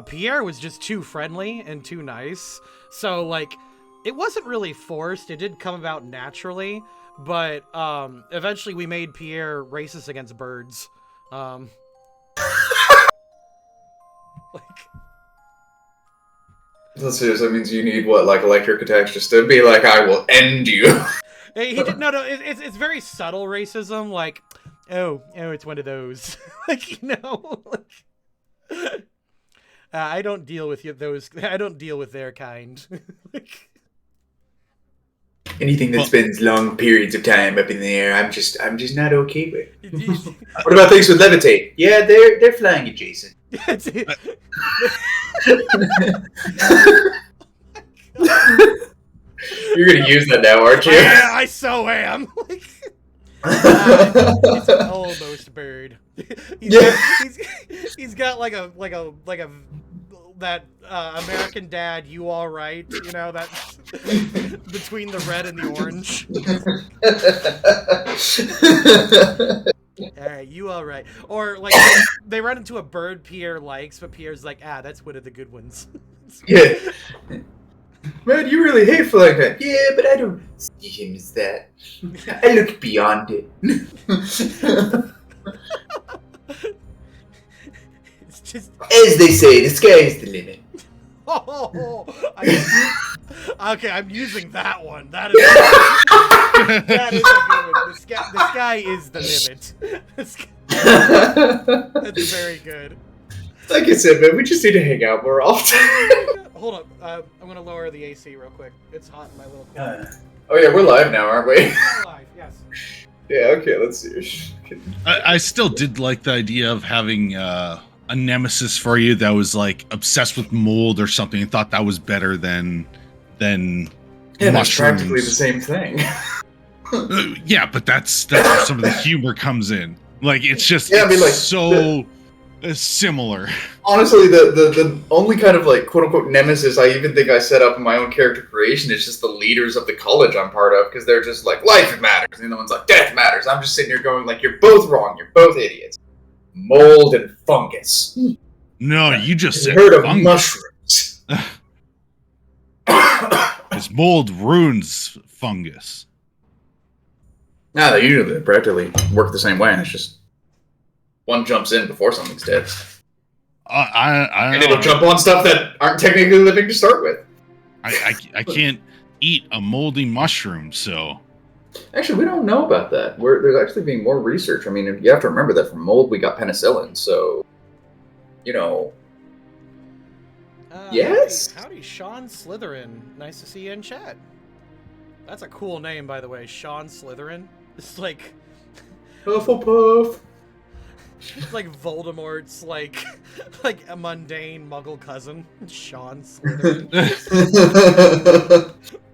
Pierre was just too friendly and too nice. So, like, it wasn't really forced. It did come about naturally. But eventually we made Pierre racist against birds. Like... So seriously, that means you need, what, like electric attacks just to be like, I will end you. He did, no, it's very subtle racism, like, oh, it's one of those. Like, you know, like, I don't deal with I don't deal with their kind. Like, anything that spends long periods of time up in the air, I'm just not okay with. What about things with levitate? Yeah, they're flying adjacent. You're gonna use that now, aren't you? I so am. Like, it's an almost bird. He's got like a that American Dad, you all right? You know, that between the red and the orange. All right, you all right? Or like they run into a bird Pierre likes, but Pierre's like, that's one of the good ones. Yeah. Man, you really hate flying that. Yeah, but I don't see him as that. I look beyond it. It's just... As they say, the sky is the limit. Okay, I'm using that one. That is that is a good one. The sky is the limit. That's very good. Like I said, man, we just need to hang out more often. Hold up, I'm gonna lower the AC real quick. It's hot in my little corner. Oh yeah, we're live now, aren't we? We're live, yes. Yeah, okay, let's see. I still did like the idea of having a nemesis for you that was like obsessed with mold or something and thought that was better than yeah, that's practically the same thing. Yeah, but that's where some of the humor comes in. Like it's just similar. Honestly, the only kind of like quote unquote nemesis I even think I set up in my own character creation is just the leaders of the college I'm part of, because they're just like, life matters, and the one's like, death matters. I'm just sitting here going like, you're both wrong, you're both idiots. Mold and fungus. No, you just said heard of mushrooms. Because mold ruins fungus. No, they usually practically work the same way. It's just one jumps in before something's dead. And it'll jump on stuff that aren't technically living to start with. I can't eat a moldy mushroom, so... Actually, we don't know about that. There's actually being more research. I mean, you have to remember that from mold we got penicillin, so... You know... yes? Howdy, Sean Slytherin. Nice to see you in chat. That's a cool name, by the way, Sean Slytherin. It's like... Hufflepuff! It's like Voldemort's, like a mundane Muggle cousin. Sean Slytherin.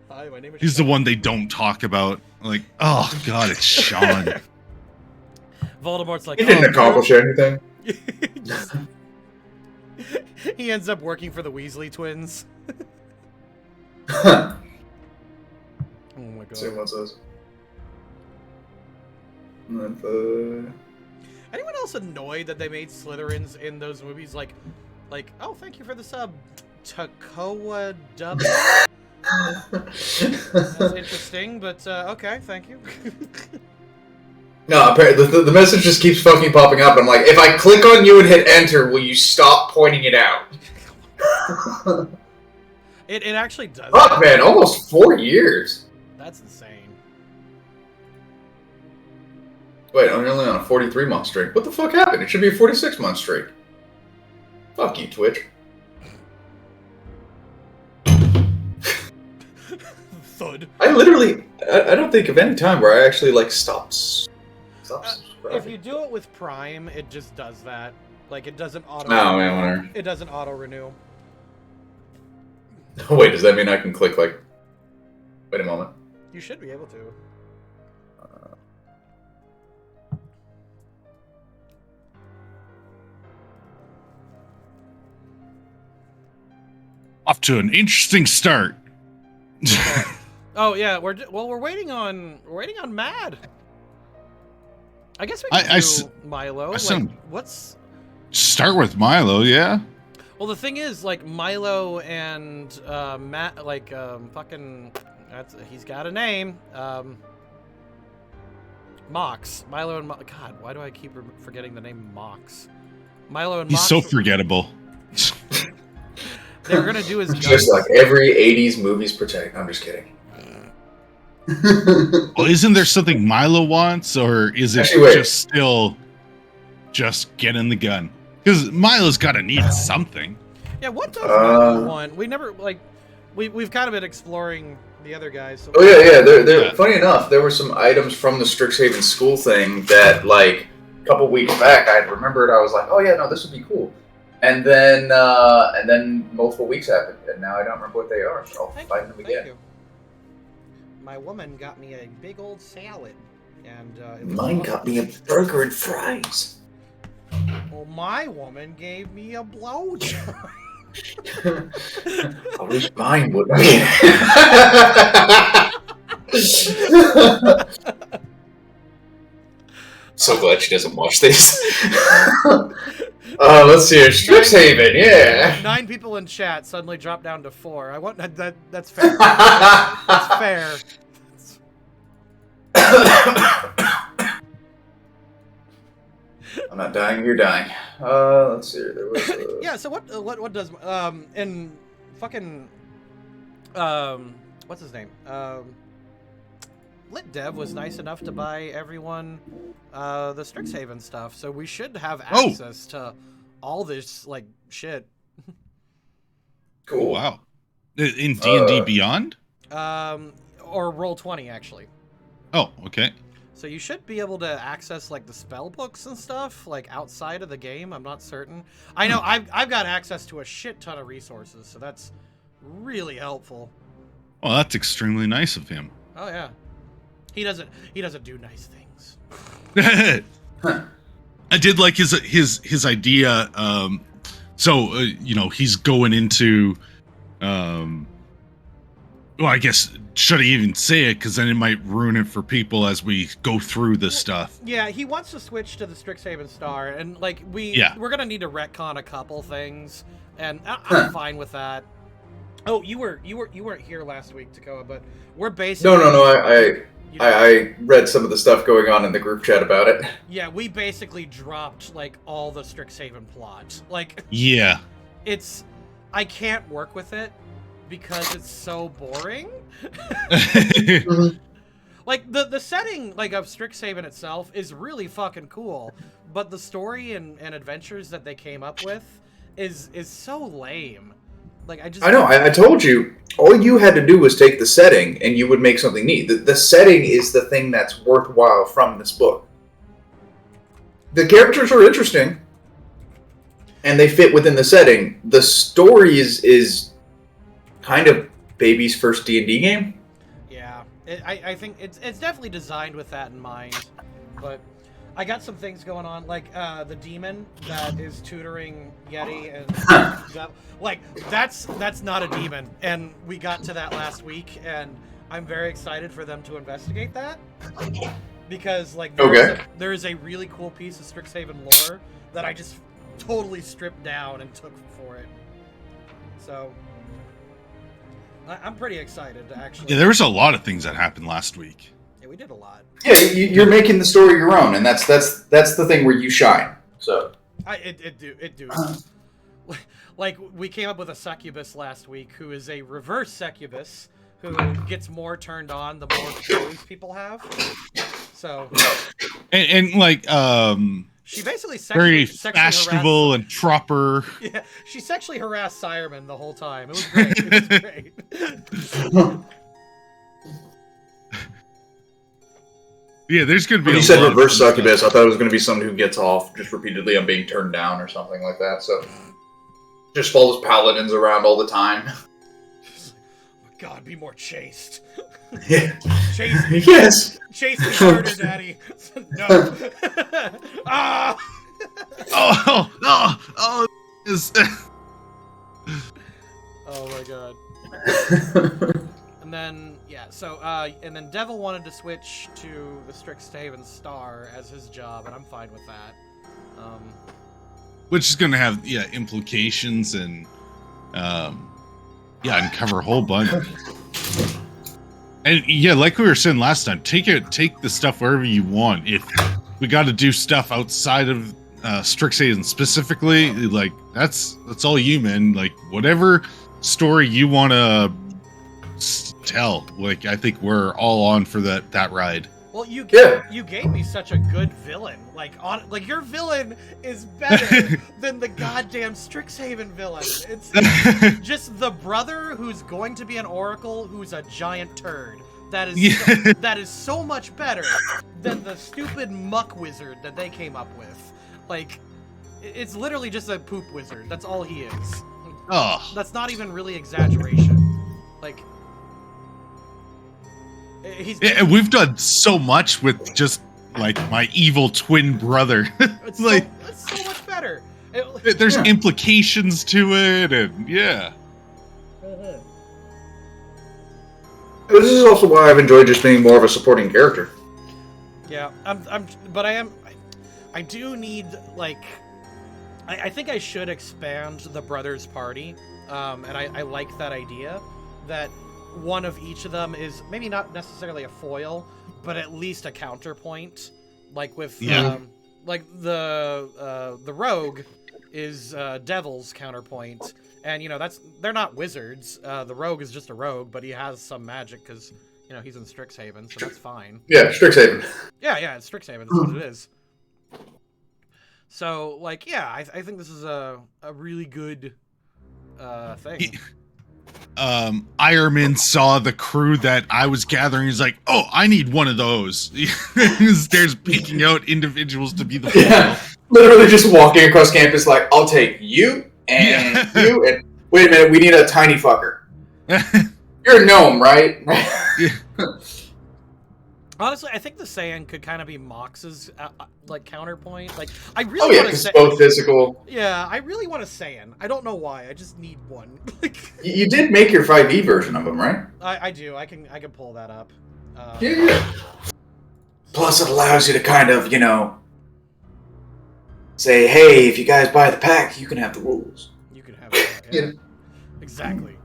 Hi, my name is He's Sean. the one they don't talk about. Like, oh god, it's Sean. Voldemort's like, he didn't accomplish anything. He ends up working for the Weasley twins. Oh my god. See what's this. Anyone else annoyed that they made Slytherins in those movies? Like, oh, thank you for the sub, Takoa W. That's interesting, but okay, thank you. No, apparently the message just keeps fucking popping up. I'm like, if I click on you and hit enter, will you stop pointing it out? It actually does. Fuck, man, almost 4 years. That's insane. Wait, I'm only on a 43-month streak. What the fuck happened? It should be a 46-month streak. Fuck you, Twitch. Thud. I don't think of any time where I actually, like, stopped if you do it with Prime, it just does that. Like, it doesn't auto. Oh, man, it doesn't auto renew. Wait, does that mean I can click, like... Wait a moment. You should be able to. Off to an interesting start. Oh yeah, we're waiting on Mad. I guess we can do Milo. What's start with Milo, yeah. Well, the thing is, like, Milo and Matt, like, he's got a name. Mox. Milo and God, why do I keep forgetting the name Mox? Milo and He's Mox. so forgettable. They were gonna do his Just like every 80s movie's protect. I'm just kidding. Well, isn't there something Milo wants, or is it Actually, wait. just getting the gun? Because Milo's got to need something. Yeah, what does Milo want? We never, like, we've kind of been exploring the other guys. So Oh yeah. They're funny enough, there were some items from the Strixhaven school thing that, like, a couple weeks back, I remembered. I was like, oh yeah, no, this would be cool. And then multiple weeks happened, and now I don't remember what they are. So I'll find them again. Thank you. My woman got me a big old salad, and Mine got me a burger and fries. Well, my woman gave me a blowjob. I wish mine would. So glad she doesn't watch this. Let's see here. Strixhaven, yeah. 9 people in chat suddenly dropped down to 4. I want that. That's fair. That's fair. I'm not dying. You're dying. Let's see here. There was. Yeah. So what does in fucking what's his name? Lit Dev was nice enough to buy everyone the Strixhaven stuff, so we should have access to all this, like, shit. Cool. Oh, wow. In D&D Beyond? Or Roll20, actually. Oh, okay. So you should be able to access, like, the spell books and stuff, like, outside of the game. I'm not certain. I know I've got access to a shit ton of resources, so that's really helpful. Well, that's extremely nice of him. Oh yeah. He doesn't do nice things. I did like his idea. You know, he's going into, well, I guess, should I even say it? Because then it might ruin it for people as we go through this stuff. Yeah, he wants to switch to the Strixhaven Star, and, like, we're gonna need to retcon a couple things, and I'm fine with that. Oh, you weren't here last week, Takoa, but we're basically No. I read some of the stuff going on in the group chat about it. Yeah, we basically dropped, like, all the Strixhaven plot. Like, Yeah. I can't work with it because it's so boring. Like, the setting, like, of Strixhaven itself is really fucking cool, but the story and adventures that they came up with is so lame. Like, I know. I told you, all you had to do was take the setting, and you would make something neat. The setting is the thing that's worthwhile from this book. The characters are interesting, and they fit within the setting. The story is kind of baby's first D&D game. Yeah, I think it's definitely designed with that in mind, but I got some things going on, like the demon that is tutoring Yeti, and that's not a demon, and we got to that last week, and I'm very excited for them to investigate that, because, like, there is a really cool piece of Strixhaven lore that I just totally stripped down and took for it. So I'm pretty excited to actually. Yeah, there was a lot of things that happened last week. Yeah, we did a lot. Yeah, you're making the story your own, and that's the thing where you shine. So It do. Like, we came up with a succubus last week who is a reverse succubus who gets more turned on the more clothes people have. So And like she basically very sexually fashionable and proper. Yeah, she sexually harassed Sireman the whole time. It was great. It was great. Yeah, there's gonna be. When you said reverse succubus, I thought it was gonna be someone who gets off just repeatedly on being turned down or something like that. So just follows paladins around all the time. Oh, God, be more chaste. Yeah. Chase me. Yes. Chase me harder, Daddy. No. Ah. Oh. Oh my God. And then, yeah, so, and then Devil wanted to switch to the Strixhaven Star as his job, and I'm fine with that. which is going to have implications and uncover a whole bunch. And like we were saying last time, take the stuff wherever you want. If we got to do stuff outside of Strixhaven specifically, like that's all you, man. Like whatever story you want to tell, like I think we're all on for that ride. Well, you gave me such a good villain. Like your villain is better than the goddamn Strixhaven villain. It's just the brother who's going to be an oracle who's a giant turd. That is so much better than the stupid muck wizard that they came up with. Like, it's literally just a poop wizard. That's all he is. Oh, that's not even really exaggeration. Like. We've done so much with just like my evil twin brother. It's like it's so much better. There's implications to it, and This is also why I've enjoyed just being more of a supporting character. Yeah, I do need like, I think I should expand the brothers party, and I like that idea that. One of each of them is maybe not necessarily a foil, but at least a counterpoint. Like with like the rogue is Devil's counterpoint, and they're not wizards. The rogue is just a rogue, but he has some magic because he's in Strixhaven, so that's fine. Yeah, Strixhaven. Yeah, it's Strixhaven. That's what it is. So like, I think this is a really good thing. Ironman saw the crew that I was gathering. He's like, "Oh, I need one of those." There's picking out individuals to be the foil. Literally just walking across campus like, "I'll take you and you and wait a minute, we need a tiny fucker." You're a gnome, right? Honestly, I think the Saiyan could kind of be Mox's like counterpoint. Like, I really want to both physical. Yeah, I really want a Saiyan. I don't know why. I just need one. Like, you did make your 5e version of him, right? I do. I can pull that up. Yeah. Plus, it allows you to kind of, say, "Hey, if you guys buy the pack, you can have the rules." You can have it. Yeah. Exactly.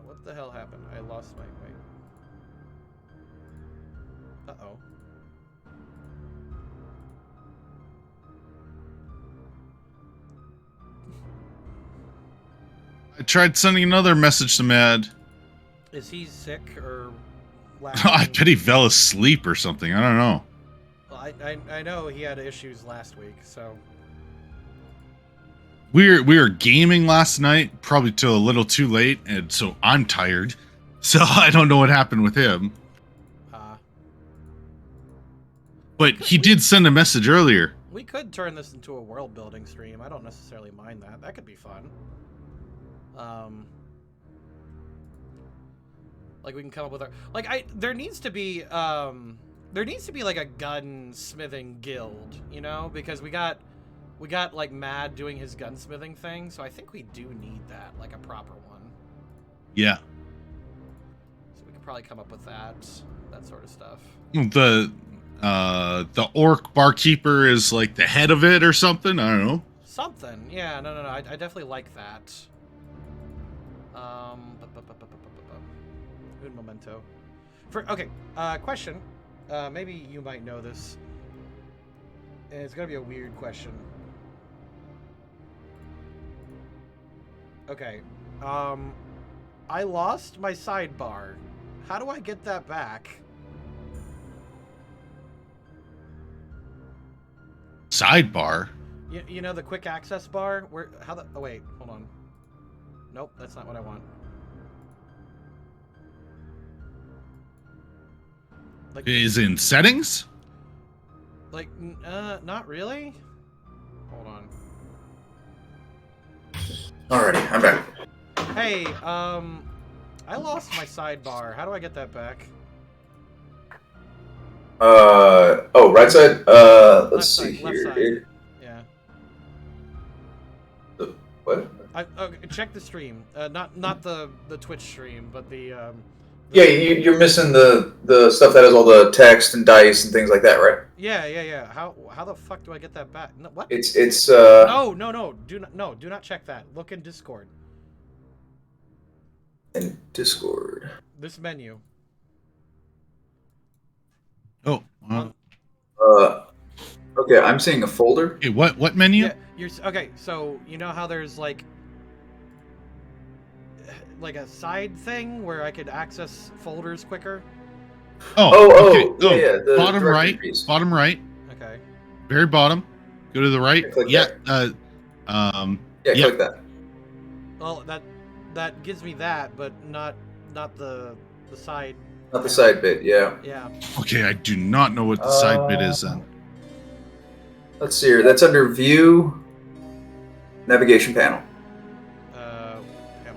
What the hell happened? I lost my. Wait. Uh-oh. I tried sending another message to Mad. Is he sick or I bet he fell asleep or something. I don't know. Well, I know he had issues last week, so. We were gaming last night, probably till a little too late, and so I'm tired. So I don't know what happened with him. But he did send a message earlier. We could turn this into a world building stream. I don't necessarily mind that. That could be fun. Like we can come up with our there needs to be like a gunsmithing guild, because we got like Mad doing his gunsmithing thing, so I think we do need that, like a proper one. Yeah. So we could probably come up with that sort of stuff. The orc barkeeper is like the head of it or something. I don't know. Something. Yeah. No. I definitely like that. Un momento. Question. Maybe you might know this. And it's gonna be a weird question. Okay. I lost my sidebar. How do I get that back? Sidebar? You know the quick access bar? Oh wait, hold on. Nope, that's not what I want. Like, is in settings? Like, not really. Hold on. Alrighty, I'm back. Hey, I lost my sidebar. How do I get that back? Right side? Let's see here. Yeah. What? Okay, check the stream. Not the Twitch stream, but the Yeah, you're missing the stuff that has all the text and dice and things like that, right? Yeah. How the fuck do I get that back? No, what? It's No. Do not check that. Look in Discord. in Discord. This menu. Oh. Okay, I'm seeing a folder. Okay, what menu? Yeah, okay. So you know how there's like a side thing where I could access folders quicker. Okay. Yeah, the bottom directory right. piece. Bottom right. Okay. Very bottom. Go to the right. Click Yeah. there. Yeah. Click that. Well, that gives me that, but not the side. Not the side bit. Yeah. Yeah. Okay, I do not know what the side bit is then. Let's see here. That's under View, Navigation panel, Panel.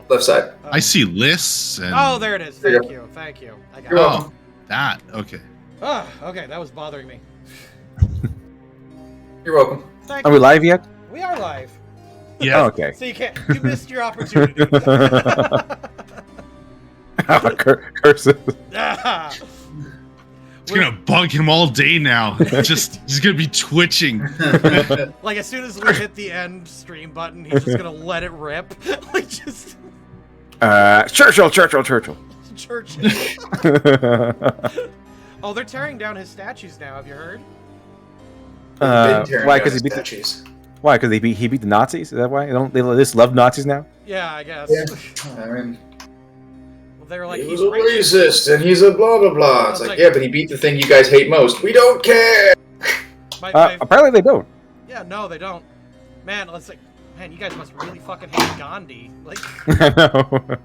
left side. I see lists and. Oh, there it is. There you Thank you. I got You're it. welcome. That. Okay. Oh, okay. That was bothering me. You're welcome. Thank Are you. we live yet? We are live. Yeah. Oh, okay. So you missed your opportunity. Curses. It's gonna bug him all day now. He's gonna be twitching. Like as soon as we hit the end stream button, he's just gonna let it rip. Like just Churchill. Churchill. Oh, they're tearing down his statues now. Have you heard? Why? Because he beat statues. Why? Because he beat the Nazis? Is that why? They just love Nazis now? Yeah, I guess. Yeah. I mean, Well, they were like, he he's was a racist. racist and he's a blah blah blah. It's Like- like, yeah, but he beat the thing you guys hate most. We don't care. Apparently they don't. Yeah, no, they don't. Man, let's like, man, you guys must really fucking hate Gandhi. Like, I know.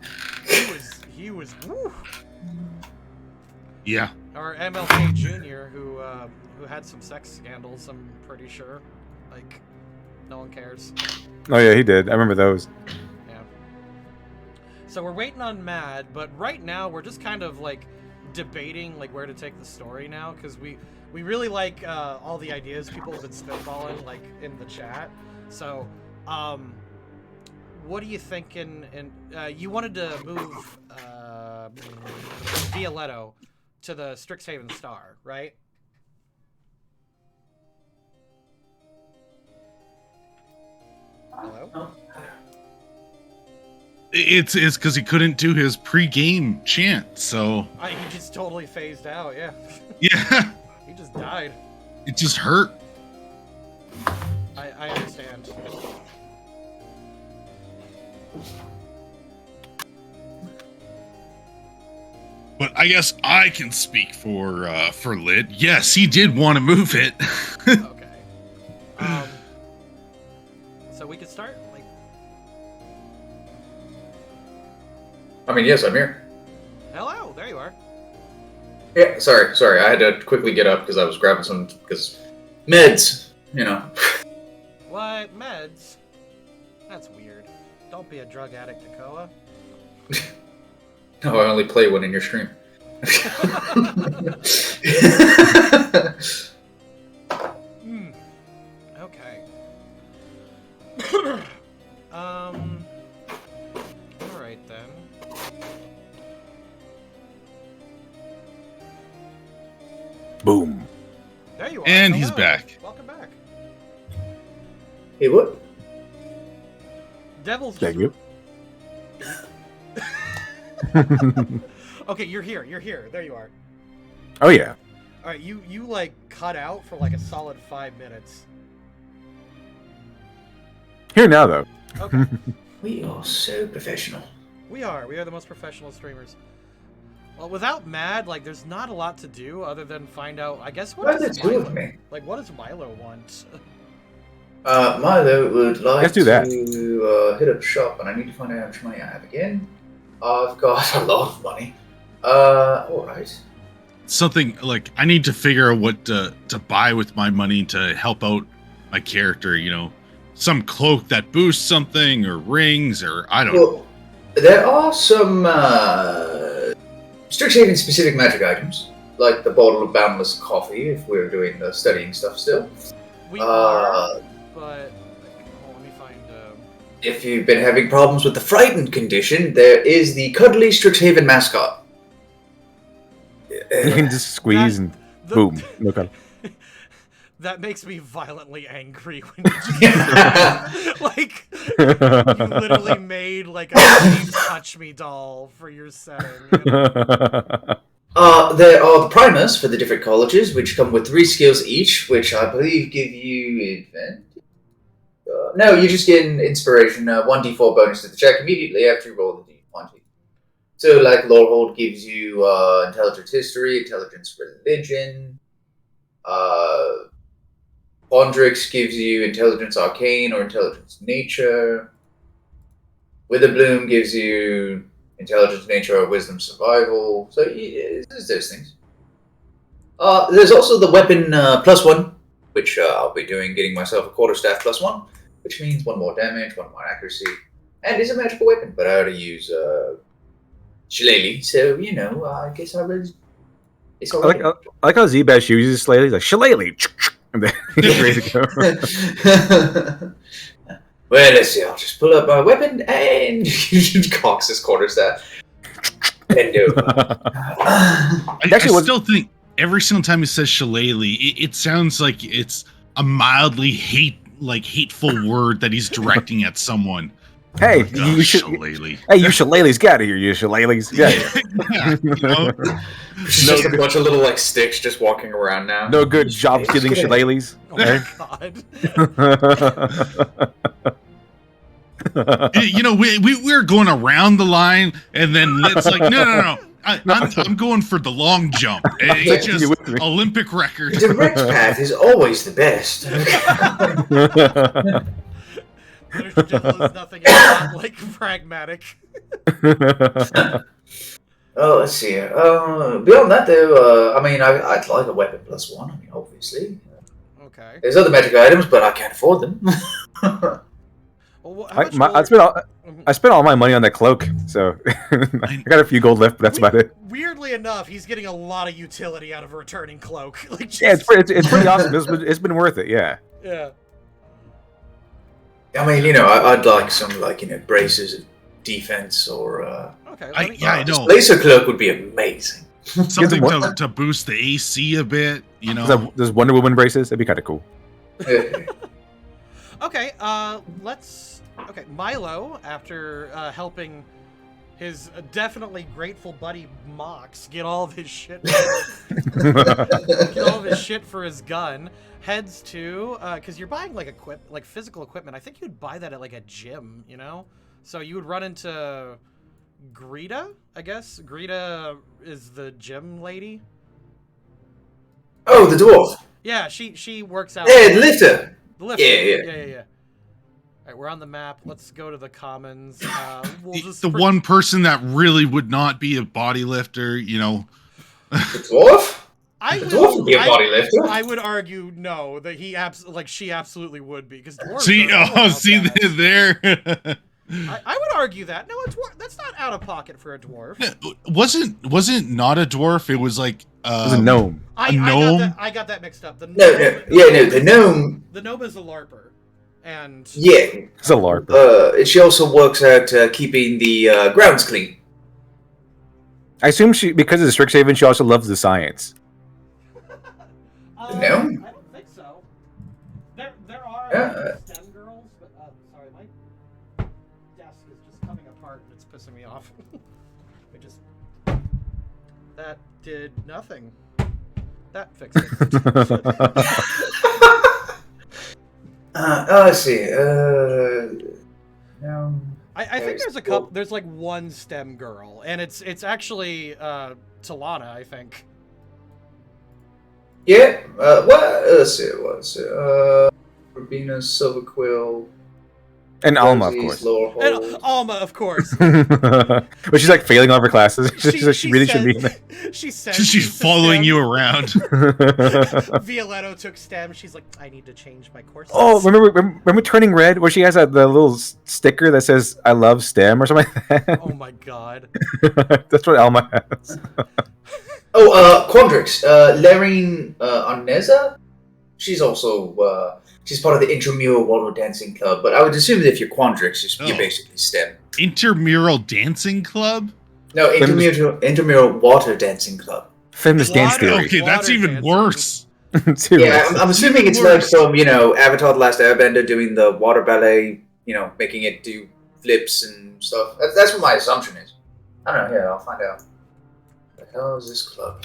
he was, woo. Yeah. Or MLK Jr., who had some sex scandals. I'm pretty sure. Like, no one cares. Oh yeah, he did. I remember those. Yeah. So we're waiting on Mad, but right now we're just kind of like debating like where to take the story now, because we really like all the ideas people have been spitballing like in the chat. So, what are you thinking? And you wanted to move Violetto to the Strixhaven Star, right? Hello? It's because he couldn't do his pre-game chant, so He just totally phased out. Yeah, yeah, he just died. it just hurt. I understand. But I guess I can speak for Lit. Yes, he did want to move it. Okay. So we could start. Like, I mean, yes, I'm here. hello, there you are. Yeah, sorry. I had to quickly get up because I was grabbing some meds. You know. What meds? That's weird. Don't be a drug addict, Takoa. No, I only play one in your stream. Okay. All right then. Boom. There you are. And he's Hello. back. Welcome back. Hey, what? Devil's Thank just... you. Okay, you're here. There you are. Oh yeah. All right, you like cut out for like a solid 5 minutes. Here now though. Okay. We are so professional. We are the most professional streamers. Well, without Mad, like, there's not a lot to do other than find out, I guess, What does does it do with me? Like, what does Milo want? Milo would like Let's do that. to hit up shop, and I need to find out how much money I have again. I've got a lot of money. Alright. Something like I need to figure out what to buy with my money to help out my character. You know, some cloak that boosts something, or rings, or I don't know. Well, there are some Strixhaven specific magic items, like the bottle of boundless coffee, if we're doing the studying stuff still. We are, but... Hold on, let me find... If you've been having problems with the frightened condition, there is the cuddly Strixhaven mascot. You can just squeeze and boom. No cut. That makes me violently angry when you just like you literally made like a Please Touch Me doll for your setting. You know? There are the primers for the different colleges, which come with 3 skills each, which I believe give you advantage. No, you just get an inspiration, 1d4 bonus to the check immediately after you roll the d20. So, like, Lorehold gives you intelligence history, intelligence religion. Pondrix gives you intelligence arcane or intelligence nature. Witherbloom gives you intelligence nature or wisdom survival. So there's those things. There's also the weapon +1, which I'll be doing, getting myself a quarterstaff +1, which means 1 more damage, 1 more accuracy, and it's a magical weapon. But I already use Shillelagh, so I guess I really. It's I like how Z-Bash uses Shillelagh. He's like Shillelagh. And then he's ready to go. Well, let's see. I'll just pull up my weapon and cocks his quarterstaff. And I still think every single time he says Shillelagh, it sounds like it's a mildly hateful word that he's directing at someone. Hey, Oh, you should. Shillelagh. Hey, you Shillelaghs, get out of here! You Shillelaghs, get out of here. Yeah, It's just a bunch of little sticks just walking around now. No good job stealing Shillelaghs. Oh my god. we're going around the line, and then it's like, no. I'm going for the long jump. It's just Olympic record. The direct path is always the best. Devil is nothing if not like pragmatic. Oh, let's see. Beyond that, though, I'd like a weapon +1. Obviously. Okay. There's other magic items, but I can't afford them. Well, I spent all my money on that cloak, so I got a few gold left, but that's about it. Weirdly enough, he's getting a lot of utility out of a returning cloak. Yeah, it's pretty awesome. It's been worth it. Yeah. Yeah. I'd like some braces of defense or. Okay. I know. Laser cloak would be amazing. Something to boost the AC a bit, There's Wonder Woman braces. That'd be kind of cool. Okay. Okay, Milo, after helping his definitely grateful buddy Mox get all of his shit, for his gun, heads to because you're buying like physical equipment. I think you'd buy that at like a gym, So you would run into Greta, I guess. Greta is the gym lady. Oh, the dwarf. Yeah, she works out. Yeah, the lifter. The lifter. Yeah. All right, we're on the map. Let's go to the commons. The one person that really would not be a body lifter, The dwarf? The dwarf would be a body lifter. I would argue no, that she absolutely would be, because dwarves. There. I would argue that. No, that's not out of pocket for a dwarf. Wasn't not a dwarf. It was like it was a gnome. A gnome. I got that mixed up. The gnome. The gnome is a larper. And it's a LARP. She also works at keeping the grounds clean. I assume because of the Stixhaven, she also loves the science. No, I don't think so. There are STEM girls, but sorry, my desk is just coming apart and it's pissing me off. That did nothing. That fixed it. Let's see. No. I think there's a couple. There's like one STEM girl, and it's actually Talana, I think. Yeah. Let's see. Rubina, Silverquill, and Alma, of course. And Alma, of course. But she's like failing all of her classes. She really should be. She says she's following you around. Violetto took STEM. She's like, I need to change my course. Oh, remember Turning Red, where she has the little sticker that says "I love STEM" or something like that. Oh my god. That's what Alma has. Quandrix, Larine Arneza. She's also she's part of the Intramural Water Dancing Club, but I would assume that if you're Quandrix, you're basically STEM. Intramural Dancing Club? No, Intramural Water Dancing Club. Feminist dance theory. Okay, that's Water even dancing. worse. Too. Yeah, I'm assuming it's like from, Avatar: The Last Airbender doing the water ballet, making it do flips and stuff. That's what my assumption is. I don't know. Yeah, I'll find out. What the hell is this club?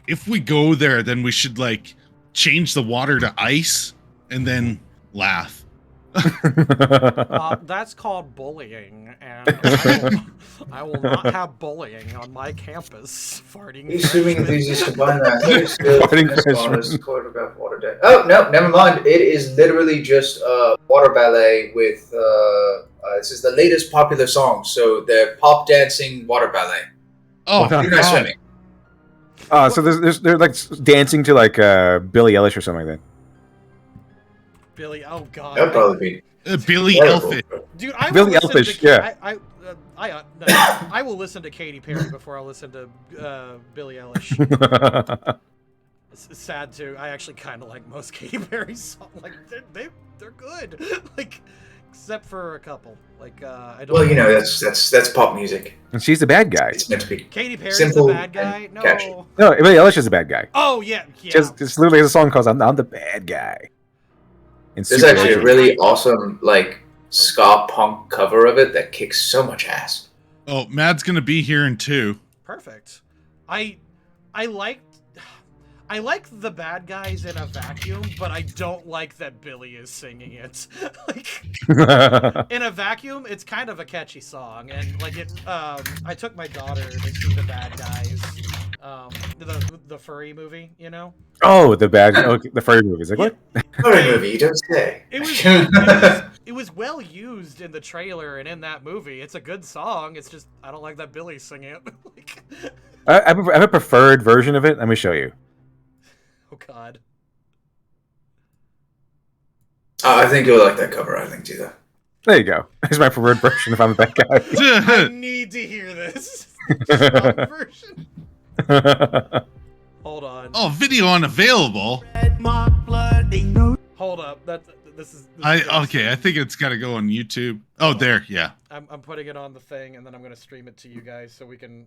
If we go there, then we should like change the water to ice and then laugh. That's called bullying, and I will not have bullying on my campus. Farting. He's assuming freshmen. enthusiasts combine that. Here's still Farting tennis freshmen. ball is quarterback water day. Oh no, never mind. It is literally just water ballet with this is the latest popular song. So they're pop dancing water ballet. Oh, You're not swimming. So they're like dancing to like Billie Eilish or something like that. Billy. Oh God. That'd probably be Billy terrible. Elfish. Dude, I will Billie listen Eilish, to, yeah. I will listen to Katy Perry before I listen to Billie Eilish. It's sad too. I actually kind of like most Katy Perry songs. Like they're good. Like except for a couple. Like I don't. Well, that's pop music. And she's the bad guy. It's meant to be. Katy Perry's simple the bad guy. and No. catchy. No, Billie Eilish is the bad guy. Oh yeah. It's literally a song called "I'm the Bad Guy." And There's super actually a edgy. really awesome ska punk cover of it that kicks so much ass. Oh, Mad's gonna be here in 2. Perfect. I like the bad guys in a vacuum, but I don't like that Billy is singing it. Like in a vacuum, it's kind of a catchy song, and like it. I took my daughter to see the bad guys, the furry movie. Oh, the furry movies. Like what? Horror movie, you don't say. It was well used in the trailer and in that movie. It's a good song. It's just I don't like that Billy's singing it. Like, I have a preferred version of it. Let me show you. oh God. I think you'll like that cover. I think too, though. There you go. Here's my preferred version if I'm the bad guy. I need to hear this. Song version. Hold on. Oh, video unavailable. Hold up. This is Okay, I think it's got to go on YouTube. Oh, there, yeah. I'm putting it on the thing, and then I'm gonna stream it to you guys so we can.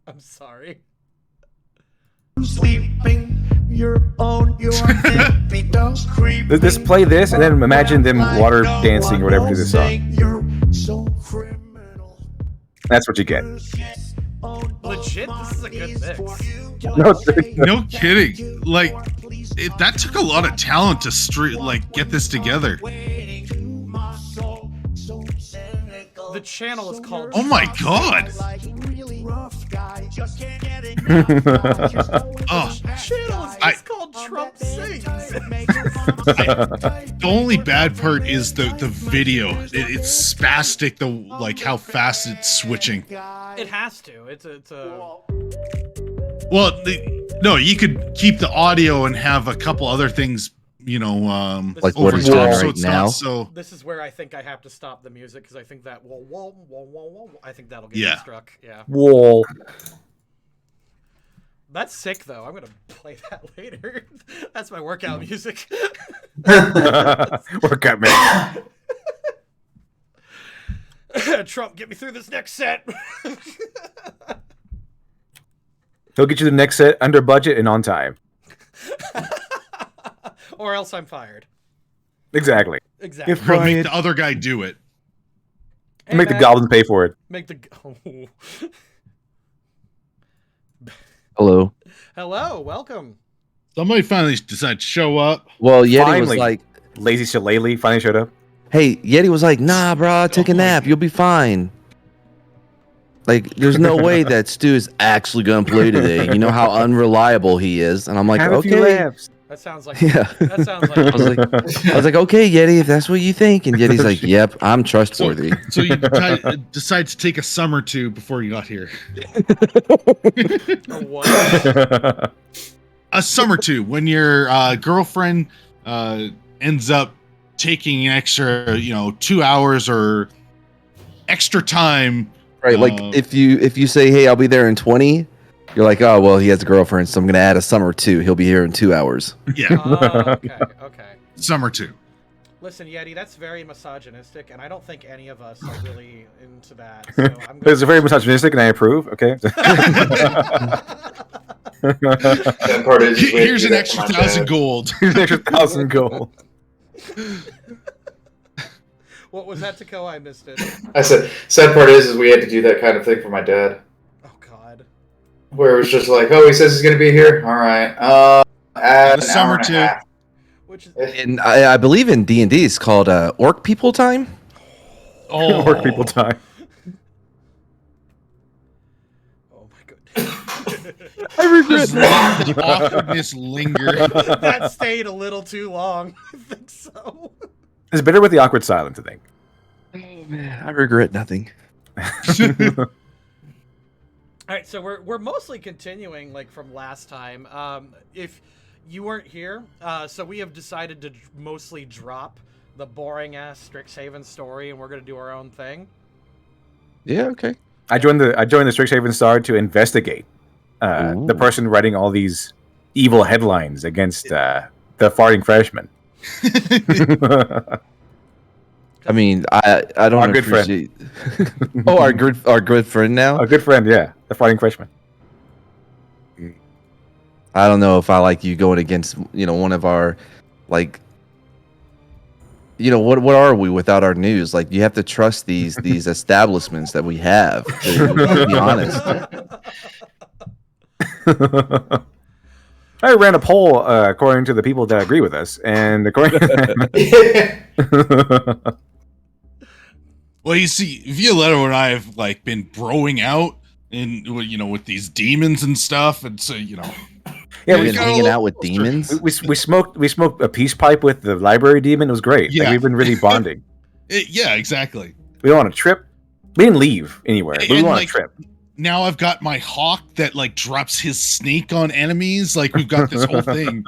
I'm sorry. Sleeping, you're on your feet, don't creep. Just play this and then imagine them water dancing or whatever to this song. You're so criminal. That's what you get. Legit, this is a good mix. No, No kidding. Like, that took a lot of talent to get this together. The channel is called. Oh my God. Oh, Channel is just called Trump Sings. the only bad part is the video. It's spastic. How fast it's switching. It has to. It's a. Well, no, you could keep the audio and have a couple other things, Like what over he's top, doing so right it's now. not so. This is where I think I have to stop the music because I think that I think that'll get Yeah. me struck. Yeah. Wall. That's sick though. I'm gonna play that later. That's my workout music. Workout man. Trump, get me through this next set. He'll get you the next set under budget and on time. Or else I'm fired. Exactly. Exactly. If- Or make the other guy do it. Hey, Make the man, goblins pay for it. Make the. Oh. Hello. Hello, welcome. Somebody finally decided to show up. Well, Yeti was Finally. like, Lazy Shillelagh finally showed up. "Hey, Yeti was like, nah, bro, take a Oh my nap. You'll be fine." Like, there's no way that Stu is actually gonna play today. You know how unreliable he is, and I'm like, Have a few okay, laughs. That sounds like. yeah. That sounds I like. was like, okay, Yeti, if that's what you think, and Yeti's like, yep, I'm trustworthy. So you decide to take a summer or two before you got here. What? A summer or two when your girlfriend ends up taking an extra, 2 hours or extra time. Right, like if you say, hey, I'll be there in 20, you're like, oh, well, he has a girlfriend, so I'm gonna add a summer 2. He'll be here in 2 hours. Yeah, Okay. summer 2. Listen, Yeti, that's very misogynistic, and I don't think any of us are really into that. So I'm It's very misogynistic, and I approve. Okay. That part is we had to Here's do an that extra for my 1,000 dad. gold. Here's an extra 1,000 gold. What was that, Taco? I missed it. I said, sad part is we had to do that kind of thing for my dad. Oh God. Where it was just like, oh, he says he's going to be here? Alright. In An the summer hour and a too. half. Which is And I believe in D&D it's called Orc People Time. Oh, Work people time. oh my goodness. I regret Does the awkwardness linger? That stayed a little too long. I think so. It's better with the awkward silence, I think. Oh man, I regret nothing. All right, so we're mostly continuing like from last time. If you weren't here, so we have decided to mostly drop the boring ass Stixhaven story, and we're gonna do our own thing. Yeah, okay. I joined the Strixhaven Star to investigate the Ooh. person writing all these evil headlines against the farting freshman. I mean, I don't Our good friend. appreciate. Oh, our good friend now. A good friend, yeah, the farting freshman. I don't know if I like you going against one of our like. What are we without our news? Like you have to trust these establishments that we have. To be honest. I ran a poll according to the people that agree with us, and according. Well, you see, Violetta and I have like been broing out with these demons and stuff, and so Yeah, You've we been hanging out with demons. we smoked a peace pipe with the library demon. It was great. Like, Yeah. we've been really bonding. Yeah, exactly. We went on a trip. We didn't leave anywhere. But we And, went on like, a trip. Now I've got my hawk that like drops his snake on enemies. Like we've got this whole thing.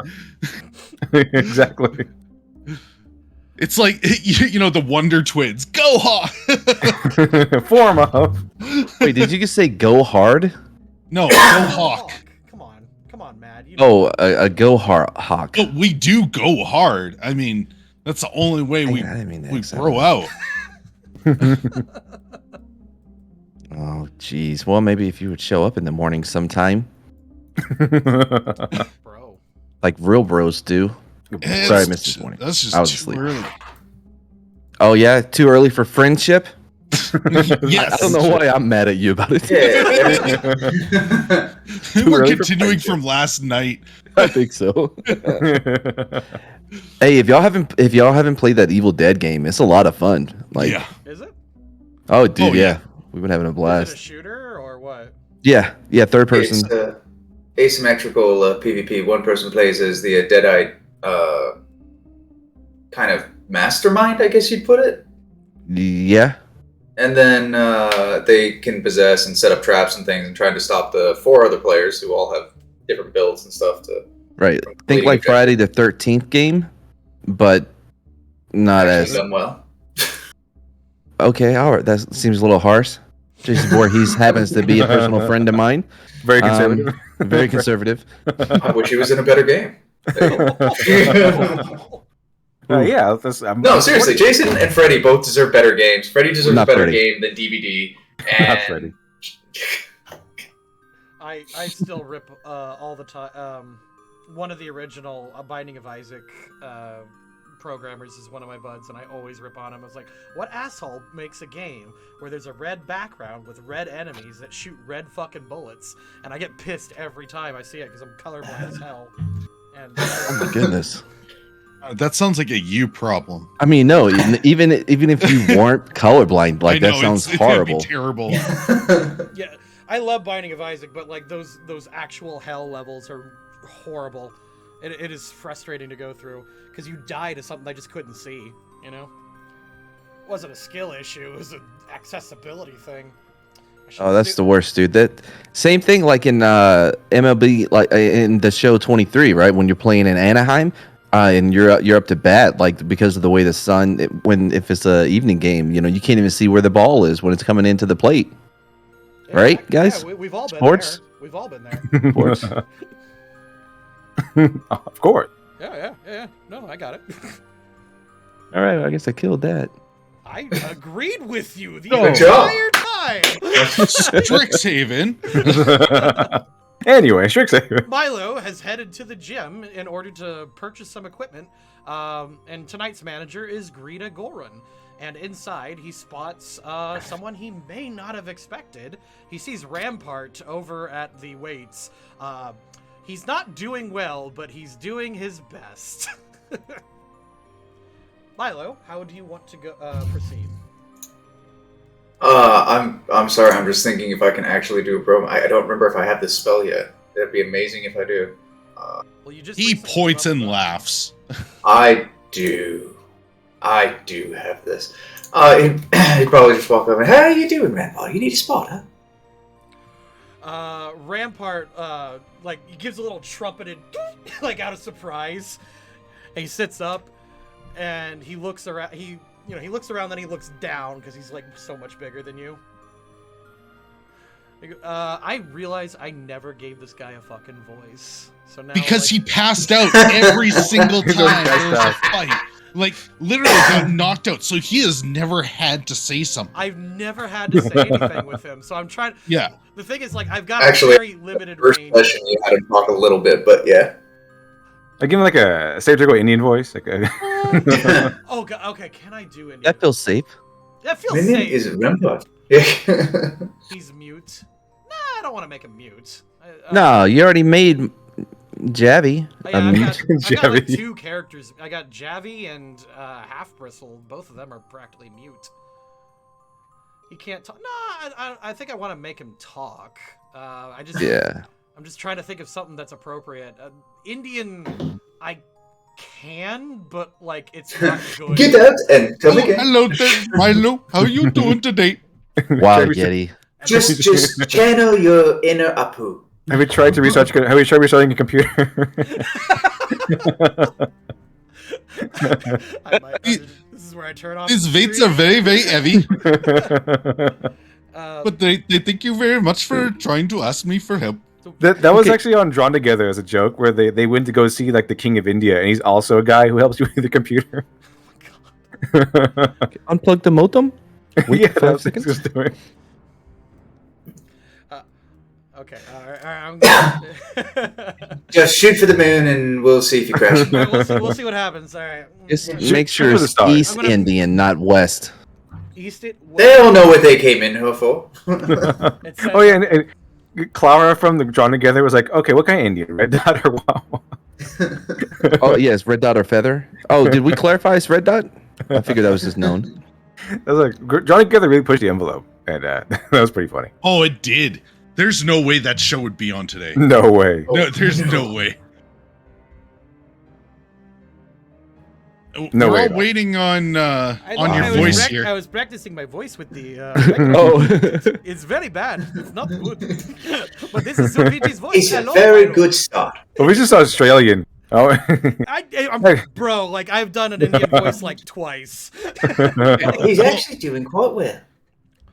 Exactly. It's like the Wonder Twins. Go hawk. Form of. Wait, did you just say go hard? No, go hawk. Come on, Mad. You know. Oh, a go hawk. But we do go hard. I mean, that's the only way we I didn't mean that we exactly. bro out. Oh, jeez. Well, maybe if you would show up in the morning sometime, Bro. like real bros do. Sorry, I missed this morning. That's just I was too asleep. early. Oh yeah, too early for friendship. Yes. I don't know why I'm mad at you about it. Yeah. We're early for continuing friendship. from last night. I think so. Hey, if y'all haven't played that Evil Dead game, it's a lot of fun. Like, Yeah. Is it? oh, dude, Oh, yeah. yeah, we've been having a Is it a blast. shooter or what? Yeah, third person. It's asymmetrical PvP. One person plays as the Deadite kind of mastermind, I guess you'd put it. Yeah, And then they can possess and set up traps and things and try to stop the 4 other players who all have different builds and stuff to right. Think Leading like objective. Friday the 13th game, but not actually as done well. okay. All right, that seems a little harsh. Jason Voorhees happens to be a personal friend of mine. Very conservative. Very conservative. I wish he was in a better game. Yeah. No, seriously, Jason and Freddy both deserve better games. Freddy deserves Not a better Freddy. game than DVD. Not And Freddy. I still rip all the time. One of the original Binding of Isaac programmers is one of my buds, and I always rip on him. I was like, what asshole makes a game where there's a red background with red enemies that shoot red fucking bullets? And I get pissed every time I see it because I'm colorblind as hell. And Oh my goodness. That sounds like a you problem. I mean, no. Even if you weren't colorblind, like I that know, sounds it's gonna be horrible. terrible. yeah, I love Binding of Isaac, but like those actual hell levels are horrible. It is frustrating to go through because you die to something I just couldn't see. You know, it wasn't a skill issue; it was an accessibility thing. Oh, that's the worst, dude. That same thing like in MLB, like in the show 23, right? When you're playing in Anaheim, and you're up to bat, like because of the way the sun, if it's a evening game, you can't even see where the ball is when it's coming into the plate. Yeah, Right, guys? Yeah, we've all been Sports? there. We've all been there. Of course. Of course. Yeah. No, I got it. All right, I guess I killed that. I agreed with you the Good job. entire time. Strixhaven. Anyway, Strixhaven. Milo has headed to the gym in order to purchase some equipment, and tonight's manager is Greta Goran. And inside, he spots someone he may not have expected. He sees Rampart over at the weights. He's not doing well, but he's doing his best. Milo, how do you want to go proceed? I'm sorry. I'm just thinking if I can actually do a promo. I don't remember if I have this spell yet. That'd be amazing if I do. Well, you just He recently points came up and with laughs. I do have this. He'd probably just walk over. How are you doing, Rampart? You need a spot, huh? Rampart, like, he gives a little trumpeted, like, out of surprise. And he sits up, and he looks around. He looks around, then he looks down because he's like so much bigger than you. I realize I never gave this guy a fucking voice, so now Because he passed out every single time there was a fight. Like, literally got knocked out, so he has never had to say something. I've never had to say anything with him, so I'm trying. Yeah. The thing is, like, I've got Actually, a very limited First range. session, you had him talk a little bit, but yeah. I give him like a stereotypical Indian voice. Like Oh, God, okay. Can I do Indian? That feels safe. That feels My name safe. is Rampart. Yeah. He's mute. Nah, I don't want to make him mute. No, you already made Javi. Oh, yeah, I've got like Javi. 2 characters. I got Javi and Half Bristle. Both of them are practically mute. He can't talk. No, I think I want to make him talk. Yeah. I'm just trying to think of something that's appropriate. Indian, I can, but like it's not good. Get out and come again. Hello there, Milo. How you doing today? Wow, Yeti. Just channel your inner Apu. Have we tried to research? Have we tried restarting a computer? This is where I turn off. These the weights are stream. very, very heavy. But they thank you very much for trying to ask me for help. That was Okay. actually on Drawn Together as a joke, where they went to go see like the King of India, and he's also a guy who helps you with the computer. Unplug the modem. Wait Yeah, 5 that's what seconds. he's doing. Okay, all right, I'm gonna... Just shoot for the moon and we'll see if you crash. All right, we'll see what happens. All right. Just Yeah. make sure for the it's start. East I'm gonna- Indian, not West. East it. They don't know what they came in here for. It says- Oh yeah, and Clara from the Drawn Together was like, "Okay, what kind of Indian? Red dot or wow?" Oh yes, red dot or feather. Oh, did we clarify it's red dot? I figured that was just known. I was like, Drawn Together really pushed the envelope, and that was pretty funny. Oh, it did. There's no way that show would be on today. No way. No, there's no way. No We're way all at all. waiting on your I was voice prac- here. I was practicing my voice with the. Oh, It's very bad. It's not good. But this is Luigi's voice. It's a Hello, very Milo. good start. Well, we just saw Australian. Oh, Bro, like I've done an Indian voice like twice. He's actually doing quite well.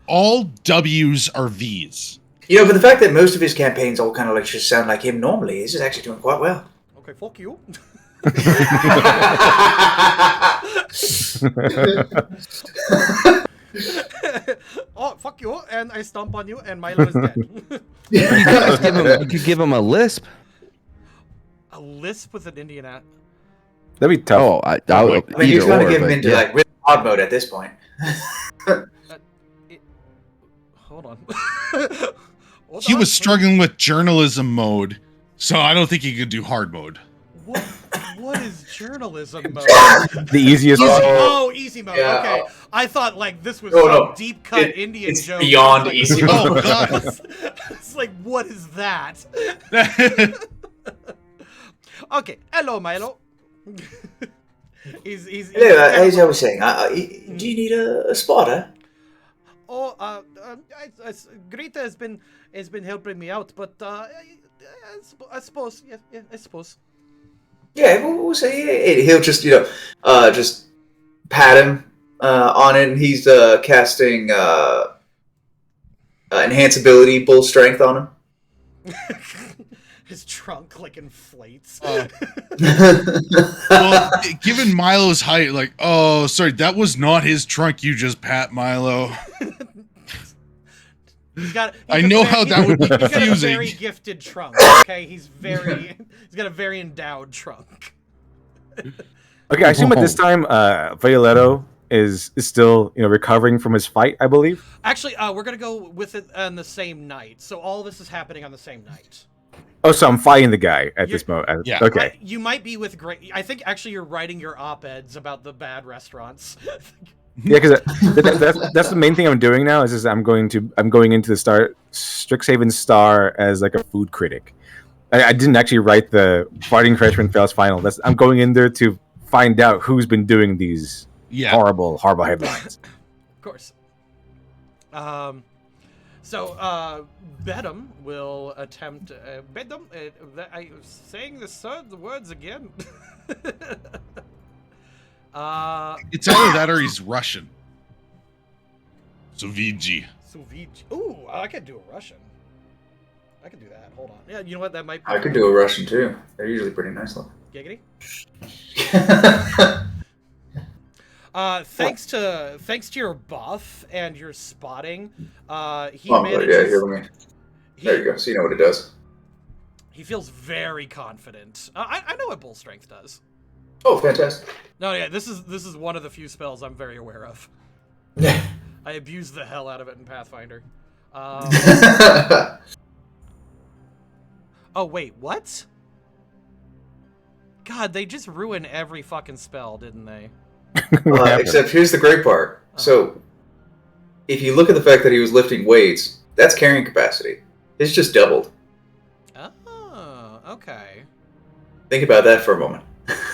All W's are V's. You know, for the fact that most of his campaigns all kind of like just sound like him normally, he's just actually doing quite well. Okay, fuck you. Oh, fuck you, and I stomp on you, and Milo is dead. you could give him a lisp. A lisp with an Indian at. that'd be tough. Oh, I mean, you're either trying to or, get him but into yeah. like really hard mode at this point. Hold on. Hold He on. was struggling with journalism mode, so I don't think he could do hard mode. What is journalism mode? The easiest. Oh, easy mode. Yeah. Okay, I thought like this was No, some no. deep cut Indian It's joke. beyond Like, easy Oh mode. god. It's like, what is that? Okay, hello, Milo. he's Hello, as I was saying, do you need a spotter? Oh, Greta has been helping me out, but I suppose, yeah, I suppose. Yeah, we'll say he'll just just pat him on it. And he's casting enhance ability, bull strength on him. His trunk like inflates. Well, given Milo's height, like, oh, sorry, that was not his trunk. You just pat Milo. I know how that would be He's got a confusing. very gifted trunk. Okay, he's got a very endowed trunk. Okay, I assume at this time, Violetto is still recovering from his fight, I believe. Actually, we're gonna go with it on the same night. So all this is happening on the same night. Oh, so I'm fighting the guy at this moment. Yeah. Okay. You might be with great. I think actually you're writing your op-eds about the bad restaurants. Yeah, because that's the main thing I'm doing now. Is I'm going into the Strixhaven Star as like a food critic. I didn't actually write the Fighting Freshman Fails Final. I'm going in there to find out who's been doing these horrible headlines. Of course. So Bedham will attempt. Bedham, I was saying the words again. It's either that or he's Russian. Suviji. Ooh, I could do a Russian. I could do that. Hold on. Yeah, you know what? That might be. I could do a Russian too. They're usually pretty nice looking. Giggity. Thanks to your buff and your spotting, he manages. Here, let me. There you go. So you know what it does. He feels very confident. I know what bull strength does. Oh, fantastic! No, yeah, this is one of the few spells I'm very aware of. I abused the hell out of it in Pathfinder. Oh wait, what? God, they just ruined every fucking spell, didn't they? Except here's the great part. So, if you look at the fact that he was lifting weights, that's carrying capacity. It's just doubled. Oh, okay. Think about that for a moment.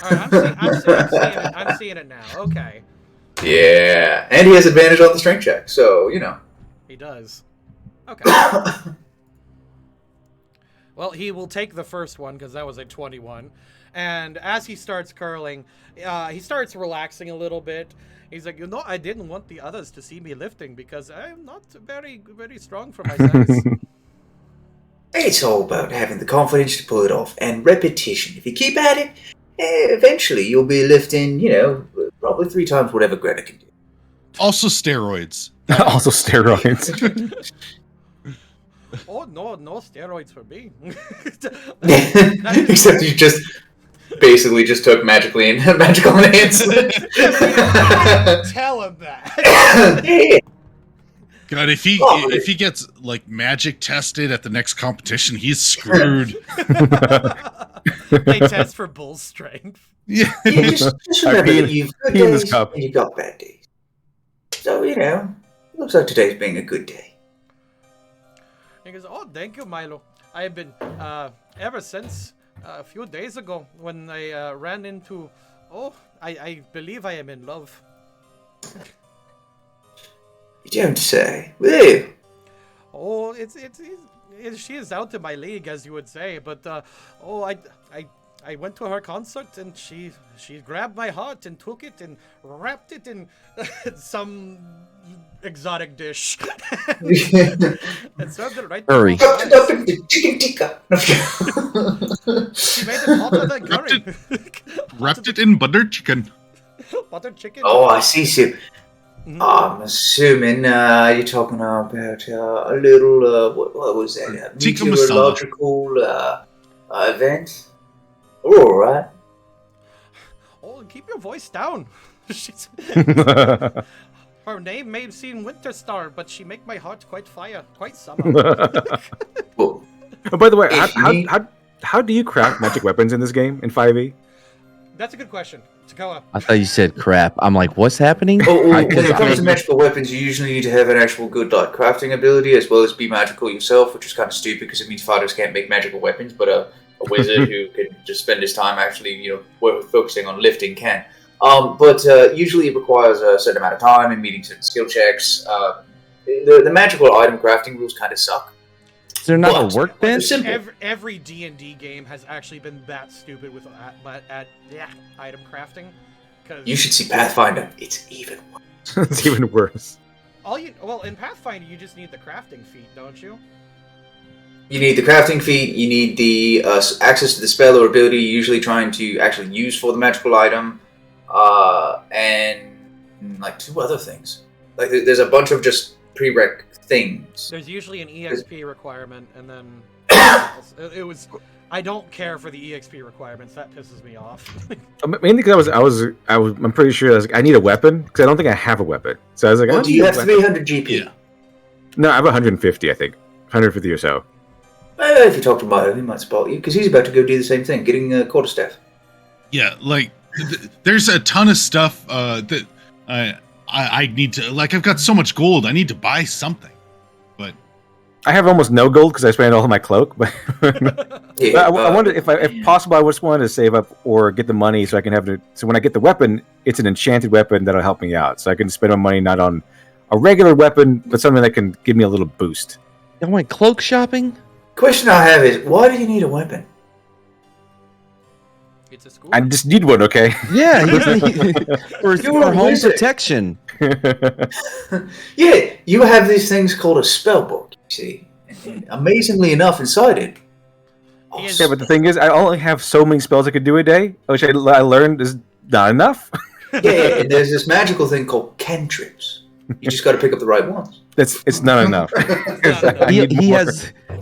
All right, I'm seeing it now. Okay. Yeah, and he has advantage on the strength check, so He does. Okay. Well, he will take the first one because that was a 21. And as he starts curling, he starts relaxing a little bit. He's like, I didn't want the others to see me lifting because I'm not very, very strong for my size. It's all about having the confidence to pull it off and repetition. If you keep at it, eventually you'll be lifting, probably 3 times whatever Greta can do. Also steroids. Also steroids. Oh, no steroids for me. Except you just basically just took magical enhancement. Tell him that. God, if he gets like magic tested at the next competition, he's screwed. They test for bull strength. Yeah. Just remember that you've good days cup. and you've got bad days. So, it looks like today's being a good day. He goes, oh, thank you, Milo. I have been, ever since a few days ago when I ran into, I believe I am in love. You don't say. Woo! Oh, she is out of my league, as you would say, but, I went to her concert and she grabbed my heart and took it and wrapped it in some exotic dish and served it right Hurry. Wrapped it up in the chicken tikka. She made it hotter than curry. Wrapped it in butter chicken. Butter chicken. Oh, I see, Sue. Mhm. I'm assuming you're talking about a little, what was that? Tikka masala. Meteorological event? All right. Oh, keep your voice down. She's... Her name may seem Winterstar, but she make my heart quite summer. Well, Oh, by the way, If you- how do you craft magic weapons in this game in 5e? That's a good question. Takoa. I thought you said crap. I'm like, what's happening? when I- it comes to magical weapons, you usually need to have an actual good crafting ability as well as be magical yourself, which is kind of stupid because it means fighters can't make magical weapons, but a wizard who can just spend his time actually, focusing on lifting can. But usually it requires a certain amount of time and meeting certain skill checks. The magical item crafting rules kind of suck. Is there not But a workbench? they're simple. Every D&D game has actually been that stupid with item crafting. Cause You should see Pathfinder. It's even worse. It's even worse. in Pathfinder you just need the crafting feat, don't you? You need the crafting feat, you need the access to the spell or ability you're usually trying to actually use for the magical item, and like 2 other things. Like there's a bunch of just prereq things. There's usually an EXP requirement, and then it was. I don't care for the EXP requirements. That pisses me off. Mainly because I'm pretty sure I need a weapon because I don't think I have a weapon. So I was like, Well, do you have 300 GP? Yeah. No, I have 150. I think 150 or so. If you talk to Mario, he might spot you because he's about to go do the same thing, getting a quarterstaff. Yeah, like there's a ton of stuff that I need to, like, I've got so much gold. I need to buy something, but I have almost no gold because I spent all of my cloak. But, Yeah, I wonder if possible, I just wanted to save up or get the money so I can have it. So when I get the weapon, it's an enchanted weapon that'll help me out. So I can spend my money not on a regular weapon, but something that can give me a little boost. You went cloak shopping? Question I have is, why do you need a weapon? It's a school. I just need one, okay? Yeah, for You're a home wizard. protection. Yeah, you have these things called a spell book, you see. And amazingly enough, inside it. Is- Yeah, but the thing is, I only have so many spells I could do a day, which I learned is not enough. Yeah, and there's this magical thing called cantrips. You just got to pick up the right ones. It's not enough. I need more.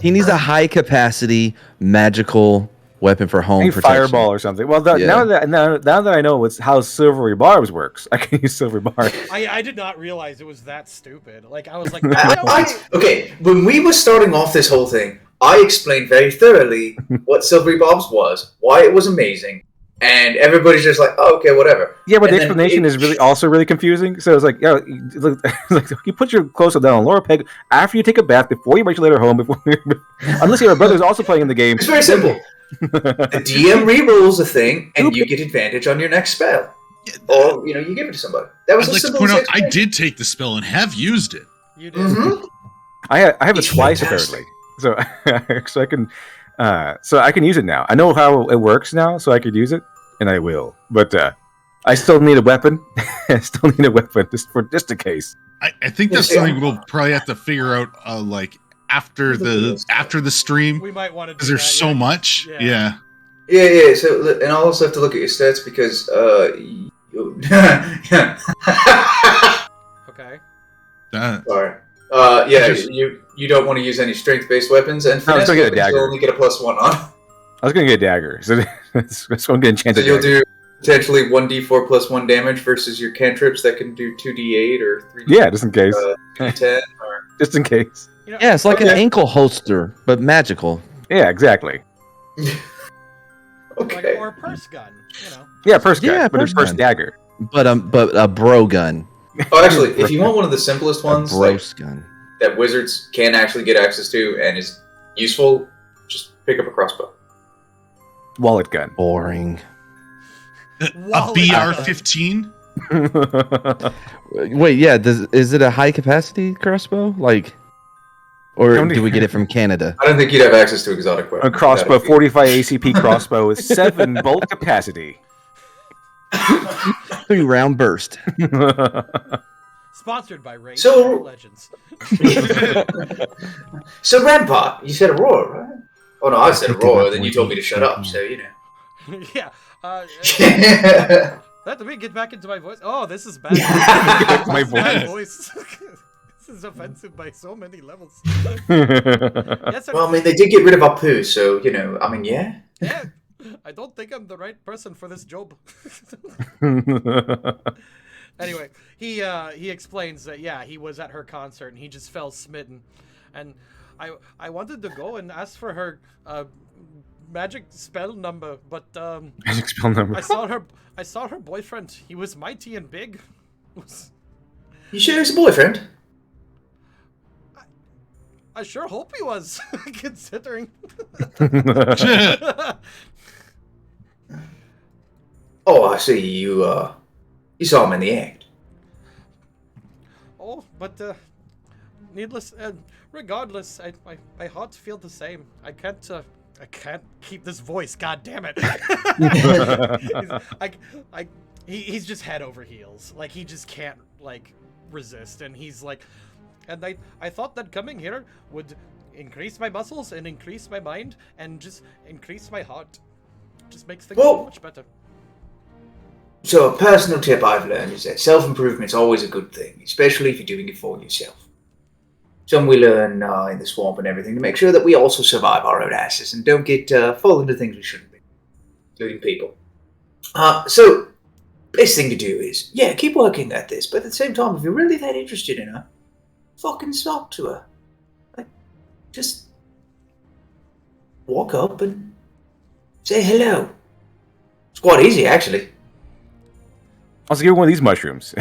He needs a high capacity magical weapon for I home need protection. fireball or something. Well, Yeah. now that I know how silvery bars works, I can use silvery bars. I did not realize it was that stupid. Like I was like, Okay, when we were starting off this whole thing, I explained very thoroughly what Silvery Bob's was, why it was amazing, and everybody's just like, oh, okay, whatever. Yeah, but And the then explanation it- is really also really confusing. So it's like, yeah, like you put your clothes down on lower peg after you take a bath, before you reach your later home, unless your brother is also playing in the game. It's very simple. The DM re-rolls a thing, and you get advantage on your next spell. Or, you give it to somebody. That was I'd a like to simple point out, I explanation. did take the spell and have used it. you did. Mhm. I have it It's twice fantastic. apparently, so I can use it now. I know how it works now, so I could use it, and I will. But I still need a weapon. I still need a weapon just in case. I think that's Yeah. something we'll probably have to figure out, like after the stream, We might want to. because there's so much. Yeah. Yeah. Yeah. So, and I'll also have to look at your stats because, Okay. Sorry. You don't want to use any strength-based weapons, and No, I'm finesse still get a weapons dagger. you'll only get a +1 on. I was gonna get a dagger, so that's what I'm gonna So enchanted you'll dagger. do potentially 1d4 +1 damage versus your cantrips that can do 2d8 or 3d10 Yeah, just in case. or Just in case. You know, Yeah, it's like an Okay. ankle holster, but magical. Yeah, exactly. okay. like, or a purse gun. Yeah, purse gun, Yeah, but it's purse first gun. dagger. But a bro gun. Oh, actually, if you want one of the simplest A ones like, bros gun. that wizards can actually get access to and is useful, just pick up a crossbow. Wallet gun. Boring. A Wallet BR-15. Wait, yeah. Is it a high capacity crossbow? Like, or How many- do we get it from Canada? I don't think you'd have access to exotic A weapons. crossbow, That'd be- 45 ACP crossbow with 7 bolt capacity. 3-round burst. Sponsored by Raid So- Legends. So, Rampart, you said Aurora, right? Oh, no, I said Aurora, then you told me to shut up, so, Yeah. Yeah. Let me get back into my voice. Oh, this is bad. Yeah. My Bad voice. voice. This is offensive by so many levels. Well, Yes, Well, I mean, they did get rid of Apu, so, yeah. yeah. I don't think I'm the right person for this job. Anyway, he explains that he was at her concert and he just fell smitten, and I wanted to go and ask for her magic spell number, but Magic spell number. I saw her boyfriend. He was mighty and big. You sure he's a boyfriend? I sure hope he was, considering. Oh, I see. You saw him in the act. Oh, but regardless, my heart feel the same. I can't keep this voice. God damn it! He's just head over heels. Like he just can't resist, and he's like, and I thought that coming here would increase my muscles and increase my mind and just increase my heart. Just makes things so much better. So a personal tip I've learned is that self-improvement's always a good thing, especially if you're doing it for yourself. some we learn in the swamp and everything to make sure that we also survive our own asses and don't get fall into things we shouldn't be, including people. So, best thing to do is, yeah, keep working at this, but at the same time, if you're really that interested in her, fucking talk to her. Like, just walk up and say hello. It's quite easy, actually. Also, give her one of these mushrooms.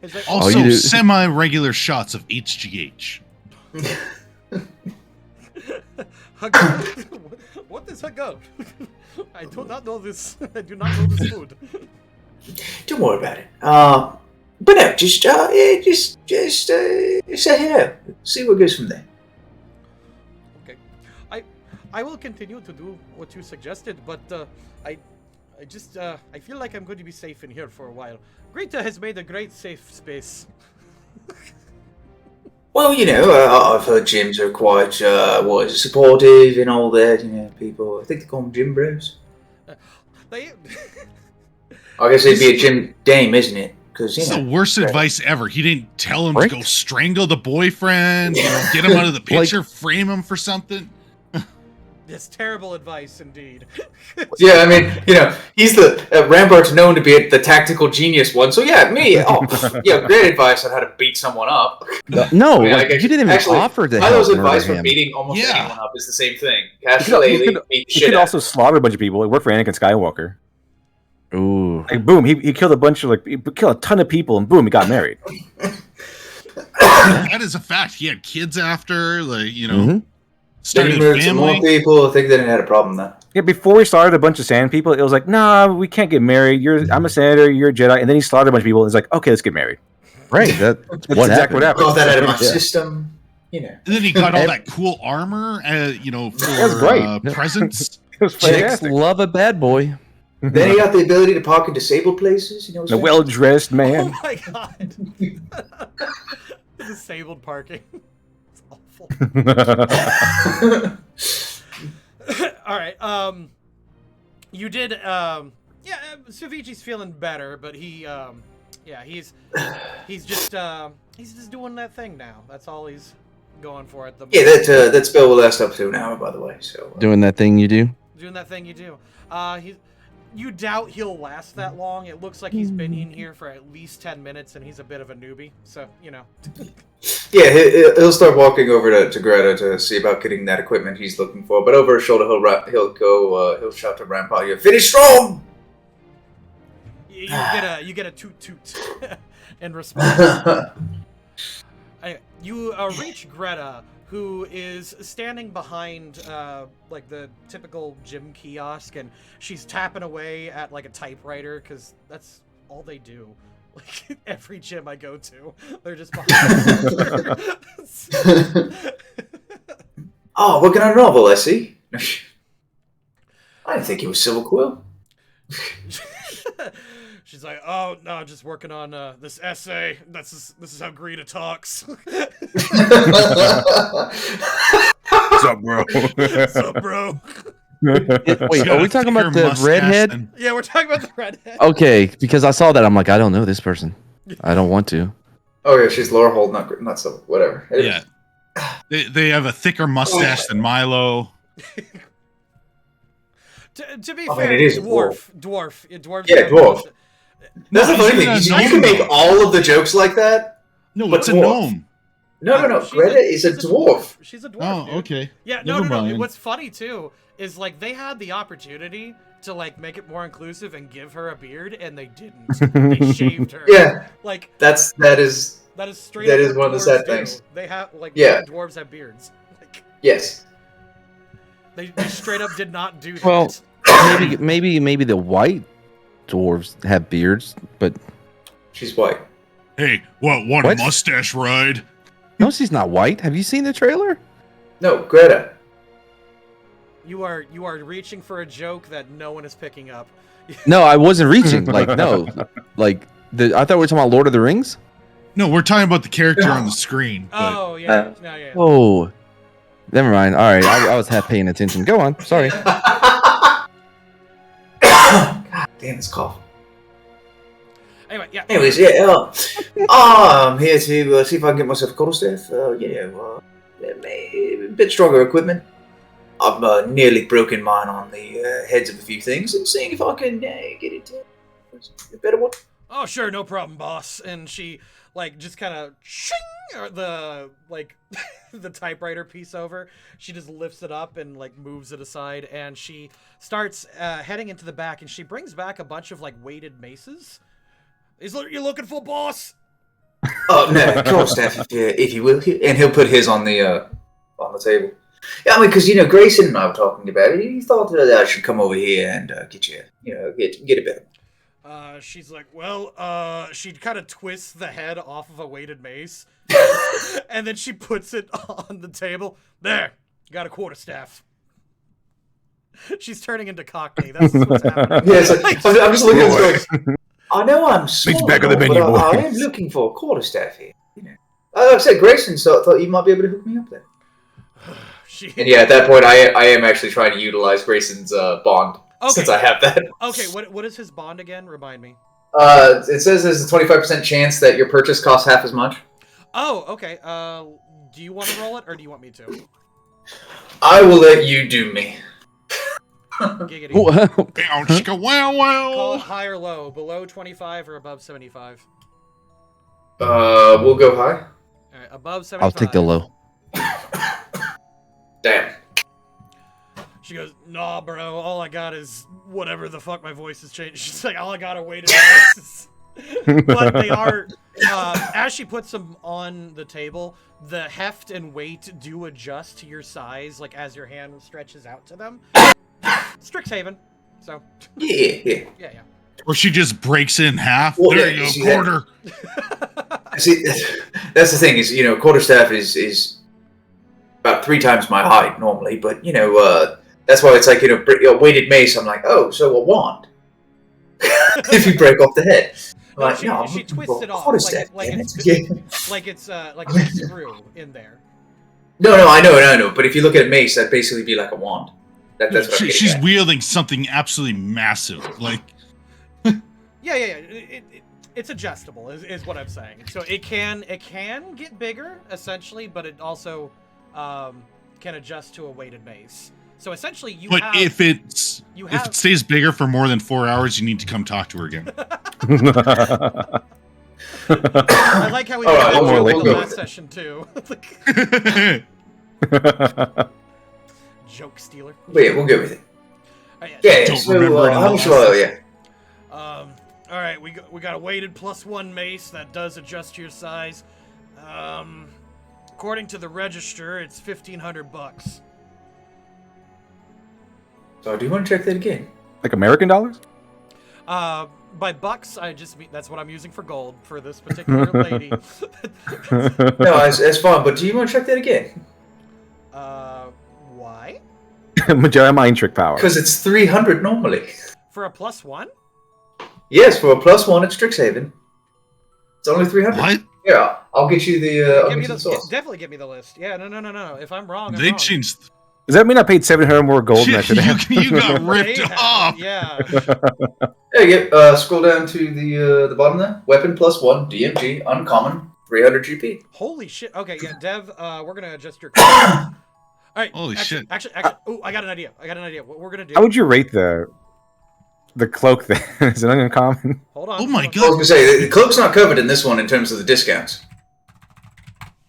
It's like, Also, you do- semi-regular shots of HGH. what is a goat? I do not know this. I do not know this food. Don't worry about it. But no, just say hello. See what goes from there. Okay, I will continue to do what you suggested, but I feel like I'm going to be safe in here for a while. Greta has made a great safe space. Well, I've heard gyms are quite supportive and all that. People. I think they call them gym bros. They. I guess it'd be a gym dame, isn't it? Because This is the worst advice ever. He didn't tell him to go strangle the boyfriend, get him out of the picture, frame him for something. It's terrible advice, indeed. Yeah, I mean, he's the Rampart's known to be the tactical genius one. So yeah, me. Oh, yeah, great advice on how to beat someone up. No, I mean, like, you didn't even offer to help Milo's murder advice for him. beating almost Yeah. anyone up is the same thing. You Castrol could, beat the you shit could out. also slaughter a bunch of people. It worked for Anakin Skywalker. Ooh. Like, boom, he killed a bunch of he killed a ton of people, and boom, he got married. That is a fact. He had kids after, started Then a he moved to more family. people. I think they didn't have a problem then. Yeah, before he slaughtered a bunch of sand people, it was like, nah, we can't get married. I'm a senator, you're a Jedi, and then he slaughtered a bunch of people. And it's like, okay, let's get married. Right. That's what exactly happened. what Got that out of my Yeah. system. And then he got all that cool armor, That's for great. presents. It was Chicks fantastic. love a bad boy. Then he got the ability to park in disabled places. A well-dressed Oh man. my god. Disabled parking. It's awful. All right. You did. Savici's feeling better, but he's just doing that thing now. That's all he's going for at the moment. Yeah, that spell will last up to an hour, by the way. So Doing that thing you do. Doing that thing you do. You doubt he'll last that long. It looks like he's been in here for at least 10 minutes, and he's a bit of a newbie. So, yeah, he'll start walking over to Greta to see about getting that equipment he's looking for. But over his shoulder, he'll shout to Rampart, "You finish strong!" you get a toot toot in response. You reach Greta, who is standing behind the typical gym kiosk, and she's tapping away at a typewriter because that's all they do. Like every gym I go to, they're just behind. Oh, working on a novel, I see. I didn't think it was Civil Quill. She's like, "Oh no, just working on this essay. This is how Greta talks." What's up, bro? What's up, bro? Wait, are we talking about the redhead? Yeah, we're talking about the redhead. Okay, because I saw that. I'm like, I don't know this person. I don't want to. Oh yeah, she's Laura Holt, not so whatever. Yeah. They have a thicker mustache than Milo. To be I fair, mean, it is a dwarf. Yeah, have- dwarf. That's the funny he's thing. not a You can gnome, make all of the jokes like that. No, But it's a dwarf. gnome. No. She's Greta is a dwarf. She's a dwarf. Oh, dude. okay. Yeah, Never no. mind. What's funny too is they had the opportunity to make it more inclusive and give her a beard, and they didn't. They shaved her. Yeah, Like that is that is straight. that up is what one of the dwarves sad do. things. They have Yeah. dwarves have beards. yes. They straight up did not do that. Well, maybe the white dwarves have beards, but She's white. Hey, want What? a mustache ride? no, she's not white. Have you seen the trailer? No, Greta. You are reaching for a joke that no one is picking up. No, I wasn't reaching. No. I thought we were talking about Lord of the Rings. No, we're talking about the character on the screen. But Oh yeah, no, yeah. Oh, never mind. All right, I was half paying attention. Go on. Sorry. God damn this cough. Anyway, yeah. Anyways, yeah, I'm here to see if I can get myself a quarterstaff. A bit stronger equipment. I've nearly broken mine on the heads of a few things, and seeing if I can get it a better one. Oh, sure, no problem, boss. And she, like, just kind of the, like, the typewriter piece over. She just lifts it up and, like, moves it aside. And she starts heading into the back, and she brings back a bunch of, like, weighted maces. Is what you're looking for, boss? Oh, no, quarterstaff, if you will. And he'll put his on the table. Yeah, I mean, because, Grayson and I were talking about it. He thought that I should come over here and get you, get a better one. She's like, well, she kind of twists the head off of a weighted mace, and then she puts it on the table. There, got a quarterstaff. She's turning into Cockney. That's what's happening. Yeah, I'm just looking at this going, I know I'm small, back of the menu, but I am looking for a quarterstaff here. Like I said, Grayson thought you might be able to hook me up there. And yeah, at that point, I am actually trying to utilize Grayson's bond. Okay. Since I have that. Okay, what is his bond again? Remind me. It says there's a 25% chance that your purchase costs half as much. Oh, okay. Do you want to roll it, or do you want me to? I will let you do me. Giggity. Wow. Call it high or low, below 25 or above 75. We'll go high. All right, above 75. I'll take the low. Damn. She goes, nah, bro, all I got is whatever the fuck my voice has changed. She's like, all I got are weighted maces. But they are, as she puts them on the table, the heft and weight do adjust to your size, like as your hand stretches out to them. Strixhaven. So. Yeah. Or she just breaks it in half. Well, there you go, quarter. See, that's the thing is, quarterstaff is about 3 times my height normally, but that's why it's like weighted mace. I'm like, oh, so a wand. If you break off the head, she twists it off like it's a screw in there. No, I know. But if you look at a mace, that'd basically be like a wand. That's what She's wielding something absolutely massive, like. Yeah. It's adjustable, is what I'm saying. So it can get bigger essentially, but it also can adjust to a weighted mace. So essentially, if it stays bigger for more than 4 hours, you need to come talk to her again. I like how we did that the last session too. Joke stealer. But yeah, we'll go with it. How much oil? Yeah. All right, we got a weighted +1 mace that does adjust to your size. According to the register, it's $1,500. So do you want to check that again? Like American dollars? By bucks, I just mean that's what I'm using for gold for this particular lady. No, it's fine. But do you want to check that again? Why? Majora mind trick power. Because it's 300 normally. For a +1? Yes, for a +1 at Strixhaven. It's only 300. What? Yeah, I'll get you the sauce. Definitely give me the list. Yeah, no. If I'm wrong, I'm They wrong. changed. Does that mean I paid 700 more gold than I should have? You got ripped off. Yeah. There you go. Scroll down to the bottom there. Weapon +1, DMG, uncommon, 300 GP. Holy shit. Okay, yeah, Dev, we're gonna adjust your. All right. Holy shit. Actually, oh, I got an idea. What we're gonna do? How would you rate the cloak then? Is it uncommon? Hold on. Oh my I was god. gonna say the cloak's not covered in this one in terms of the discounts.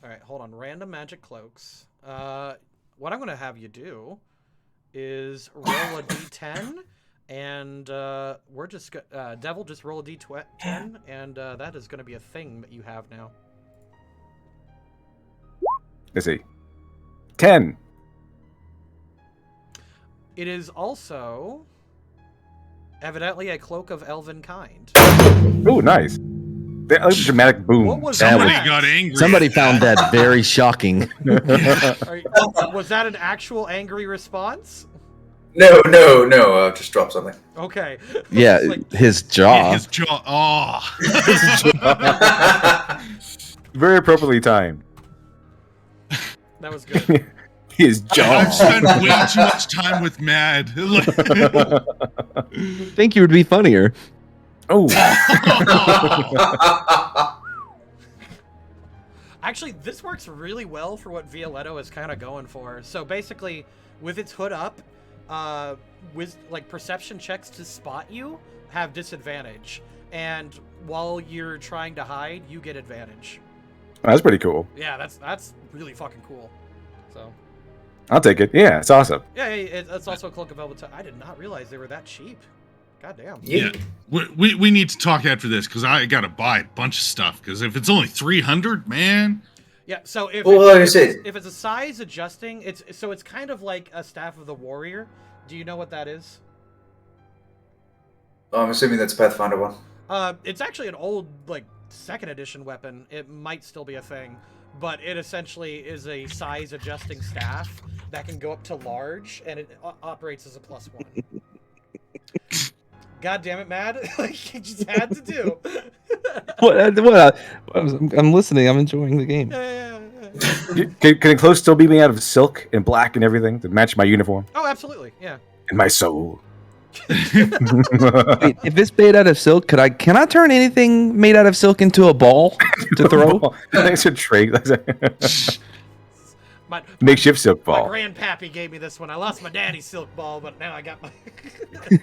All right, hold on. Random magic cloaks. What I'm gonna have you do is roll a d10, and we're just Devil, just roll a d10, and that is gonna be a thing that you have now. Let's see. 10. It is also evidently a cloak of elven kind. Oh, nice. That was a dramatic boom. What was Somebody that? got angry. Somebody found that very shocking. Was that an actual angry response? No. Just drop something. Okay. Yeah, Like, his jaw. Yeah, his jaw. Oh. Very appropriately timed. that was good. His jaw. I've spent way too much time with Mad. Think you would be funnier. Oh, Actually, this works really well for what Violetto is kind of going for. So basically, with its hood up, with like perception checks to spot you have disadvantage, and while you're trying to hide, you get advantage. that's pretty cool. Yeah, that's really fucking cool. So I'll take it. Yeah, it's awesome. yeah, it's also a cloak of velvet. I did not realize they were that cheap. God damn. Yeah. We need to talk after this because I got to buy a bunch of stuff. Because if it's only 300, man. Yeah, so if, Well, like I said- if it's a size adjusting, it's kind of like a Staff of the Warrior. Do you know what that is? I'm assuming that's a Pathfinder one. It's actually an old, like, 2nd edition weapon. It might still be a thing, but it essentially is a size adjusting staff that can go up to large, and it operates as a +1. God damn it, Mad! Like, you just had to do. I'm listening. I'm enjoying the game. Yeah. Can the clothes still be made out of silk and black and everything to match my uniform Oh, absolutely. Yeah. and my soul? Wait, if it's made out of silk, can I turn anything made out of silk into a ball to throw? Thanks for trade. My Makeshift silk My ball. grandpappy gave me this one. I lost my daddy's silk ball, but now I got my.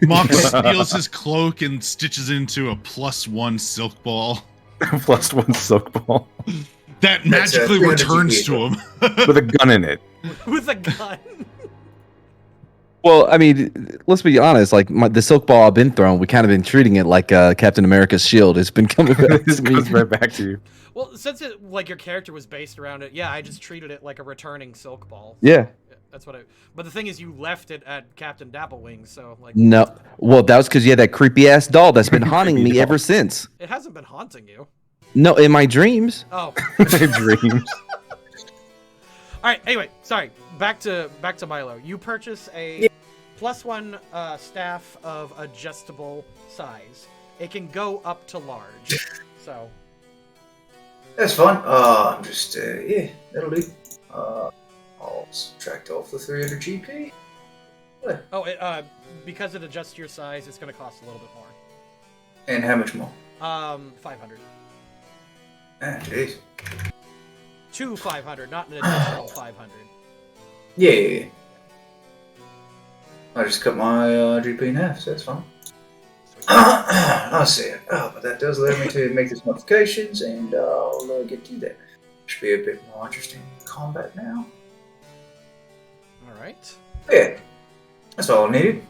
Mox steals his cloak and stitches into a +1 silk ball +1 silk ball that That's, magically 300 returns GP. to him. with a gun in it. With a gun. Well, I mean, let's be honest. Like the silk ball I've been thrown, we kind of been treating it like Captain America's shield. It's been coming back This to me. comes right back to you. Well, since it like your character was based around it, yeah, I just treated it like a returning silk ball. Yeah. That's what I. But the thing is, you left it at Captain Dapplewings, so like. No. Well, that was because you had that creepy ass doll that's been haunting me ever since. It hasn't been haunting you. No, in my dreams. Oh. Dreams. All right. Anyway, sorry. Back to Milo. You purchase a +1 staff of adjustable size. It can go up to large. So. That's fine. I'm just, yeah, that'll do. I'll subtract off the 300 GP. Oh, because it adjusts your size, it's going to cost a little bit more. And how much more? 500. Ah, jeez. To 500, not an additional 500. Yeah. I just cut my GP in half, so that's fine. I see it. Oh, but that does allow me to make these modifications, and I'll get to that. Should be a bit more interesting combat now. All right. Yeah, that's all I needed.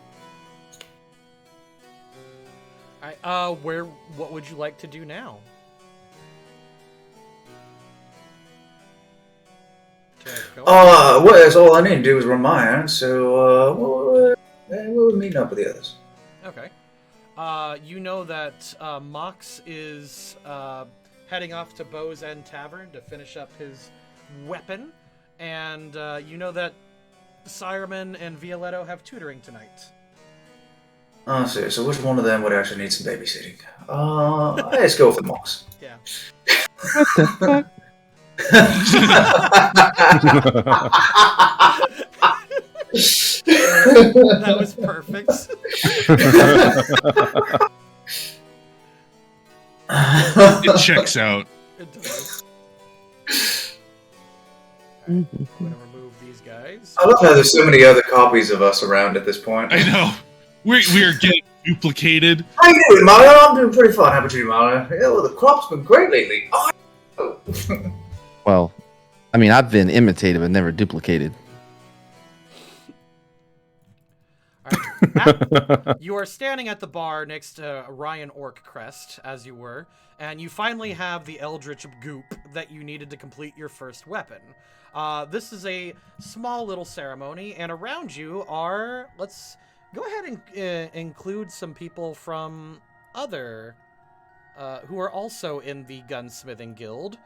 All right. What would you like to do now? Well, that's all I need to do is run my errands, so we'll meet up with the others. Okay. You know that Mox is heading off to Bow's End Tavern to finish up his weapon, and you know that Sireman and Violetto have tutoring tonight. I see. So which one of them would actually need some babysitting? Let's go with the Mox. Yeah. What the fuck? That was perfect. It checks out. It does. I'm gonna remove these guys. I love how there's so many other copies of us around at this point. I know. We are getting duplicated. How you doing, Mario? I'm doing pretty fine. How about you, Mario? Yeah, well, the crop's been great lately. Oh. Well, I mean, I've been imitated but never duplicated. You are standing at the bar next to Ryan Orccrest, as you were, and you finally have the Eldritch Goop that you needed to complete your first weapon. This is a small little ceremony, and around you are, let's go ahead and include some people from other, who are also in the Gunsmithing Guild.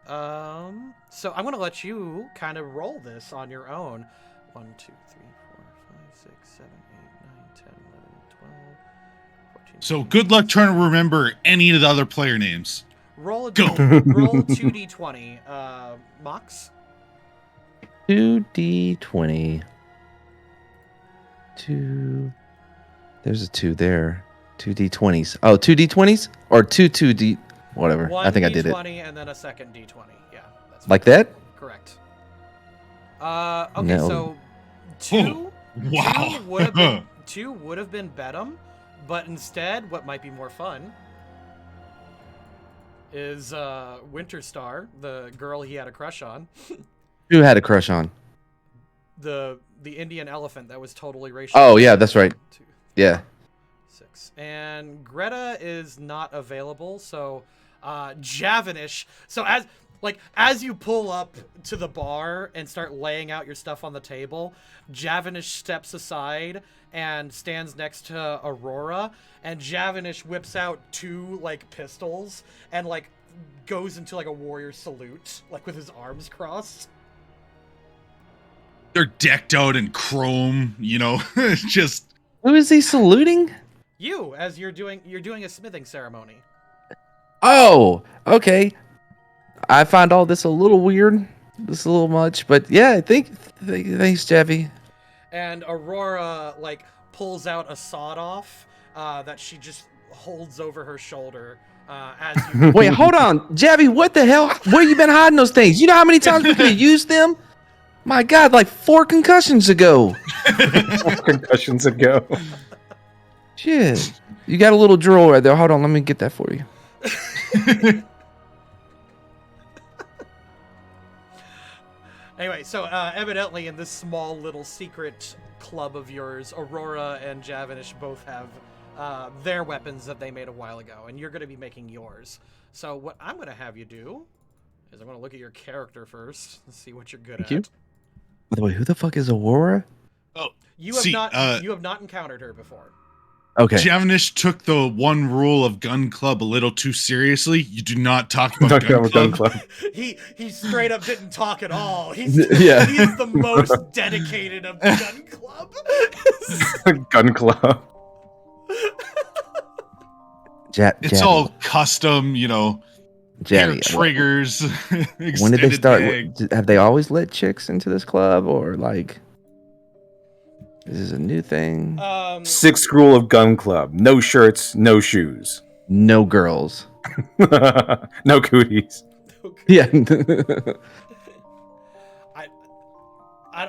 So I'm going to let you kind of roll this on your own. 1, 2, 3, 4, 5, 6, 7, 8, 9, 10, 11, 12, 14. So good luck trying to remember any of the other player names. Roll Go. roll 2d20. Mox? 2d20. 2. There's a 2 there. Two D20s. Oh, two D20s or two D whatever. One I think I did it D20 and then a second D20. Yeah, that's like that. correct. Okay, No. so two. Wow. Two would have been Bedham, but instead, what might be more fun is Winterstar, the girl he had a crush on. Who had a crush on? The Indian elephant that was totally racial. Oh yeah, that's right. Yeah. 6. And Greta is not available, so Javanish. So as you pull up to the bar and start laying out your stuff on the table, Javanish steps aside and stands next to Aurora, and Javanish whips out 2 like pistols and like goes into like a warrior salute, like with his arms crossed. They're decked out in chrome, just. Who is he saluting? You, as you're doing a smithing ceremony. Oh, okay. I find all this a little weird. This is a little much, but yeah, I think thanks, Javi. And Aurora like pulls out a sawed off that she just holds over her shoulder as you. Wait, hold on, Javi. What the hell? Where you been hiding those things? You know how many times we could have used them? My God, like 4 concussions ago. 4 concussions ago. Shit. You got a little drawer right there. Hold on, let me get that for you. Anyway, so evidently in this small little secret club of yours, Aurora and Javanish both have their weapons that they made a while ago, and you're going to be making yours. So what I'm going to have you do is I'm going to look at your character first and see what you're good Thank at. you. By the way, who the fuck is Aurora? Oh, You have not encountered her before. Okay. Javanish took the one rule of Gun Club a little too seriously. You do not talk about Gun Club. He straight up didn't talk at all. He's Yeah. he's the most dedicated of Gun Club. Gun Club. It's all custom, hair Javi. triggers. When did they extended start? bag. Have they always let chicks into this club, or like, this is a new thing? 6th rule of Gun Club: no shirts, no shoes, No girls. no cooties. Yeah.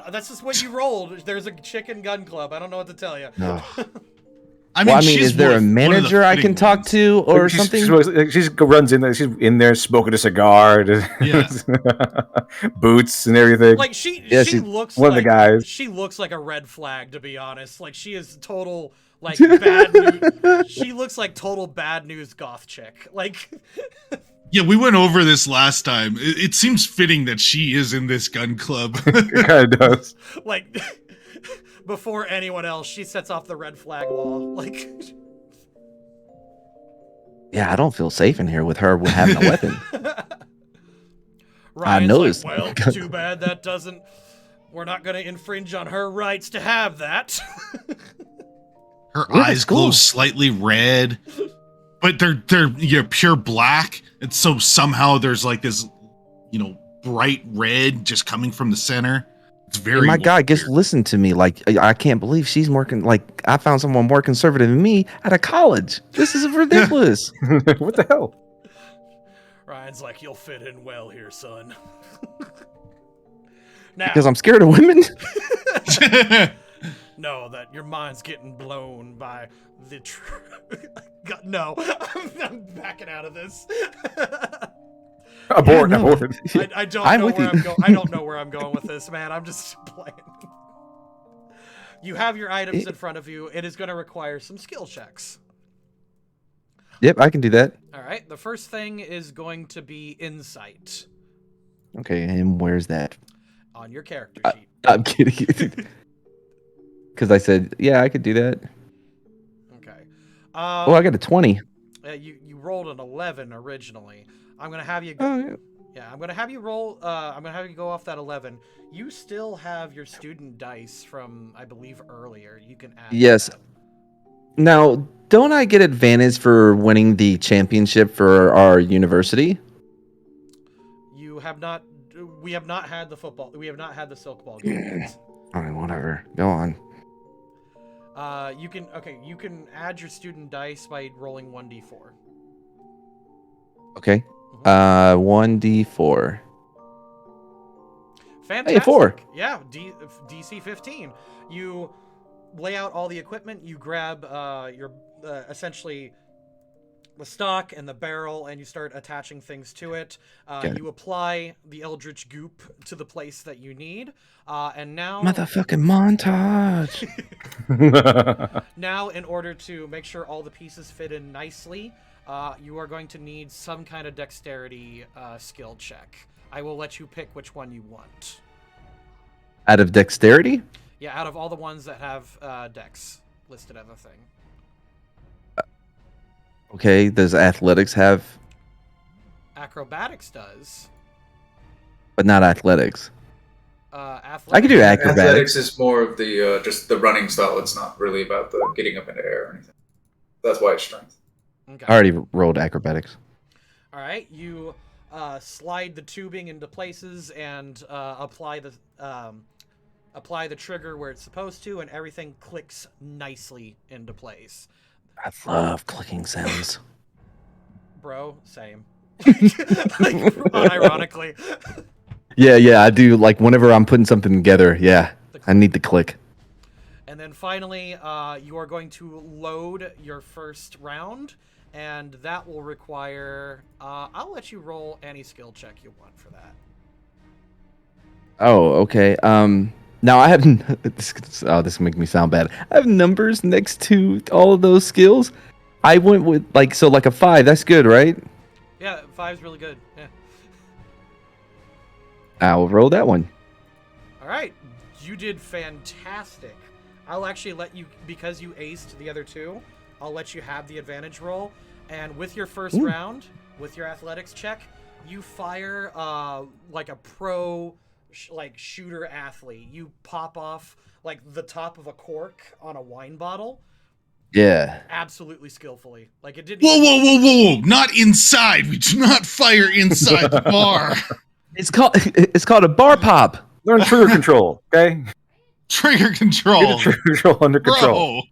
That's just what you rolled. There's a chicken gun club. I don't know what to tell you. No. I mean, Is there a one of the manager I can fitting talk ones. to or something? She runs in there. She's in there smoking a cigar, Yeah. boots and everything. Like she she's looks one of like the guys. She looks like a red flag, to be honest. Like she is total like bad news. She looks like total bad news goth chick. Like Yeah, we went over this last time. It seems fitting that she is in this gun club. It kind of does. like before anyone else, she sets off the red flag law. Like Yeah, I don't feel safe in here with her having a weapon. Ryan's noticed. like, well, too bad that doesn't. We're not going to infringe on her rights to have that. Her Yeah, eyes it's glow cool. slightly red, but they're pure black, and so somehow there's like this, bright red just coming from the center. It's very. My God, just weird. listen to me. Like, I can't believe she's like, I found someone more conservative than me out of college. This is ridiculous. What the hell? Ryan's like, you'll fit in well here, son. Now, Because I'm scared of women. no, that your mind's getting blown by the no, I'm backing out of this. Abort, Yeah, no. abort. I don't I'm know with where you. I'm going. I don't know where I'm going with this, man. I'm just playing. You have your items in front of you. It is going to require some skill checks. Yep, I can do that. All right. The first thing is going to be insight Okay, and where's that? on your character sheet. I'm kidding. Because I said, yeah, I could do that. Okay. Oh, I got a 20. You rolled an 11 originally. I'm gonna have you. Oh, yeah. Yeah, I'm gonna have you roll. I'm gonna have you go off that 11. You still have your student dice from, I believe, earlier. You can add. Yes. that. Now, don't I get advantage for winning the championship for our university? You have not. We have not had the football. We have not had the silk ball game yet. All right, whatever. Go on. You can add your student dice by rolling 1d4. Okay. Mhm. 1d4. Fantastic. Hey, 4. Yeah, DC 15. You lay out all the equipment. You grab your essentially the stock and the barrel, and you start attaching things to it. Okay. You apply the Eldritch Goop to the place that you need, and now Motherfucking montage. now in order to make sure all the pieces fit in nicely, you are going to need some kind of dexterity skill check. I will let you pick which one you want. Out of dexterity? Yeah, out of all the ones that have dex listed as a thing. Okay, does athletics have, Acrobatics does. but not athletics? Athletics. I could do acrobatics. Athletics is more of the just the running style. It's not really about the getting up in the air or anything. That's why it's strength. Okay. I already rolled acrobatics. All right, you slide the tubing into places and apply the trigger where it's supposed to, and everything clicks nicely into place. I love clicking sounds. Bro, same. Unironically. Yeah, I do. Like, whenever I'm putting something together, yeah, I need to click. And then finally, you are going to load your first round, and that will require... I'll let you roll any skill check you want for that. Oh, okay. Now I have... this will make me sound bad. I have numbers next to all of those skills. I went with, like a 5. That's good, right? Yeah, 5's really good. Yeah. I'll roll that one. All right, you did fantastic. I'll actually let you, because you aced the other two, I'll let you have the advantage roll. And with your first round, with your athletics check, you fire like a pro shooter athlete. You pop off like the top of a cork on a wine bottle. Yeah. Absolutely skillfully. Like it didn't. Whoa! Not inside. We do not fire inside the bar. It's called a bar pop. Learn trigger control, okay? Trigger control. Get the trigger control under control.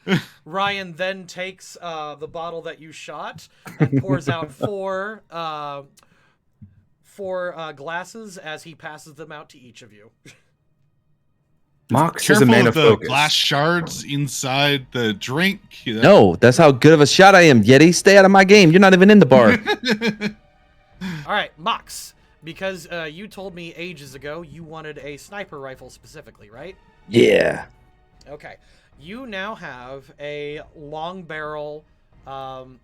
Bro. Ryan then takes the bottle that you shot and pours out four glasses as he passes them out to each of you. Mox is a Careful man of of the focus. glass shards inside the drink. No, that's how good of a shot I am, Yeti. Stay out of my game. You're not even in the bar. All right, Mox, because you told me ages ago you wanted a sniper rifle specifically, right? Yeah. Okay. You now have a long barrel. I'm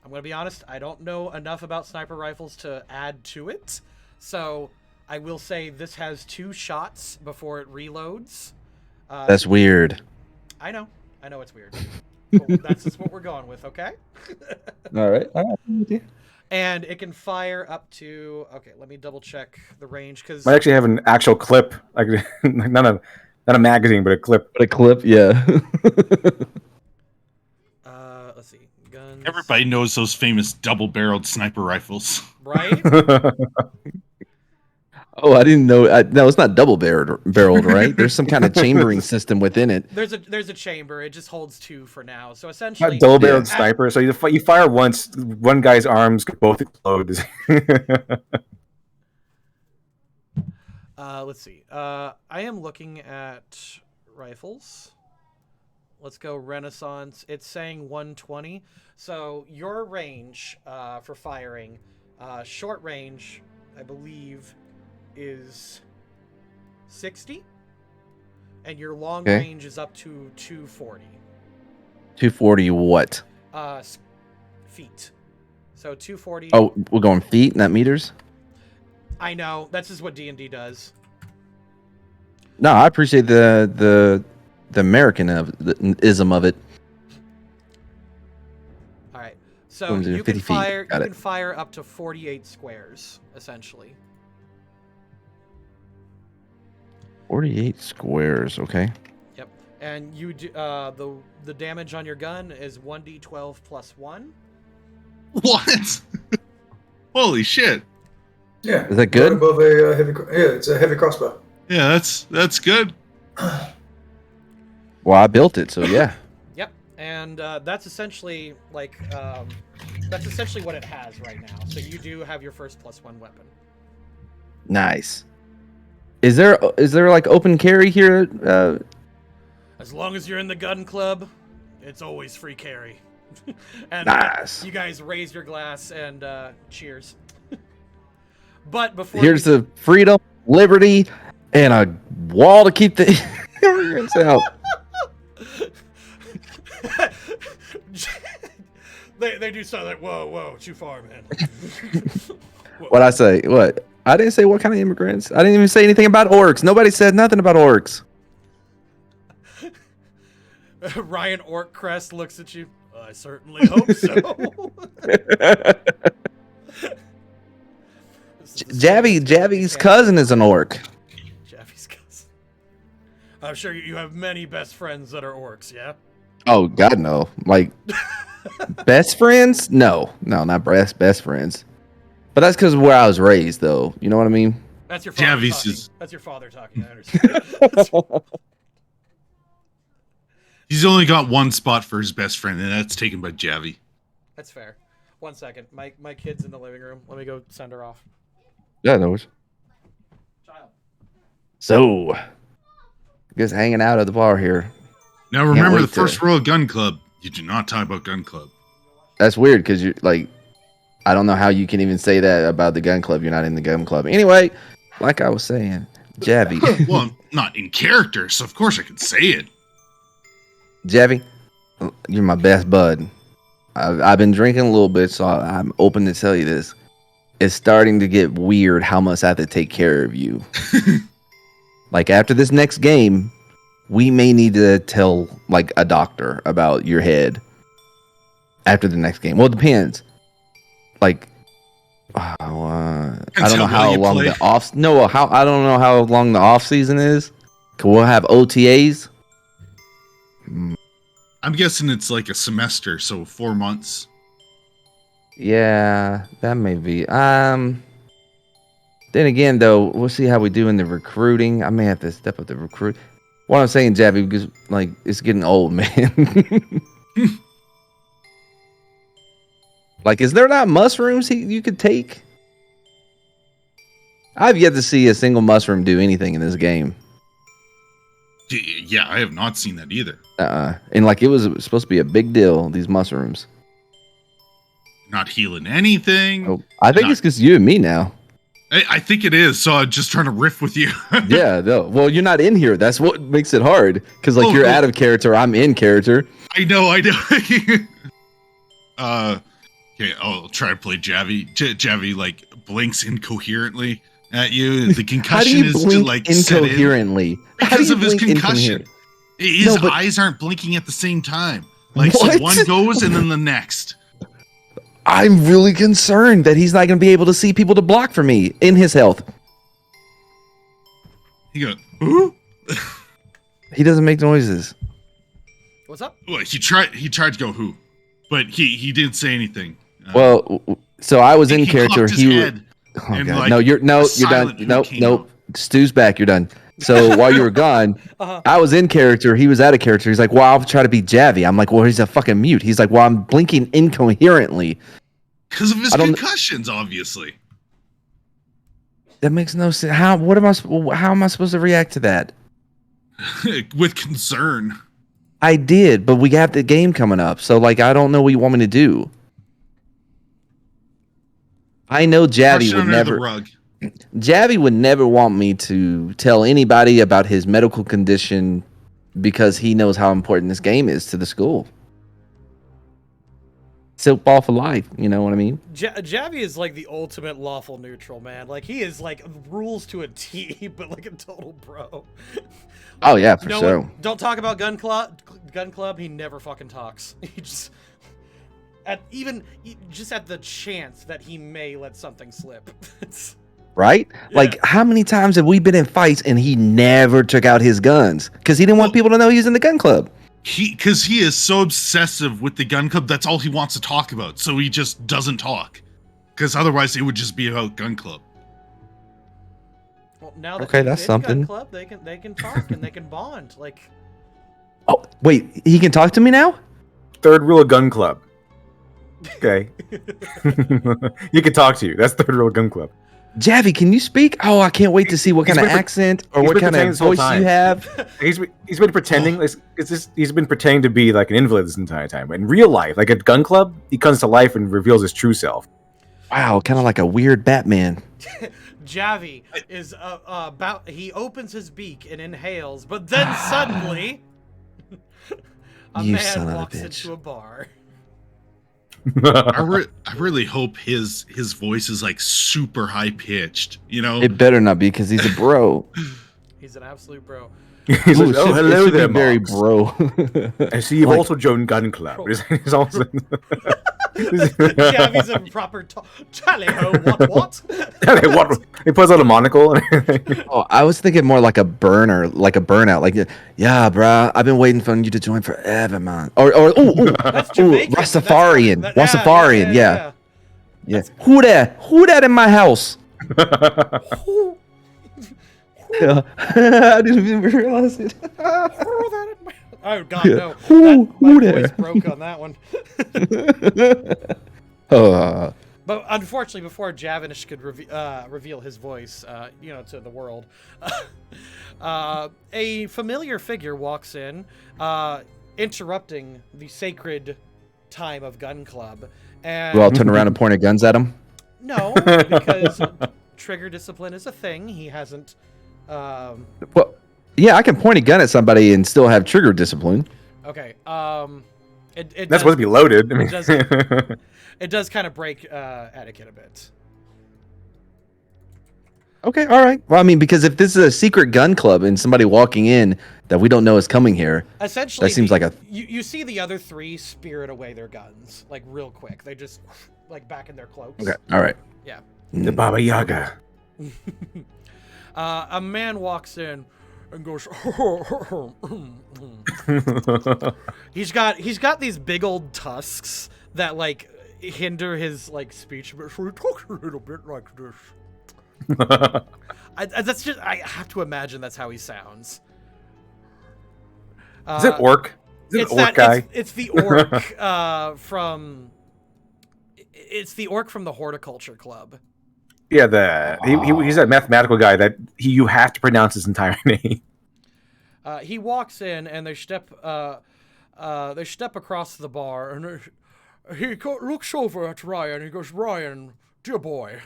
going to be honest, I don't know enough about sniper rifles to add to it. So I will say this has 2 shots before it reloads. That's weird. I know it's weird. But that's just what we're going with, okay? All right. And it can fire up to... Okay, let me double check the range, because... Might actually have an actual clip, like not a magazine, but a clip. What a clip, yeah. Let's see. Guns. Everybody knows those famous double-barreled sniper rifles. Right? Oh, I didn't know. No, it's not double-barreled, right? There's some kind of chambering system within it. There's a chamber. It just holds 2 for now. So essentially... Not double-barreled sniper. So you fire once, one guy's arms could both explode. Let's see. I am looking at rifles. Let's go Renaissance. It's saying 120. So your range for firing, short range, I believe, is 60. And your long range is up to 240. 240 what? Feet. So 240. Oh, we're going feet, not meters? I know. That's just what D&D does. No, I appreciate the American ism of it. All right. So you 50 can feet. fire. Got You it. can fire up to 48 squares, essentially. 48 squares, okay. Yep. And you do the damage on your gun is 1d12 plus 1. What? Holy shit! Yeah. Is that good? Right above a heavy. Yeah, it's a heavy crossbow. Yeah, that's good. Well, I built it, so yeah. Yep, and that's essentially like that's essentially what it has right now. So you do have your first +1 weapon. Nice. Is there like open carry here? As long as you're in the gun club, it's always free carry. And Nice. you guys raise your glass and cheers. But before Here's the freedom, liberty, and a wall to keep the immigrants out. they do something like, whoa, too far, man. What I say? What? I didn't say what kind of immigrants. I didn't even say anything about orcs. Nobody said nothing about orcs. Ryan Orccrest looks at you. I certainly hope so. Javi's cousin is an orc. Javi's cousin. I'm sure you have many best friends that are orcs, yeah? Oh God, no! Like best friends? No, not best friends. But that's because of where I was raised, though. You know what I mean? That's your father Javi's talking. is- That's your father talking. I understand. He's only got one spot for his best friend, and that's taken by Javi. That's fair. 1 second. My kid's in the living room. Let me go send her off. Yeah, no worries. Child. So, just hanging out at the bar here. Now remember, wait the to- first rule of Gun Club: you do not talk about Gun Club. That's weird because you're like, I don't know how you can even say that about the gun club. You're not in the gun club. Anyway, like I was saying, Javi. Well, I'm not in character, so of course I can say it. Javi, you're my best bud. I've been drinking a little bit, so I'm open to tell you this. It's starting to get weird how much I have to take care of you. Like after this next game, we may need to tell like a doctor about your head. After the next game, well, it depends. Like, I don't know how long the off. No, I don't know how long the off season is. We'll have OTAs. I'm guessing it's like a semester, so 4 months. Yeah, that may be. Then again, though, we'll see how we do in the recruiting. I may have to step up the recruit. What I'm saying, Javi, because like it's getting old, man. Like, is there not mushrooms you could take? I've yet to see a single mushroom do anything in this game. Yeah, I have not seen that either. And like it was supposed to be a big deal, these mushrooms. Not healing anything. Oh, I think it's just you and me now. I think it is, so I'm just trying to riff with you. Yeah, no. Well, you're not in here. That's what makes it hard. Because like you're out of character, I'm in character. I know. Okay, I'll try to play Javi. Javi like blinks incoherently at you. The concussion is to like incoherently because of his concussion. His eyes aren't blinking at the same time. Like so one goes and then the next. I'm really concerned that he's not going to be able to see people to block for me in his health. He goes, "Ooh." He doesn't make noises. What's up? Well, he tried to go who, but he didn't say anything. Well, so I was in character. He Oh God. like, you're done. Nope. Stu's back. You're done. So while you were gone, I was in character. He was out of character. He's like, well, I'll try to be Javi. I'm like, well, he's a fucking mute. He's like, well, I'm blinking incoherently. Because of his concussions, obviously. That makes no sense. How am I supposed to react to that? With concern. I did, but we have the game coming up. So like, I don't know what you want me to do. I know Javi would never. Javi would never want me to tell anybody about his medical condition because he knows how important this game is to the school. Silk ball for life, you know what I mean? Javi is like the ultimate lawful neutral, man. Like he is like rules to a T, but like a total bro. Oh yeah, for sure. Don't talk about gun club. He never fucking talks. He just at the chance that he may let something slip. Right? Yeah. Like, how many times have we been in fights and he never took out his guns? Because he didn't want people to know he was in the gun club. Because he is so obsessive with the gun club, that's all he wants to talk about. So he just doesn't talk. Because otherwise it would just be about gun club. Well, now that okay, that's something. Gun club, they can talk and they can bond. Like, Oh, wait, he can talk to me now? Third rule of Gun Club. Okay. He can talk to you. That's third rule of Gun Club. Javi, can you speak? Oh, I can't wait to see what kind of accent or what kind of voice you have. He's been pretending. He's been pretending to be like an invalid this entire time. But in real life, like at Gun Club, he comes to life and reveals his true self. Wow, kind of like a weird Batman. Javi is about. He opens his beak and inhales, but then suddenly, a You man son of a walks bitch. into a bar. I really hope his voice is like super high pitched. You know, It better not be because he's a bro. He's an absolute bro. He's like, It hello should be there, very Marks. bro. I see you've Like- also joined Gun Club. He's also. Javi's a proper tally-ho, what? What? He puts on a monocle and everything. Oh, I was thinking more like a burner, like a burnout. Like, yeah, bruh, I've been waiting for you to join forever, man. Or That's Jamaican. Rastafarian. That's- Rastafarian, yeah. Who there? Who that in my house? I didn't even realize it. Oh God, no! Who My there? voice broke on that one. But unfortunately, before Javinish could reveal his voice, to the world, a familiar figure walks in, interrupting the sacred time of Gun Club. And Well, I'll turn around and point our guns at him. no, because trigger discipline is a thing. He hasn't. Well, yeah, I can point a gun at somebody and still have trigger discipline. Okay. That's supposed to be loaded. I mean, It does kind of break etiquette a bit. Okay, all right. Well, I mean, because if this is a secret gun club and somebody walking in that we don't know is coming here, Essentially, that seems like a... You see the other three spirit away their guns, like, real quick. They just, like, back in their cloaks. Okay, all right. Yeah. the Baba Yaga. A man walks in and goes... He's got these big old tusks that, like, hinder his, like, speech. So he talks a little bit like this. I have to imagine that's how he sounds. Is it orc? Is it orc guy? It's the orc from. It's the orc from the Horticulture Club. Yeah, he's a mathematical guy that you have to pronounce his entire name. He walks in and they step across the bar and he looks over at Ryan and he goes, "Ryan, dear boy."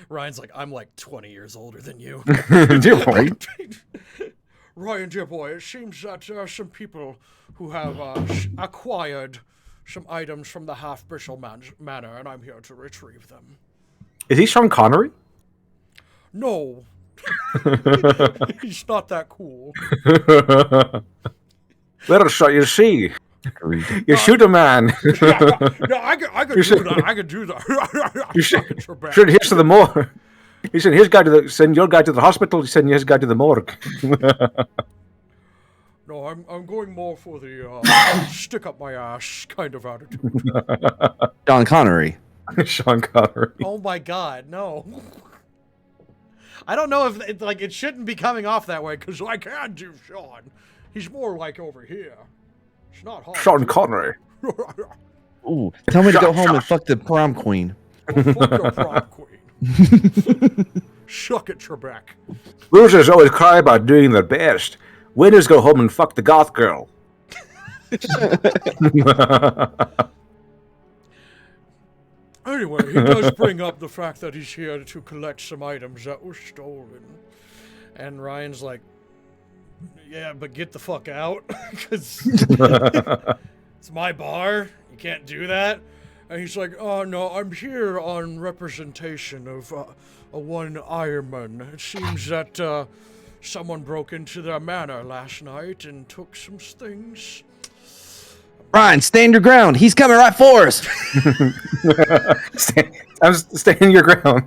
Ryan's like, "I'm like 20 years older than you." Dear boy. Ryan, dear boy, it seems that there are some people who have acquired some items from the Half-Bristle Manor, and I'm here to retrieve them. Is he Sean Connery? No. He's not that cool. Let us shot you see. You shoot a man. No, I could do that. I could do that. You should here's to the morgue. He said, send your guy to the hospital. He send his guy to the morgue. No, I'm going more for the stick up my ass kind of attitude. John Connery. Sean Connery. Oh my God, no. I don't know if it shouldn't be coming off that way because I can do Sean. He's more like over here. It's not hard. Sean Connery. Ooh, tell me to go home and fuck the prom queen. Fuck your prom queen. Shuck it, Trebek. Losers always cry about doing their best. Winners go home and fuck the goth girl. Anyway, he does bring up the fact that he's here to collect some items that were stolen. And Ryan's like, "Yeah, but get the fuck out, because it's my bar. You can't do that." And he's like, "Oh, no, I'm here on representation of a one Ironman. It seems that someone broke into their manor last night and took some things." Ryan, stand your ground. He's coming right for us. I'm staying your ground.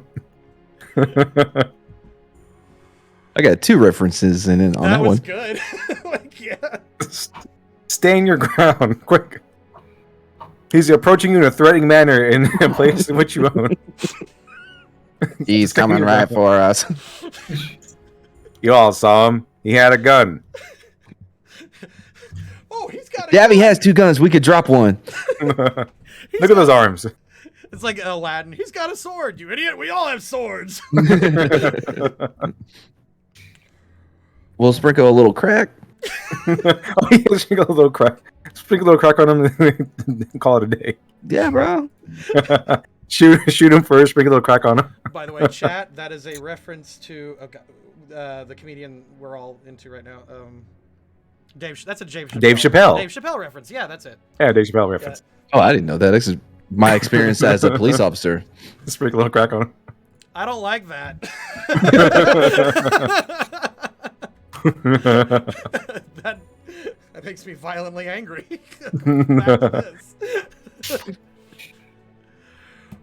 I got two references in it on that was one. good. Like, yeah. Stand your ground, quick. He's approaching you in a threatening manner in a place in which you own. He's Stand coming your right ground. for us. You all saw him. He had a gun. Oh, he's got a Davy gun. has 2 guns. We could drop one. Look at those arms. It's like Aladdin. He's got a sword, you idiot. We all have swords. We'll sprinkle a little crack. Oh, yeah, sprinkle a little crack. Sprinkle a little crack on him and call it a day. Yeah, bro. Shoot him first, sprinkle a little crack on him. By the way, chat, that is a reference to the comedian we're all into right now. That's a Dave Chappelle. Dave Chappelle reference. Yeah, that's it. Yeah, Dave Chappelle reference. Oh, I didn't know that. This is my experience as a police officer. Sprinkle a little crack on him. I don't like that. that makes me violently angry. Back to this.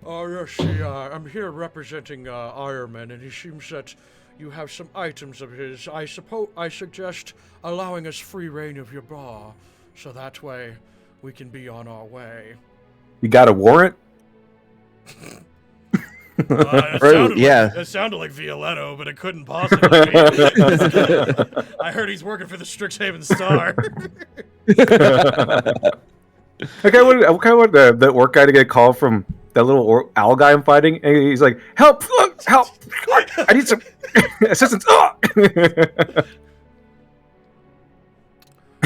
Oh, yes, I'm here representing Ironman, and he seems that you have some items of his. I suggest allowing us free reign of your bar, so that way we can be on our way. You got a warrant? It sounded like Violetto, but it couldn't possibly be. I heard he's working for the Strixhaven Star. Okay, I kind of want the orc guy to get a call from that little owl guy I'm fighting, and he's like, "Help! Help! I need some assistance!"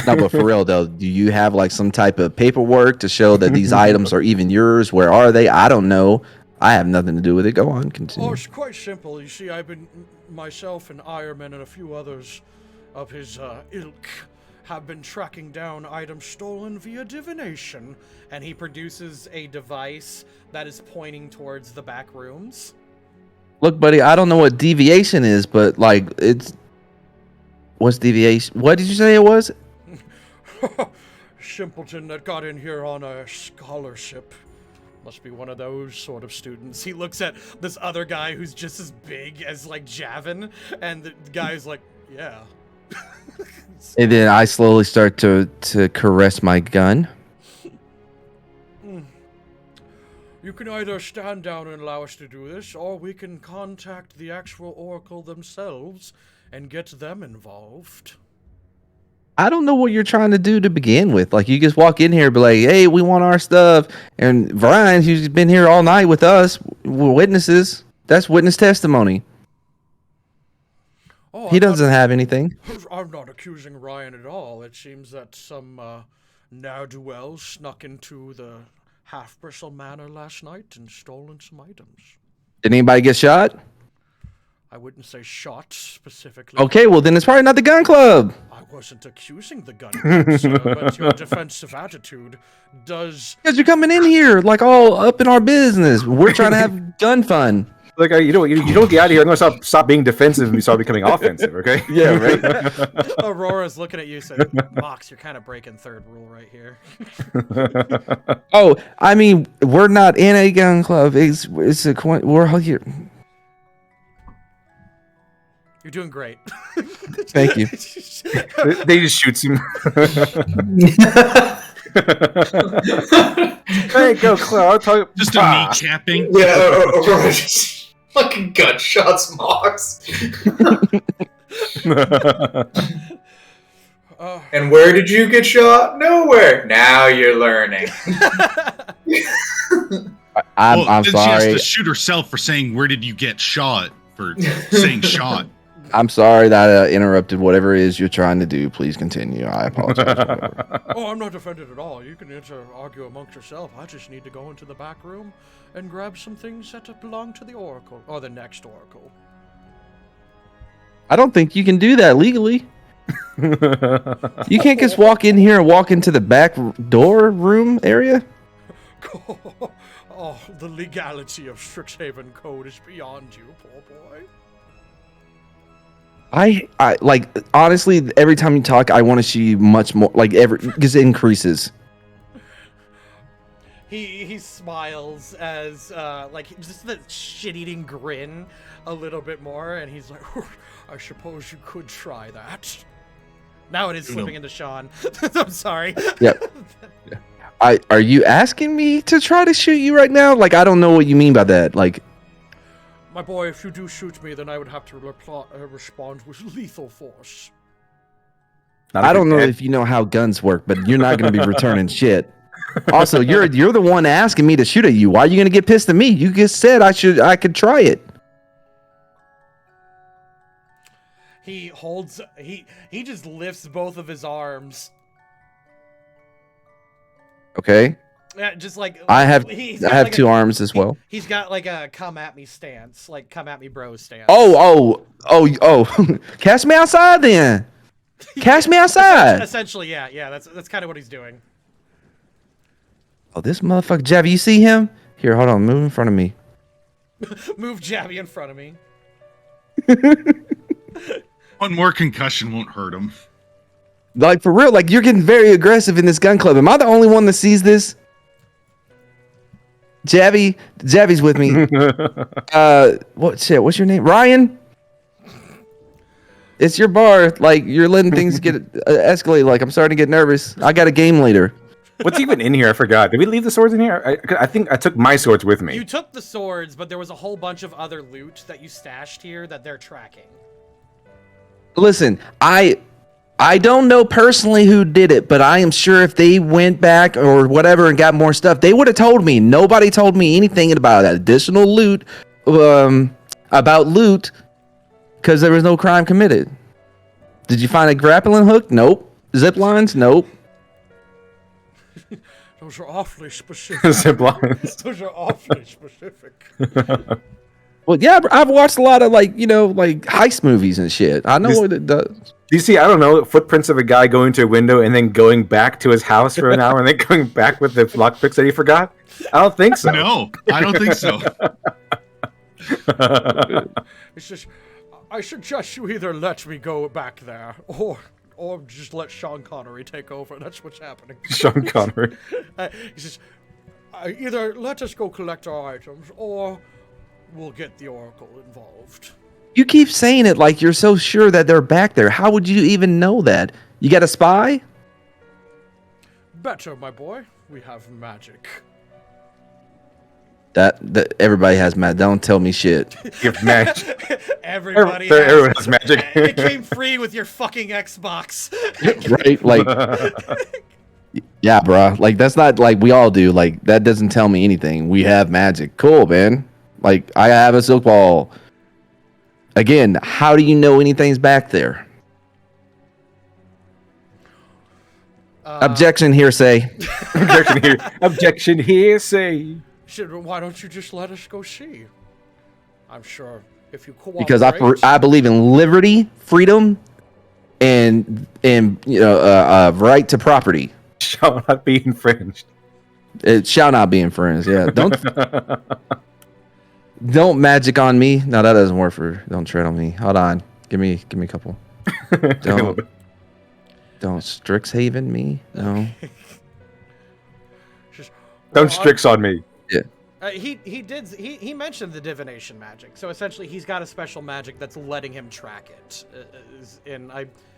No, but for real though, do you have like some type of paperwork to show that these items are even yours? Where are they? I don't know. I have nothing to do with it. Go on, continue. Oh, it's quite simple. You see, I've been myself and Ironman and a few others of his ilk have been tracking down items stolen via divination, and he produces a device that is pointing towards the back rooms. Look, buddy, I don't know what deviation is, but like what's deviation? What did you say it was? Simpleton that got in here on a scholarship. Must be one of those sort of students. He looks at this other guy who's just as big as like Javin, and the guy's like, yeah. And then I slowly start to caress my gun. You can either stand down and allow us to do this, or we can contact the actual Oracle themselves and get them involved. I don't know what you're trying to do to begin with. Like, you just walk in here and be like, hey, we want our stuff. And Brian, who's been here all night with us, we're witnesses. That's witness testimony. Oh, He doesn't have anything. I'm not accusing Ryan at all. It seems that some ne'er-do-well snuck into the Half-Bristle Manor last night and stolen some items. Did anybody get shot? I wouldn't say shot specifically. Okay, well, then it's probably not the gun club. I wasn't accusing the gun club, sir, but your defensive attitude does... Because you're coming in here, like, all up in our business. We're trying to have gun fun. Like, you don't get out of here. I'm gonna stop being defensive and start becoming offensive. Okay? Yeah, right. Aurora's looking at you saying, Mox, you're kind of breaking third rule right here. Oh, I mean, we're not in a gun club. We're all here. You're doing great. Thank you. They just shoots him. Hey, go, Claire. I'll tell you. Just a kneecapping. Yeah, Aurora just fucking gunshots, Mox. And where did you get shot? Nowhere. Now you're learning. I'm Then she has sorry. to shoot herself for saying, "Where did you get shot?" For saying shot. I'm sorry that I interrupted whatever it is you're trying to do. Please continue. I apologize. Oh, I'm not offended at all. You can argue amongst yourself. I just need to go into the back room and grab some things that belong to the Oracle, or the next Oracle. I don't think you can do that legally. You can't just walk in here and walk into the back door room area. Oh, the legality of Strixhaven Code is beyond you, poor boy. I like, honestly, every time you talk, I want to see you much more, like, because it increases. He smiles as like just the shit-eating grin a little bit more, and he's like, I suppose you could try that. Now it is slipping into Sean. I'm sorry. Yep. Are you asking me to try to shoot you right now? Like, I don't know what you mean by that. Like, My boy, if you do shoot me, then I would have to respond with lethal force. I don't know if you know how guns work, but you're not going to be returning shit. Also, you're the one asking me to shoot at you. Why are you going to get pissed at me? You just said I could try it. He just lifts both of his arms. Okay. Yeah, just like I have like two arms as well. He's got like a come at me stance, like come at me bro stance. Oh. Cast me outside then. Cast me outside. Essentially, yeah. That's kind of what he's doing. Oh, this motherfucker, Javi, you see him? Here, hold on, move in front of me. Move Javi in front of me. One more concussion won't hurt him. Like, for real, like, you're getting very aggressive in this gun club. Am I the only one that sees this? Javi's with me. What's your name? Ryan? It's your bar. Like, you're letting things get escalate. Like, I'm starting to get nervous. I got a game later. What's even in here? I forgot. Did we leave the swords in here? I think I took my swords with me. You took the swords, but there was a whole bunch of other loot that you stashed here that they're tracking. Listen, I don't know personally who did it, but I am sure if they went back or whatever and got more stuff, they would have told me. Nobody told me anything about that additional loot, about loot, because there was no crime committed. Did you find a grappling hook? Nope. Zip lines? Nope. Those are awfully specific. Zip lines. Those are awfully specific. Well, yeah, I've watched a lot of like heist movies and shit. I know what it does. Do you see, I don't know, footprints of a guy going to a window and then going back to his house for an hour and then going back with the lockpicks that he forgot? I don't think so. No, I don't think so. It's just, I suggest you either let me go back there or just let Sean Connery take over. That's what's happening. Sean Connery. He says, either let us go collect our items or we'll get the Oracle involved. You keep saying it like you're so sure that they're back there. How would you even know that? You got a spy? Better, my boy. We have magic. That everybody has magic. Don't tell me shit. Give magic. Everybody everyone has magic. It came free with your fucking Xbox. Right? Like, yeah, bro. Like, that's not like we all do. Like, that doesn't tell me anything. We have magic. Cool, man. Like, I have a silk ball. Again, how do you know anything's back there? Objection, hearsay. Objection, hearsay. Why don't you just let us go see? I'm sure if you cooperate. Because I believe in liberty, freedom, and right to property. Shall not be infringed. It shall not be infringed. Yeah, don't magic on me. No, that doesn't work for. Don't tread on me. Hold on. Give me a couple. Don't Strixhaven me. No. Don't Strix on me. Yeah. He mentioned the divination magic. So essentially, he's got a special magic that's letting him track it.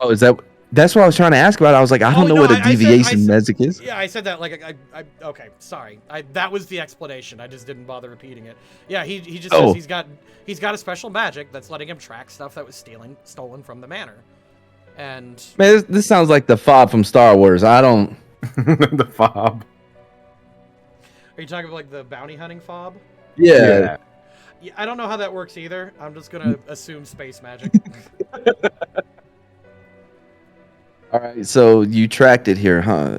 Oh, is that? That's what I was trying to ask about. I was like, I don't know what a deviation magic is. Yeah, I said that. Like, okay, sorry. That was the explanation. I just didn't bother repeating it. Yeah, he just says he's got a special magic that's letting him track stuff that was stolen from the manor. And man, this sounds like the fob from Star Wars. I don't. The fob. Are you talking about like the bounty hunting fob? Yeah. I don't know how that works either. I'm just gonna assume space magic. All right, so you tracked it here, huh?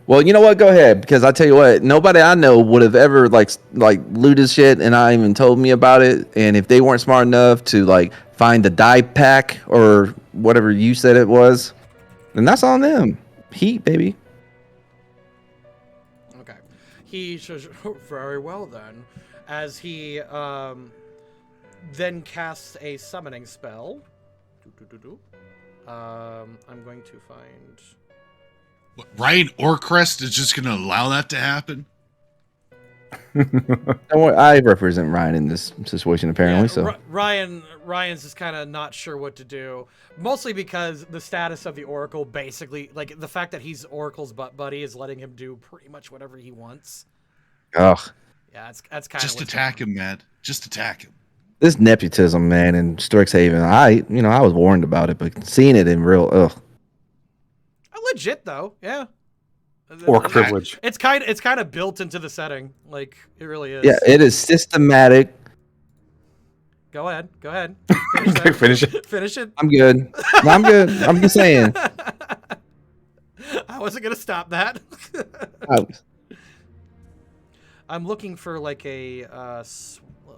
Well, you know what? Go ahead, because I tell you what, nobody I know would have ever like looted shit and not even told me about it. And if they weren't smart enough to like find the die pack or whatever you said it was, then that's on them. Heat, baby. Okay. He says, oh, very well then, as he then casts a summoning spell. I'm going to find... What, Ryan Orcrest is just going to allow that to happen? I represent Ryan in this situation, apparently. So Ryan's just kind of not sure what to do, mostly because the status of the Oracle, basically, like the fact that he's Oracle's butt buddy, is letting him do pretty much whatever he wants. Ugh. Yeah, that's kind of just attack him, man. Just attack him. This nepotism, man, in Strixhaven, I was warned about it, but seeing it in real, ugh. legit though. Yeah. Orc privilege. It's kind of built into the setting. Like it really is. Yeah, it is systematic. Go ahead. Finish that. Finish it. Finish it. I'm good. No, I'm good. I'm just saying. I wasn't gonna stop that. Oh, I'm looking for like a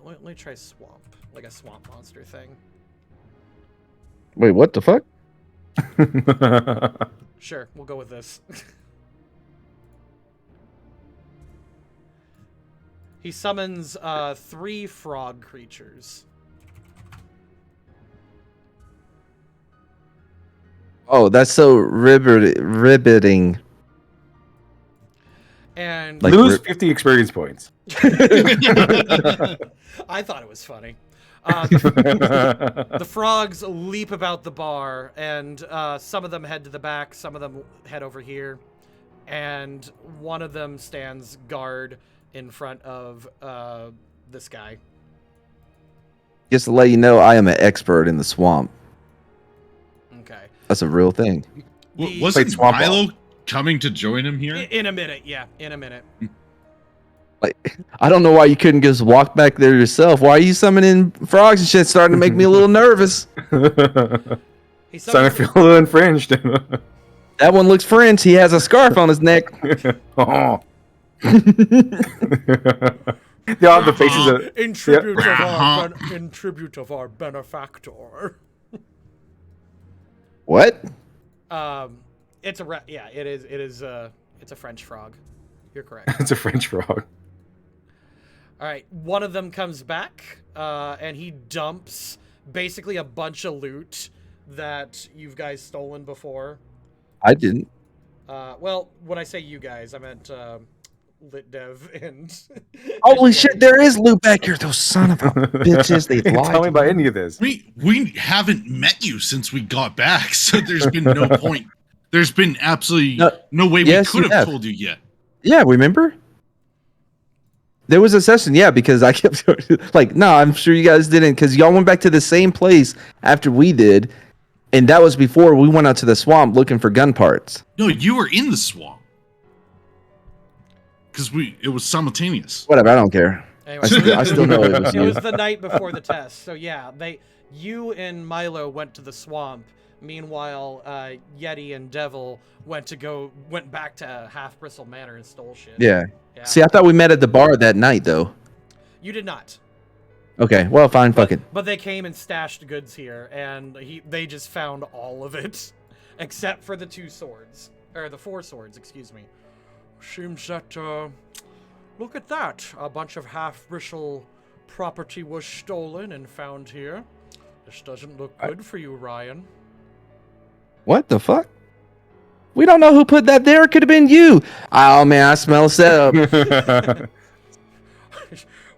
let me try swamp, like a swamp monster thing. wait, what the fuck? Sure, we'll go with this. He summons 3 frog creatures. Oh, that's so riveting. And Like, Lose 50 experience points. I thought it was funny. The frogs leap about the bar, and some of them head to the back, some of them head over here, and one of them stands guard in front of this guy. Just to let you know, I am an expert in the swamp. Okay. That's a real thing. The- Wasn't Swamp Ball. Milo coming to join him here? In a minute, yeah, in a minute. Like, I don't know why you couldn't just walk back there yourself. Why are you summoning frogs and shit? Starting to make me a little nervous. He Starting summons, to feel a little infringed. That one looks French. He has a scarf on his neck. Oh. They all have the faces of. in tribute of our benefactor. What? It's a yeah, it is it's a French frog. You're correct. It's a French frog. All right, one of them comes back, and he dumps basically a bunch of loot that you guys stolen before. I didn't. Well, when I say you guys, I meant Lit Dev and. Holy shit, there is loot back here. Those son of a bitches. They Tell me lied. about any of this. We haven't met you since we got back, so there's been no point. There's been absolutely no way yes, we could you have have. told you yet. Yeah, remember? There was a session, yeah, because I kept like, no, I'm sure you guys didn't, because y'all went back to the same place after we did, and that was before we went out to the swamp looking for gun parts. No, you were in the swamp. Because it was simultaneous. Whatever, I don't care. Anyway, I still know it was it you. was the night before the test, so yeah, you and Milo went to the swamp. Meanwhile, Yeti and Devil went back to Half Bristle Manor and stole shit. Yeah. Yeah. See, I thought we met at the bar that night, though. You did not. Okay, well, fine, fuck it. But they came and stashed goods here, and they just found all of it, except for the 2 swords, or the 4 swords, excuse me. Seems that, look at that. A bunch of Half Bristle property was stolen and found here. This doesn't look good for you, Ryan. What the fuck? We don't know who put that there. It could have been you. Oh, man, I smell a setup.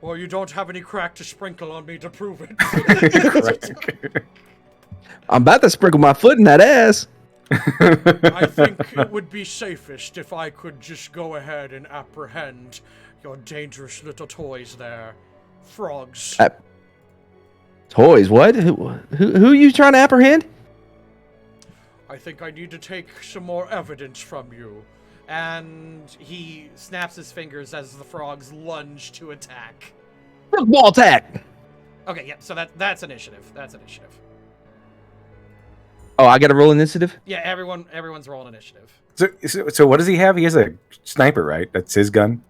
Well, you don't have any crack to sprinkle on me to prove it. I'm about to sprinkle my foot in that ass. I think it would be safest if I could just go ahead and apprehend your dangerous little toys there. Frogs. Toys? What? Who are you trying to apprehend? I think I need to take some more evidence from you. And he snaps his fingers as the frogs lunge to attack. Football attack. Okay, yeah, so that's initiative. That's initiative. Oh, I got to roll initiative? Yeah, everyone's rolling initiative. So what does he have? He has a sniper, right? That's his gun.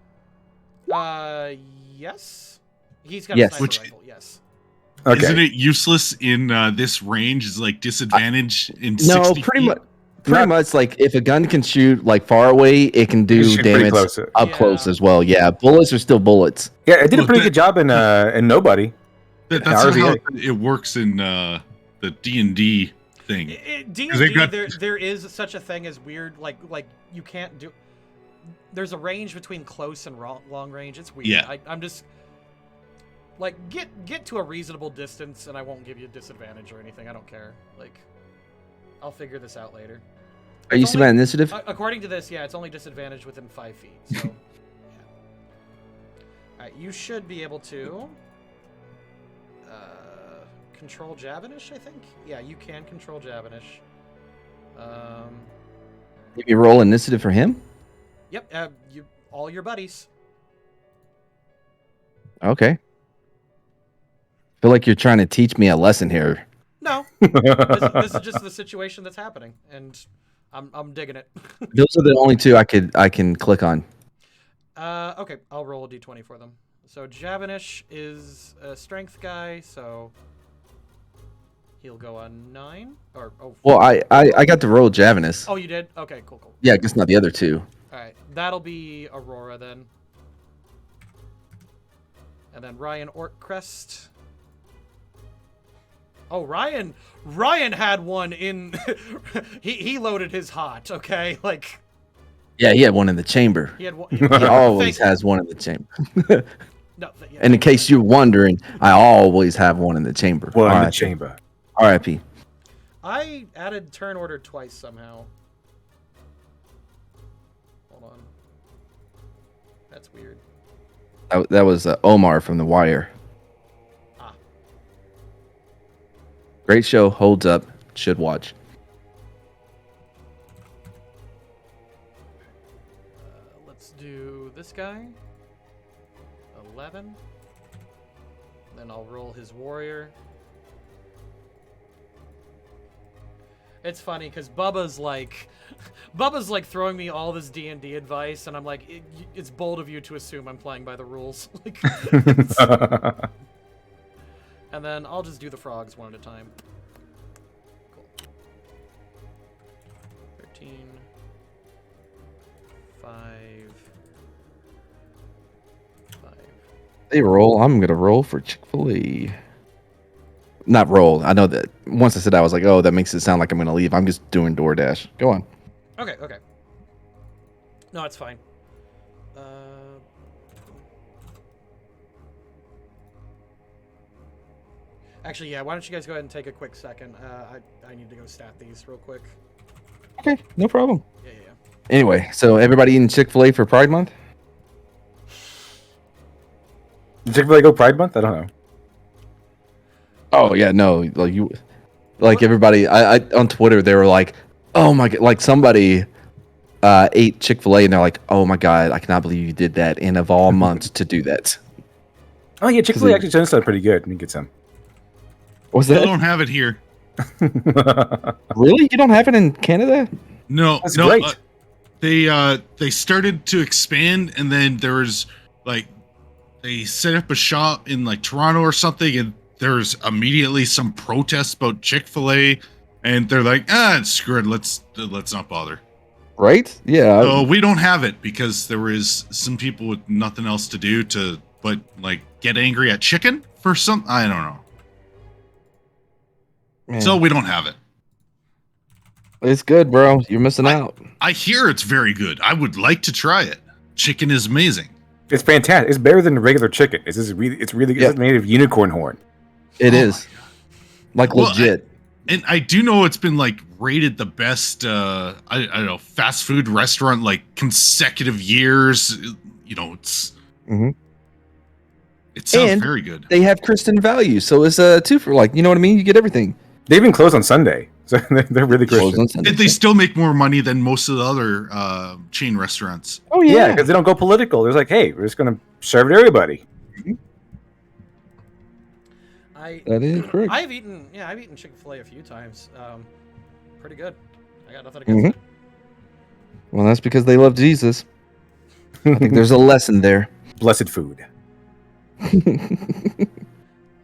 Yes. He's got Yes. a sniper rifle. Yes. Okay. Isn't it useless in this range? Is like disadvantage in 60 No, pretty feet? much. Pretty much, like, if a gun can shoot, like, far away, it can do Shoot pretty damage close. up Yeah. close as well. Yeah, bullets are still bullets. Yeah, it did a Look, pretty that- good job in Nobody. That's how RVA. it works in the D&D thing. D&D, 'Cause they've got- there is such a thing as weird, like you can't do. There's a range between close and long range. It's weird. Yeah. I'm just like get to a reasonable distance, and I won't give you a disadvantage or anything. I don't care. Like, I'll figure this out later. Are you It's still only- at initiative? According to this, yeah, it's only disadvantage within 5 feet. So, yeah. All right, you should be able to control Javanish. I think. Yeah, you can control Javanish. Maybe roll initiative for him. Yep. All your buddies. Okay. Feel like you're trying to teach me a lesson here. No. This is just the situation that's happening, and I'm digging it. Those are the only two I can click on. Okay, I'll roll a d20 for them. So Javanish is a strength guy, so he'll go on 9. Well, I got to roll Javanus. Oh, you did? Okay, cool. Yeah, I guess not the other two. All right, that'll be Aurora then. And then Ryan Ortcrest. Oh, Ryan had one in. he loaded his hot. Okay, like. Yeah, he had one in the chamber. He had one. He always has one in the chamber. No, yeah, and in case you're wondering, I always have one in the chamber. Well, in the chamber. R.I.P. I added turn order twice somehow. Hold on. That's weird. That was Omar from The Wire. Ah. Great show. Holds up. Should watch. Let's do this guy. 11. Then I'll roll his warrior. It's funny because Bubba's like throwing me all this D&D advice, and I'm like, it's bold of you to assume I'm playing by the rules. Like, and then I'll just do the frogs one at a time. Cool. 13. 5. They roll. I'm gonna roll for Chick-fil-A. Not roll. I know that once I said that, I was like, oh, that makes it sound like I'm gonna leave. I'm just doing DoorDash. Go on. Okay. No, it's fine. Actually, yeah. Why don't you guys go ahead and take a quick second? I need to go stat these real quick. Okay, no problem. Yeah. Anyway, so everybody eating Chick-fil-A for Pride Month? Did Chick-fil-A go Pride Month? I don't know. Oh yeah, no, everybody. I on Twitter they were like, oh my god, like somebody ate Chick-fil-A and they're like, oh my god, I cannot believe you did that, and of all months to do that. Oh yeah, Chick-fil-A actually turns out pretty good. Let me get some. What's I that? don't have it here. Really? You don't have it in Canada? No, That's no. great. They started to expand, and then there was like they set up a shop in like Toronto or something, and there's immediately some protests about Chick-fil-A, and they're like, screw it, let's not bother. Right? Yeah. So we don't have it because there was some people with nothing else to do but like get angry at chicken for some. I don't know. Man. So we don't have it. It's good, bro. You're missing out. I hear it's very good. I would like to try it. Chicken is amazing. It's fantastic. It's better than regular chicken. It's really Yeah. it's made of unicorn horn. It is. Like Well, legit. And I do know it's been like rated the best I don't know, fast food restaurant like consecutive years. You know, it sounds And very good. They have Christian values, so it's a two for, like, you know what I mean? You get everything. They even close on Sunday, so they're really Christian. And they still make more money than most of the other chain restaurants. Oh Yeah, because they don't go political. They're like, hey, we're just gonna serve it to everybody. That is correct. I've eaten Chick-fil-A a few times. Pretty good. I got nothing against it. Well, that's because they love Jesus. I think there's a lesson there. Blessed food.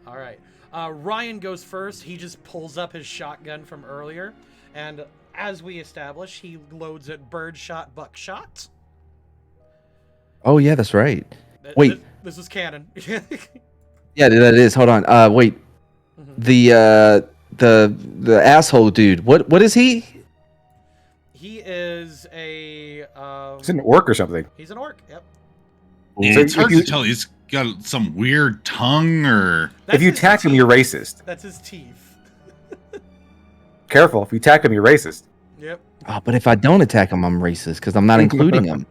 All right. Ryan goes first. He just pulls up his shotgun from earlier, and as we established, he loads it birdshot, buckshot. Oh yeah, that's right. Wait. This is canon. Yeah, that is. Hold on. Wait. The asshole dude. What is he? He is a. He's an orc or something. He's an orc. Yep. Yeah, So it's if hard you- to tell. He's got some weird tongue or That's If you his attack him, teeth. you're racist. That's his teeth. Careful. If you attack him, you're racist. Yep. Oh, but if I don't attack him, I'm racist because I'm not including him.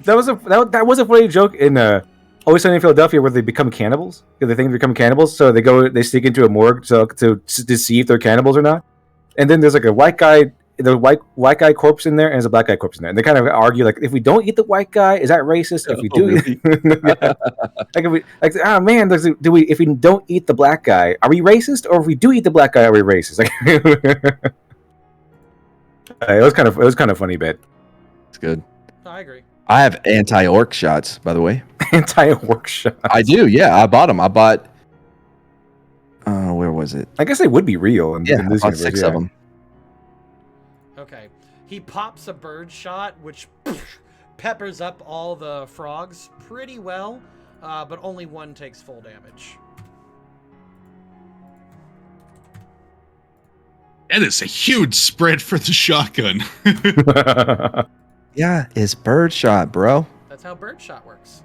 That was a funny joke in Always Sunny in Philadelphia where they become cannibals. They think they become cannibals, so they sneak into a morgue to see if they're cannibals or not. And then there's like a white guy the white guy corpse in there, and there's a black guy corpse in there. And they kind of argue like, if we don't eat the white guy, is that racist? If we do, really? like if we like, oh man, do we? If we don't eat the black guy, are we racist? Or if we do eat the black guy, are we racist? Like, it was kind of funny bit. It's good. No, I agree. I have anti-orc shots, by the way. Anti-orc shot. I do. Yeah, I bought them. I bought. Where was it? I guess they would be real. In Yeah, this I bought universe, 6 yeah. of them. Okay. He pops a bird shot, which peppers up all the frogs pretty well, but only one takes full damage. That is a huge spread for the shotgun. Yeah, it's bird shot, bro. That's how bird shot works.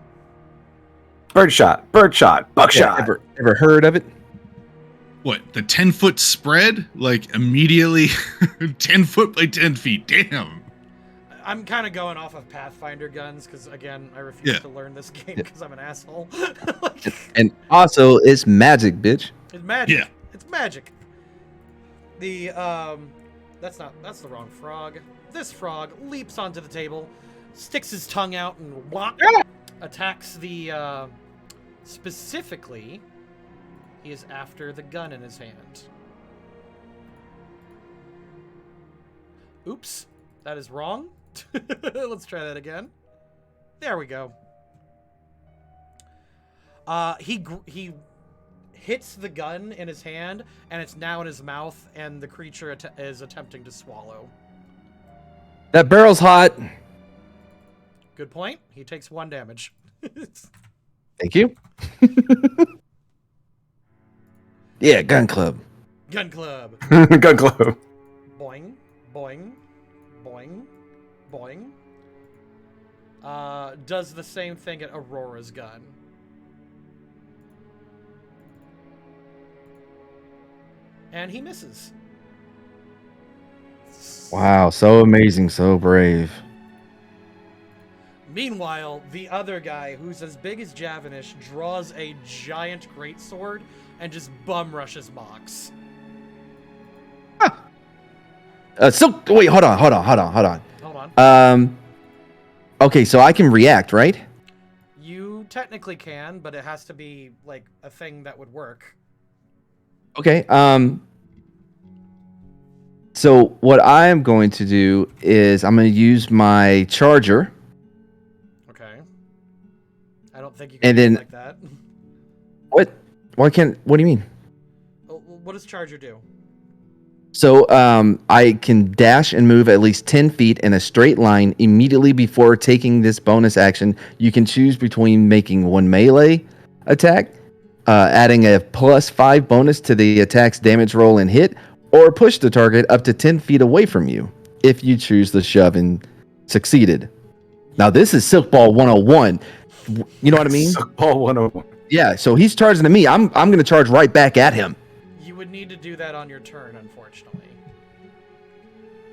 Bird shot, buckshot. Yeah, ever heard of it? What, the 10-foot spread? Like, immediately 10 foot by 10 feet. Damn. I'm kind of going off of Pathfinder guns because, again, I refuse Yeah. to learn this game because I'm an asshole. And also, it's magic, bitch. It's magic. Yeah. It's magic. The that's the wrong frog. This frog leaps onto the table, sticks his tongue out, and attacks the specifically. He is after the gun in his hand. Oops, that is wrong. Let's try that again. There we go. He hits the gun in his hand, and it's now in his mouth, and the creature is attempting to swallow. That barrel's hot. Good point. He takes 1 damage. Thank you. Yeah, gun club. Gun club. Gun club. Boing, boing, boing, boing. Does the same thing at Aurora's gun. And he misses. Wow, so amazing, so brave. Meanwhile, the other guy, who's as big as Javanish, draws a giant greatsword and just bum rushes Mox. So wait, hold on. Hold on. Okay, so I can react, right? You technically can, but it has to be like a thing that would work. Okay. So what I am going to do is I'm going to use my charger. Okay. I don't think you can And do it then- like that. What? Why can't? What do you mean? What does Charger do? So I can dash and move at least 10 feet in a straight line immediately before taking this bonus action. You can choose between making one melee attack, adding a +5 bonus to the attack's damage roll and hit, or push the target up to 10 feet away from you if you choose the shove and succeeded. Now this is Silk Ball 101. You know what I mean? Ball 101. Yeah, so he's charging at me. I'm going to charge right back at him. You would need to do that on your turn, unfortunately.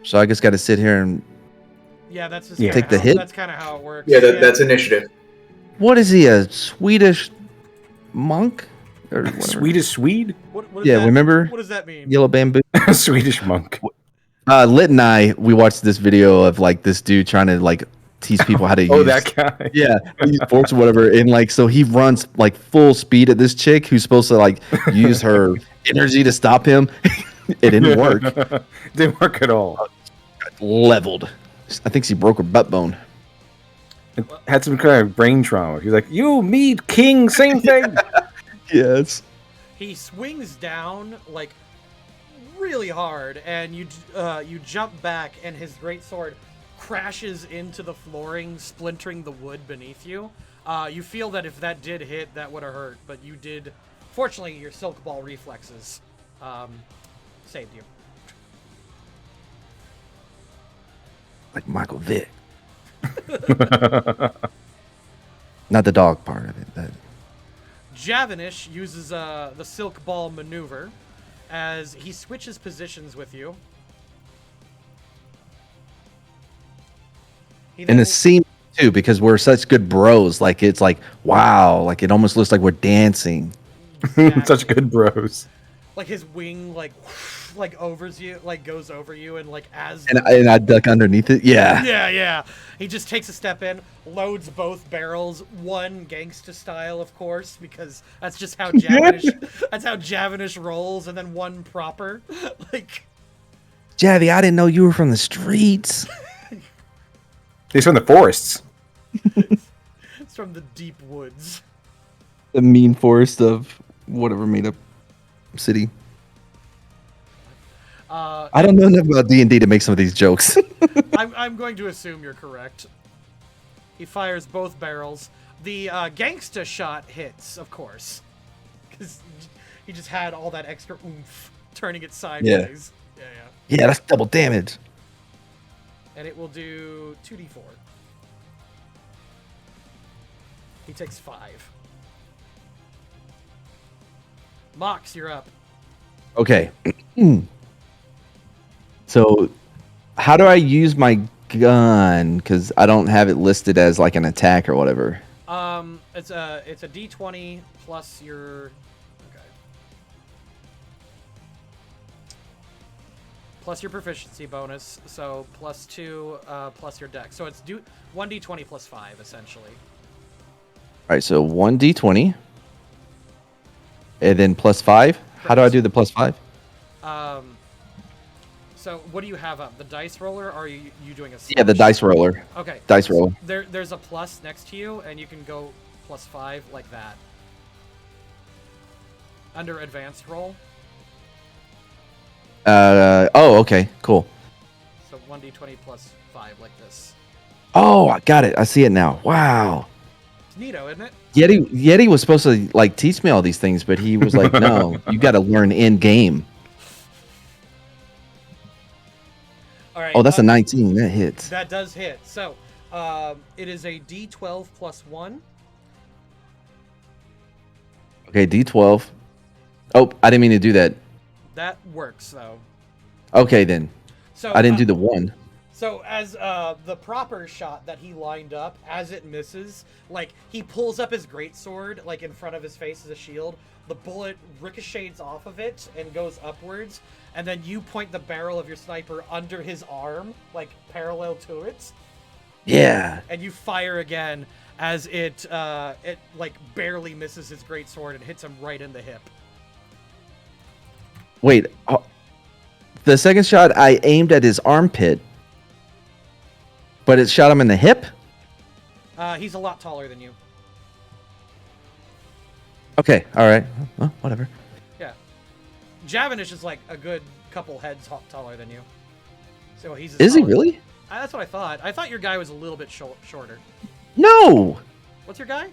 So I just got to sit here and Yeah, that's just Yeah. kinda Take the how- hit? That's kind of how it works. Yeah, that's initiative. what is he, a Swedish monk or whatever? Swedish Swede? What does Yeah, that- remember? What does that mean? Yellow bamboo. Swedish monk. Lit and I, we watched this video of like this dude trying to like teach people how to Oh, use. that guy. Yeah, use force or whatever, and like so he runs like full speed at this chick who's supposed to like use her energy to stop him. It didn't work. Didn't work at all. Leveled. I think she broke her butt bone. Had some kind of brain trauma. He's like, you, me, king, same thing. Yes. He swings down like really hard, and you jump back, and his greatsword crashes into the flooring, splintering the wood beneath you. You feel that if that did hit, that would have hurt, but you did. Fortunately, your silk ball reflexes saved you. Like Michael Vick. Not the dog part of it. That. Javanish uses the silk ball maneuver as he switches positions with you. He And then- the scene too, because we're such good bros. Like it's like wow, like it almost looks like we're dancing. Exactly. Such good bros. like his wing like overs you, like goes over you, and like as And I duck underneath it. Yeah. yeah. He just takes a step in, loads both barrels, one gangsta style, of course, because that's just how Javanish rolls, and then one proper. Like, Javi, I didn't know you were from the streets. He's from the forests. it's from the deep woods. The mean forest of whatever made up city. I don't know enough about D&D to make some of these jokes. I'm going to assume you're correct. He fires both barrels. The gangsta shot hits, of course, because he just had all that extra oomph, turning it sideways. Yeah. Yeah, that's double damage. And it will do 2d4. He takes 5. Mox, you're up. Okay. So, how do I use my gun? Because I don't have it listed as like an attack or whatever. It's a d20 plus your. Okay. Plus your proficiency bonus, so +2 plus your dex. So it's 1d20 plus 5 essentially. All right, so 1d20, and then +5. How do I do the +5? So what do you have up? The dice roller, or are you doing a? Yeah, the dice roller. Okay. Dice roller. There's a plus next to you, and you can go +5 like that. Under advanced roll. Oh, okay, cool. So 1d20 plus 5 like this. Oh, I got it. I see it now. Wow. It's neato, isn't it? Yeti was supposed to like teach me all these things, but he was like, "No, you got to learn in game." All right. Oh, that's a 19. That hits. That does hit. So, it is a d12 plus 1. Okay, D12. Oh, I didn't mean to do that. That works though. Okay, then. So I didn't do the 1. So as the proper shot that he lined up, as it misses, like he pulls up his greatsword like in front of his face as a shield. The bullet ricochets off of it and goes upwards, and then you point the barrel of your sniper under his arm, like parallel to it. Yeah. And you fire again as it like barely misses his greatsword and hits him right in the hip. Wait. The second shot, I aimed at his armpit, but it shot him in the hip? He's a lot taller than you. Okay, all right. Well, whatever. Yeah. Javanish is like a good couple heads taller than you. So he's as Is he tall- really? That's what I thought. I thought your guy was a little bit shorter. No! What's your guy?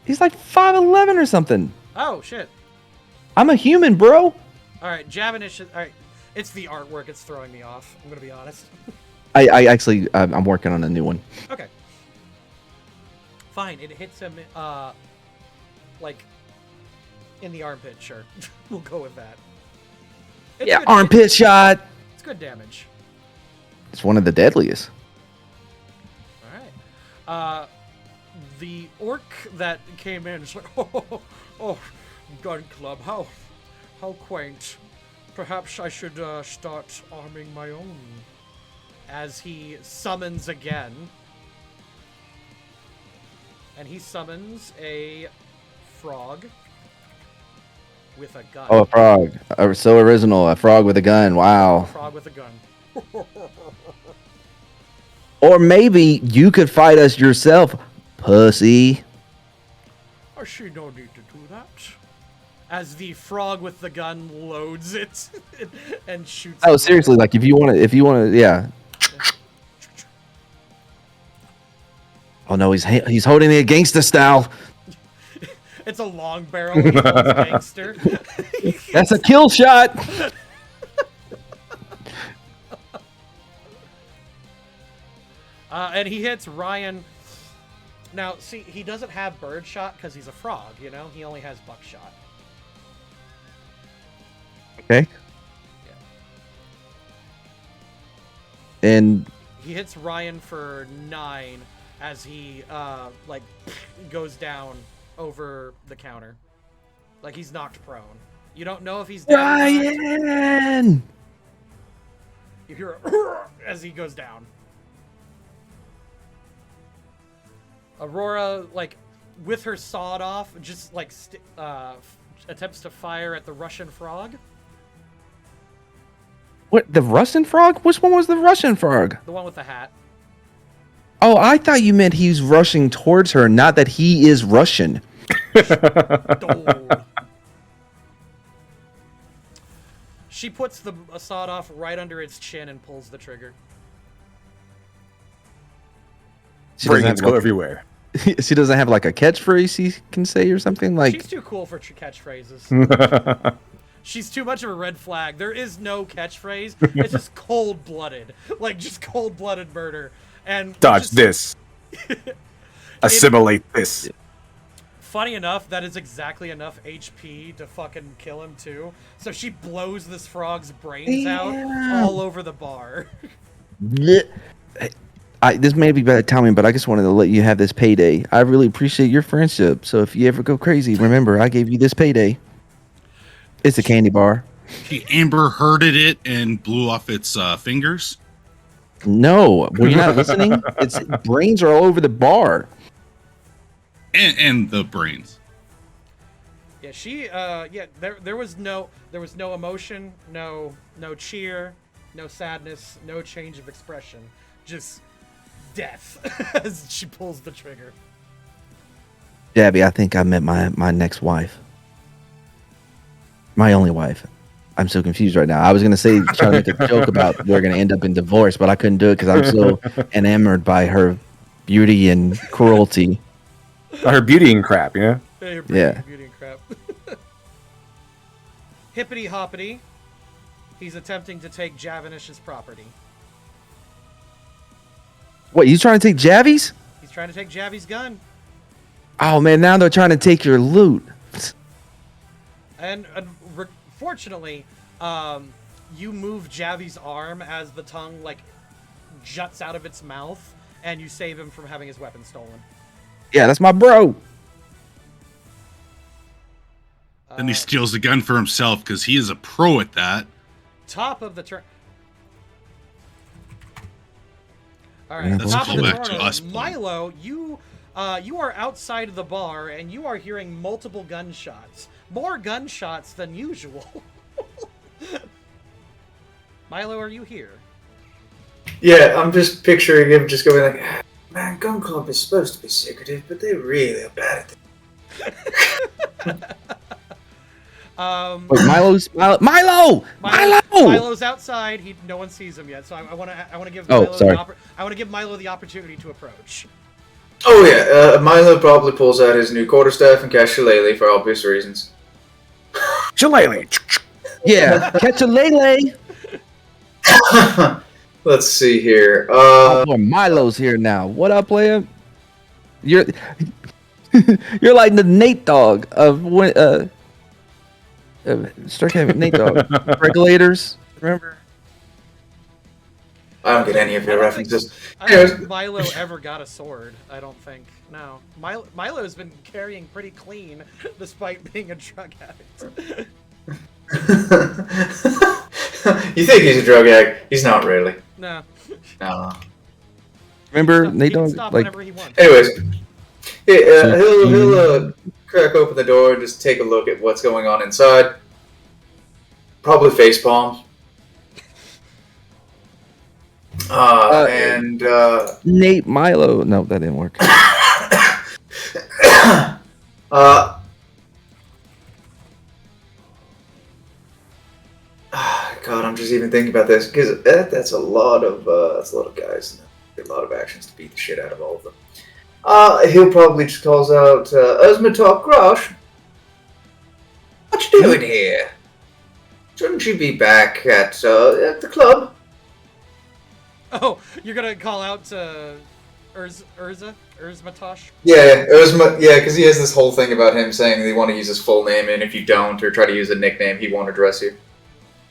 He's like 5'11 or something. Oh, shit. I'm a human, bro. All right, Javanish. All right. It's the artwork. It's throwing me off. I'm going to be honest. I actually, I'm working on a new one. Okay. Fine. It hits him, like, in the armpit, sure. We'll go with that. It's Yeah, good- armpit shot. It's good damage. It's one of the deadliest. All right. The orc that came in is like, oh, gun club, how quaint. Perhaps I should start arming my own. As he summons again. And he summons a frog with a gun. Oh, a frog. So original. A frog with a gun. Wow. Frog with a gun. Or maybe you could fight us yourself, pussy. I see no need to do that. As the frog with the gun loads it and shoots. Oh, it. seriously, like if you want to, yeah. Oh no, he's holding it gangsta style. It's a long barrel. He holds gangster. That's a kill shot. And he hits Ryan. Now, see, he doesn't have bird shot because he's a frog, you know? He only has buckshot. Okay. Yeah. And He hits Ryan for 9 as he, like, goes down over the counter. Like, he's knocked prone. You don't know if he's dead or not. Ryan! You hear a as he goes down. Aurora, like, with her sawed off, just like attempts to fire at the Russian frog. What, the Russian frog? Which one was the Russian frog? The one with the hat. Oh, I thought you meant he's rushing towards her, not that he is Russian. She puts the sawed off right under its chin and pulls the trigger. Brains go everywhere. She doesn't have like a catchphrase he can say or something like. She's too cool for catchphrases. She's too much of a red flag. There is no catchphrase. It's just cold-blooded, like just cold-blooded murder. And dodge this. Assimilate this. Funny enough, that is exactly enough HP to fucking kill him too. So she blows this frog's brains out all over the bar. This may be bad timing, but I just wanted to let you have this payday. I really appreciate your friendship. So if you ever go crazy, remember I gave you this payday. It's a candy bar. She Amber Hearded it and blew off its fingers. No, were you not listening? Its brains are all over the bar. And the brains. Yeah, she there was no emotion, no cheer, no sadness, no change of expression. Just death as she pulls the trigger. Jabby, I think I met my next wife. My only wife. I'm so confused right now. I was gonna say, try to make a joke about we're gonna end up in divorce, but I couldn't do it because I'm so enamored by her beauty and cruelty. Her beauty and crap, yeah. Yeah. Beauty and crap. Hippity hoppity. He's attempting to take Javanish's property. What, you trying to take Javi's? He's trying to take Javi's gun. Oh man, now they're trying to take your loot. And fortunately, you move Javi's arm as the tongue like juts out of its mouth, and you save him from having his weapon stolen. Yeah, that's my bro. Then he steals the gun for himself because he is a pro at that. Top of the turn. All right, Yeah, the let's top of go the back to turn. us playing. Milo, you are outside of the bar, and you are hearing multiple gunshots. More gunshots than usual. Milo, are you here? Yeah, I'm just picturing him just going like, man, gun club is supposed to be secretive, but they really are bad at it. Wait, Milo! Milo's outside. No one sees him yet, so I want to give. Oh, Milo sorry. I want to give Milo the opportunity to approach. Oh yeah, Milo probably pulls out his new quarterstaff and casts Shillelagh for obvious reasons. Shillelagh. Yeah, catch a lele. Let's see here. Oh, boy, Milo's here now. What up, player? You're like the Nate Dogg of Stixhaven. Nate Dogg. Regulators. Remember? I don't get any of your references. I don't think Milo ever got a sword. I don't think. No. Milo's been carrying pretty clean, despite being a drug addict. You think he's a drug addict? He's not really. No. No. Remember He Nate can Dogg? stop Like, whenever he wants. Anyways, he'll crack open the door and just take a look at what's going on inside. Probably face palms. Nate Milo. No, that didn't work. God, I'm just even thinking about this because that's a lot of guys, and a lot of actions to beat the shit out of all of them. He'll probably just calls out, "Uzmatop Grosh, what you doing here? Shouldn't you be back at the club?" Oh, you're gonna call out to Urzmatosh? Yeah, because he has this whole thing about him saying they want to use his full name, and if you don't or try to use a nickname, he won't address you.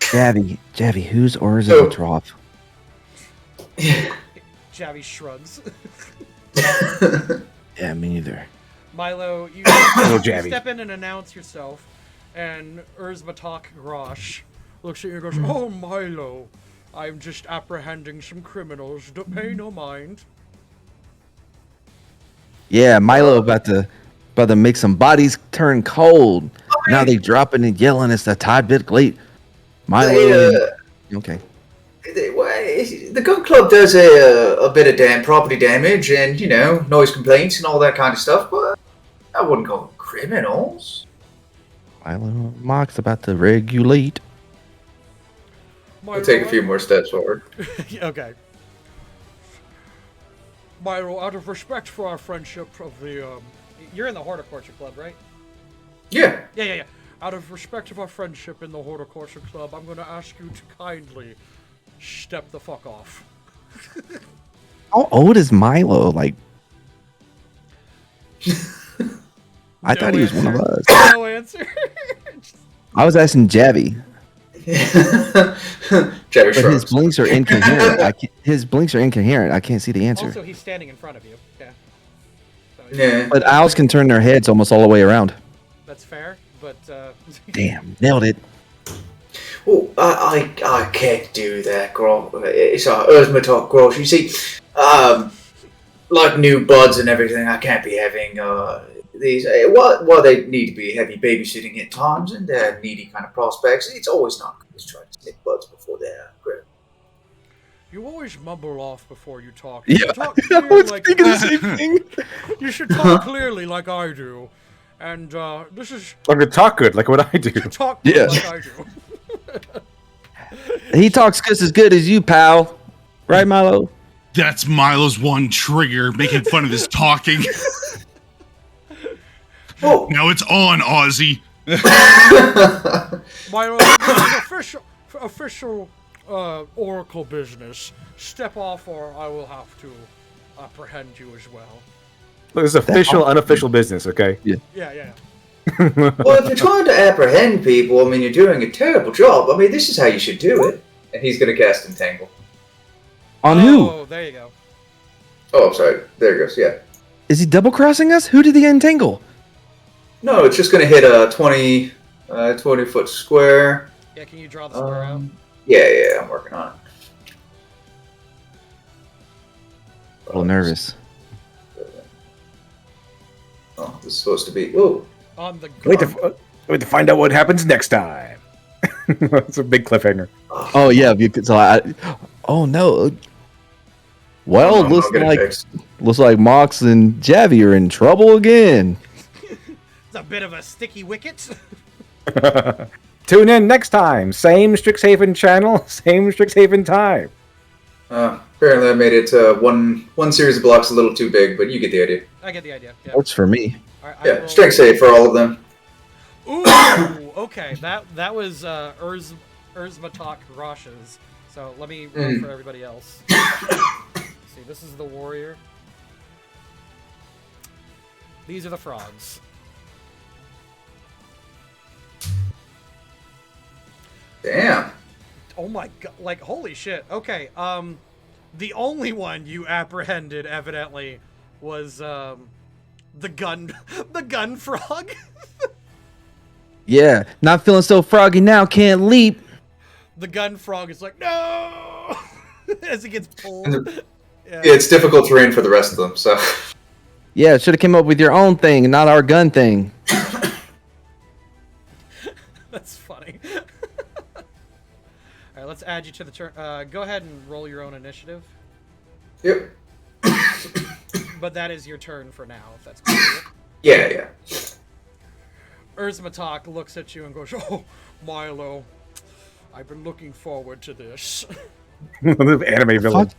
Javi, who's Urzmatosh? Javi shrugs. Yeah, me neither. Milo, you Javi. step in and announce yourself. And Urzmatok Grosh looks at you and goes, "Oh, Milo, I'm just apprehending some criminals. Don't pay no mind." Yeah, Milo about to make some bodies turn cold. Now they dropping and yelling. It's a tad bit late. Milo. Okay. The gun club does a bit of property damage and, noise complaints and all that kind of stuff, but I wouldn't call them criminals. Milo Mock's about to regulate. I'll take a few more steps forward. Okay. Milo, out of respect for our friendship of the, you're in the Horticulture Club, right? Yeah. Yeah. Out of respect of our friendship in the Horticulture Club, I'm going to ask you to kindly step the fuck off. How old is Milo? Like, I thought he was one of us. No answer. I was asking Javi. Javi But his shrugs. blinks are incoherent. His blinks are incoherent. I can't see the answer. Also, he's standing in front of you. Yeah. So Yeah. But owls can turn their heads almost all the way around. that's fair, but Damn, nailed it. Oh, I can't do that, Grosh. It's Urzmatok Grosh. You see, like new buds and everything, I can't be having these. While they need to be heavy babysitting at times and they're needy kind of prospects, it's always not good to try to snip buds before they're grown. you always mumble off before you talk. Yeah, You should talk I clear was like, thinking the same thing. You should talk clearly like I do. And this is Like to talk good, like what I do. talk Yeah. like I do. He talks just as good as you, pal. Right, Milo? That's Milo's one trigger, making fun of his talking. Oh, Now it's on, Ozzy. My official Oracle business. Step off, or I will have to apprehend you as well. Look, it's official, unofficial business, okay? Yeah. well, if you're trying to apprehend people, I mean, you're doing a terrible job. I mean, this is how you should do it. And he's going to cast Entangle. On who? Oh, there you go. Oh, I'm sorry. There it goes. Yeah. Is he double crossing us? Who did he entangle? No, it's just going to hit a 20-foot square. Yeah, can you draw the square out? Yeah, I'm working on it. A little nervous. Oh, this is supposed to be. Whoa. On the Wait gun. to find out what happens next time. It's a big cliffhanger. Oh yeah, oh no. Well, No, looks like Mox and Javi are in trouble again. It's a bit of a sticky wicket. Tune in next time. Same Strixhaven channel, same Strixhaven time. Apparently, I made it one series of blocks a little too big, but you get the idea. I get the idea. Yeah. Works for me. Yeah, strength save for all of them. Ooh, okay. That was Urzmatok Rosh's. So let me roll for everybody else. See, this is the warrior. These are the frogs. Damn. Oh my god! Like holy shit. Okay. The only one you apprehended evidently was the gun frog. Yeah, not feeling so froggy now, can't leap. The gun frog is like, no, as it gets pulled. Yeah, it's difficult terrain for the rest of them, so. Yeah, should have came up with your own thing and not our gun thing. That's funny. All right, let's add you to the turn. Go ahead and roll your own initiative. Yep. But that is your turn for now, if that's cool. Yeah. Urzmatok looks at you and goes, "Oh, Milo, I've been looking forward to this." Anime villain.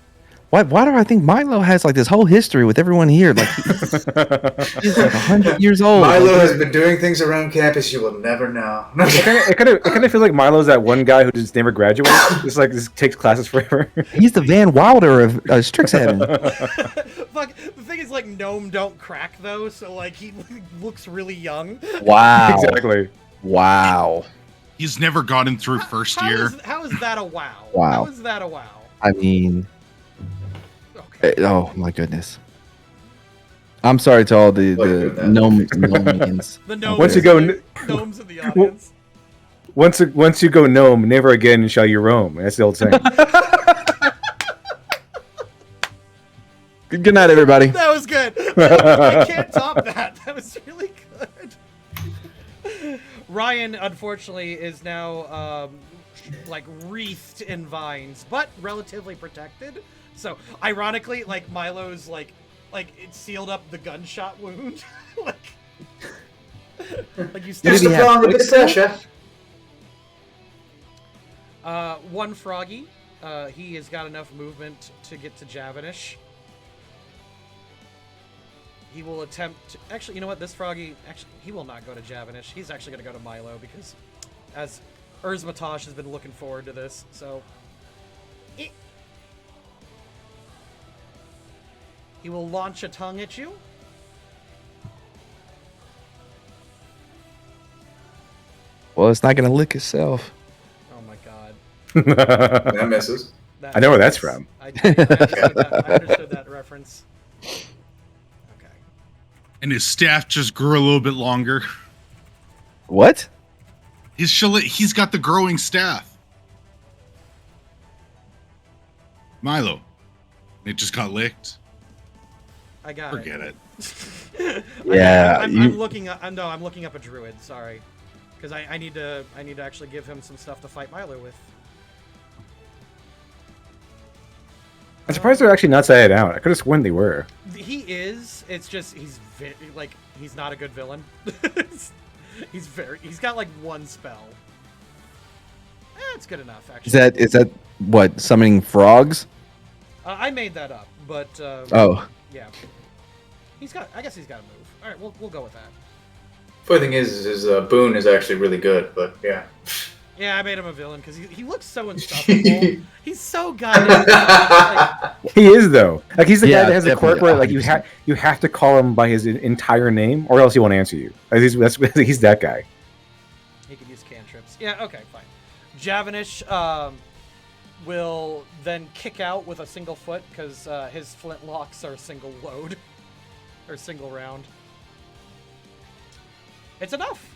Why do I think Milo has like this whole history with everyone here? Like he's like 100 years old. Milo has been doing things around campus you will never know. It kind of feels like Milo's that one guy who just never graduates. Just like just takes classes forever. He's the Van Wilder of Strixhaven. Fuck, the thing is, like, Gnome don't crack, though, so, like, he looks really young. Wow. Exactly. Wow. He's never gotten through first year. How is that a wow? Wow. How is that a wow? I mean, Okay. oh my goodness. I'm sorry to all the doing that. gnomians. The gnomes. Once you go n- Gnomes in the audience. Once you go gnome, never again shall you roam. That's the old saying. Good night, everybody. That was good. I can't top that. That was really good. Ryan, unfortunately, is now like wreathed in vines, but relatively protected. So, ironically, like Milo's like it sealed up the gunshot wound. like you still. Just applying a bit of pressure. One Froggy. He has got enough movement to get to Javanish. He will attempt to... Actually, you know what? This Froggy... Actually, he will not go to Javanish. He's actually going to go to Milo because as Urzmatosh has been looking forward to this, so... He will launch a tongue at you. Well, it's not gonna lick itself. Oh my god. That misses. I know where that's from. I understood that reference. Okay. And his staff just grew a little bit longer. What? He's got the growing staff. Milo. It just got licked. I got Forget it. Yeah, I'm looking up. No, I'm looking up a druid. Sorry, because I need to actually give him some stuff to fight Milo with. I'm surprised they're actually not saying it out. I could have sworn they were. He is. It's just he's he's not a good villain. He's got like one spell. It's good enough actually. Is that what, summoning frogs? I made that up, but Oh. yeah. I guess he's got to move. All right, we'll go with that. Funny thing is his boon is actually really good, but yeah. Yeah, I made him a villain because he looks so unstoppable. He's so goddamn. Like, He is though. Like he's the Yeah, guy that has a quirk definitely, where like you have to call him by his entire name or else he won't answer you. Like, he's that guy. he could use cantrips. Yeah, okay, fine. Javanish will then kick out with a single foot because his flintlocks are single load or single round. It's enough.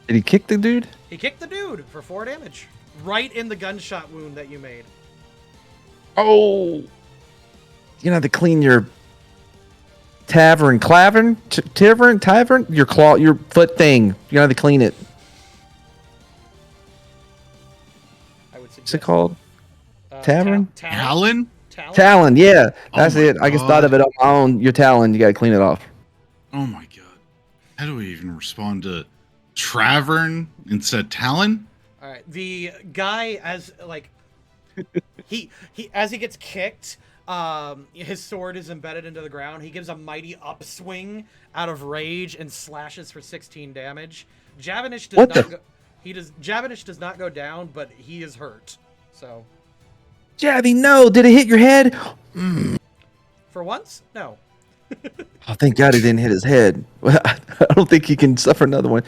Did he kick the dude? He kicked the dude for 4 damage, right in the gunshot wound that you made. Oh. You know how to clean your tavern, your claw, your foot thing. You know how to clean it. I would suggest. What's it called? Tavern? Alan? Talon, yeah. That's my it. I just God. thought of it on my own. Your talon, you gotta clean it off. Oh my god. How do we even respond to Tavern instead of Talon? All right, the guy as like he as he gets kicked, his sword is embedded into the ground. He gives a mighty upswing out of rage and slashes for 16 damage. Javanish does What not the- go. Javanish does not go down, but he is hurt. So Javi, no. Did it hit your head? for once, no. Oh, thank God it didn't hit his head. I don't think he can suffer another one.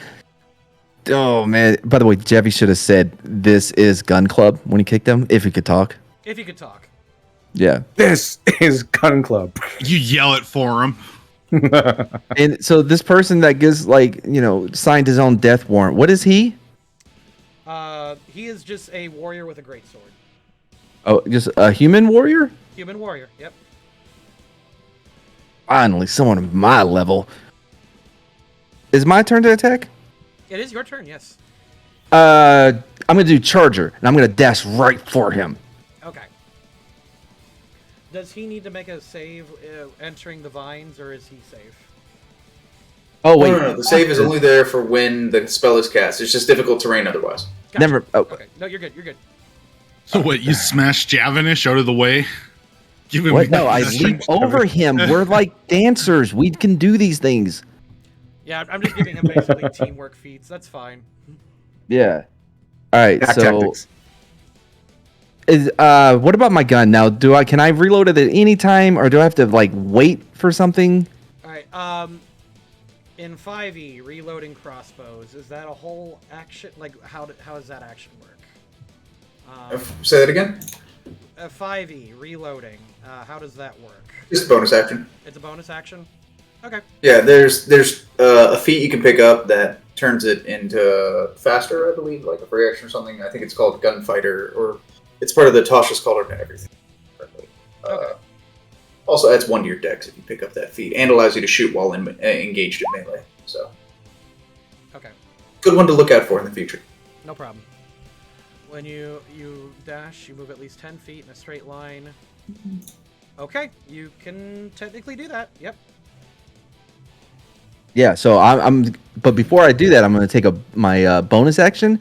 Oh, man. By the way, Javi should have said, "This is Gun Club" when he kicked him, if he could talk. If you could talk. Yeah. This is Gun Club. You yell it for him. And so this person that gives, like, signed his own death warrant, what is he? He is just a warrior with a great sword. Oh, just a human warrior? Human warrior. Yep. Finally, someone of my level. Is my turn to attack? It is your turn. Yes. I'm gonna do Charger, and I'm gonna dash right for him. Okay. Does he need to make a save entering the vines, or is he safe? Oh wait, No. The save is only there for when the spell is cast. It's just difficult terrain otherwise. Gotcha. never. Oh, Okay. No, you're good. You're good. So what, you smash Javanish out of the way? Give him what? No, I possession? leap over him. We're like dancers. We can do these things. Yeah, I'm just giving him basically teamwork feats. That's fine. Yeah. All right. Back So, tactics. what about my gun now? Can I reload it at any time, or do I have to like wait for something? All right. In 5e, reloading crossbows, is that a whole action? Like, how does that action work? Say that again? 5e reloading. How does that work? Just a bonus action. It's a bonus action. Okay. Yeah, there's a feat you can pick up that turns it into faster, I believe, like a free action or something. I think it's called Gunfighter, or it's part of the Tasha's Color and everything. Okay. Also adds 1 to your dex if you pick up that feat, and allows you to shoot while engaged in melee. So, Okay. good one to look out for in the future. No problem. When you dash, you move at least 10 feet in a straight line. Okay, you can technically do that. Yep. Yeah, so but before I do that, I'm gonna take my bonus action,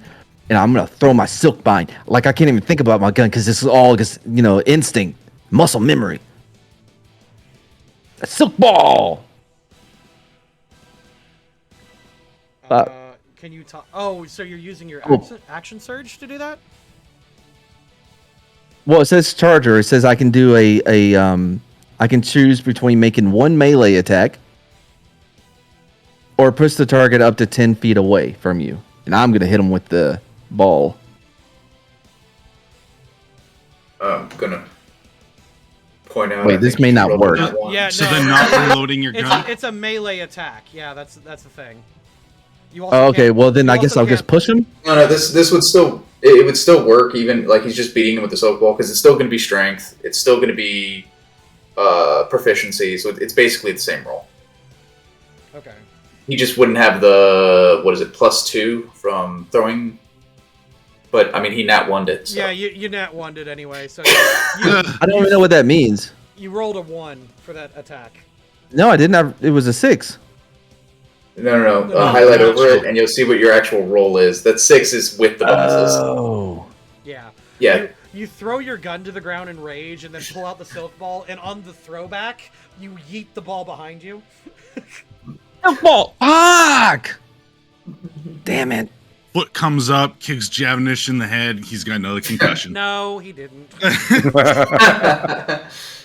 and I'm gonna throw my silk bind. Like I can't even think about my gun because this is all just instinct, muscle memory. A silk ball. Can you talk? Oh, so you're using your Cool. action surge to do that? Well, it says charger. It says I can do I can choose between making 1 melee attack or push the target up to 10 feet away from you, and I'm gonna hit him with the ball. I'm gonna point out. Wait, I this think may you not rolled work. that one. Yeah, So no, then not reloading your gun? It's a melee attack. Yeah, that's the thing. You also Oh, okay, can't- well then you I guess also I'll just can't- push him. No, this would still it would still work, even like he's just beating him with the silk ball, because it's still going to be strength. It's still going to be proficiency, so it's basically the same roll. Okay. He just wouldn't have the +2 from throwing. But I mean, he nat 1'd it. So. Yeah, you nat 1'd it anyway, so I don't even know what that means. you rolled a 1 for that attack. No, I didn't have. It was a 6. No. No, Highlight no, over it, and you'll see what your actual roll is. That 6 is with the bonuses. Oh. Yeah. Yeah. You throw your gun to the ground in rage and then pull out the silk ball, and on the throwback, you yeet the ball behind you. Ball. Fuck! Damn it. Foot comes up, kicks Javanish in the head. He's got another concussion. No, he didn't.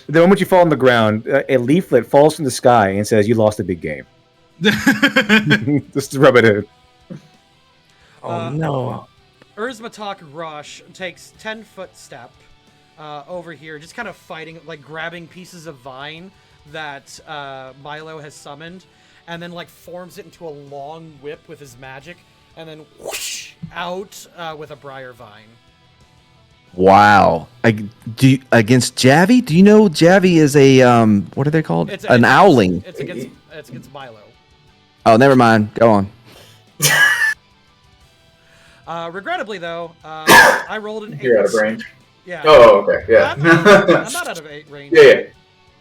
The moment you fall on the ground, a leaflet falls from the sky and says, "You lost a big game." Just to rub it in. Oh no. Urzmatok Rush takes 10-foot step over here, just kind of fighting, like grabbing pieces of vine that Milo has summoned, and then like forms it into a long whip with his magic, and then whoosh out with a briar vine. Wow. Against Javi? Do you know Javi is a what are they called? An owling. It's against Milo. Oh, never mind. Go on. Regrettably, though, I rolled an 8. You're out of range. Yeah. Oh, okay, yeah. I'm not out of 8 range. Yeah.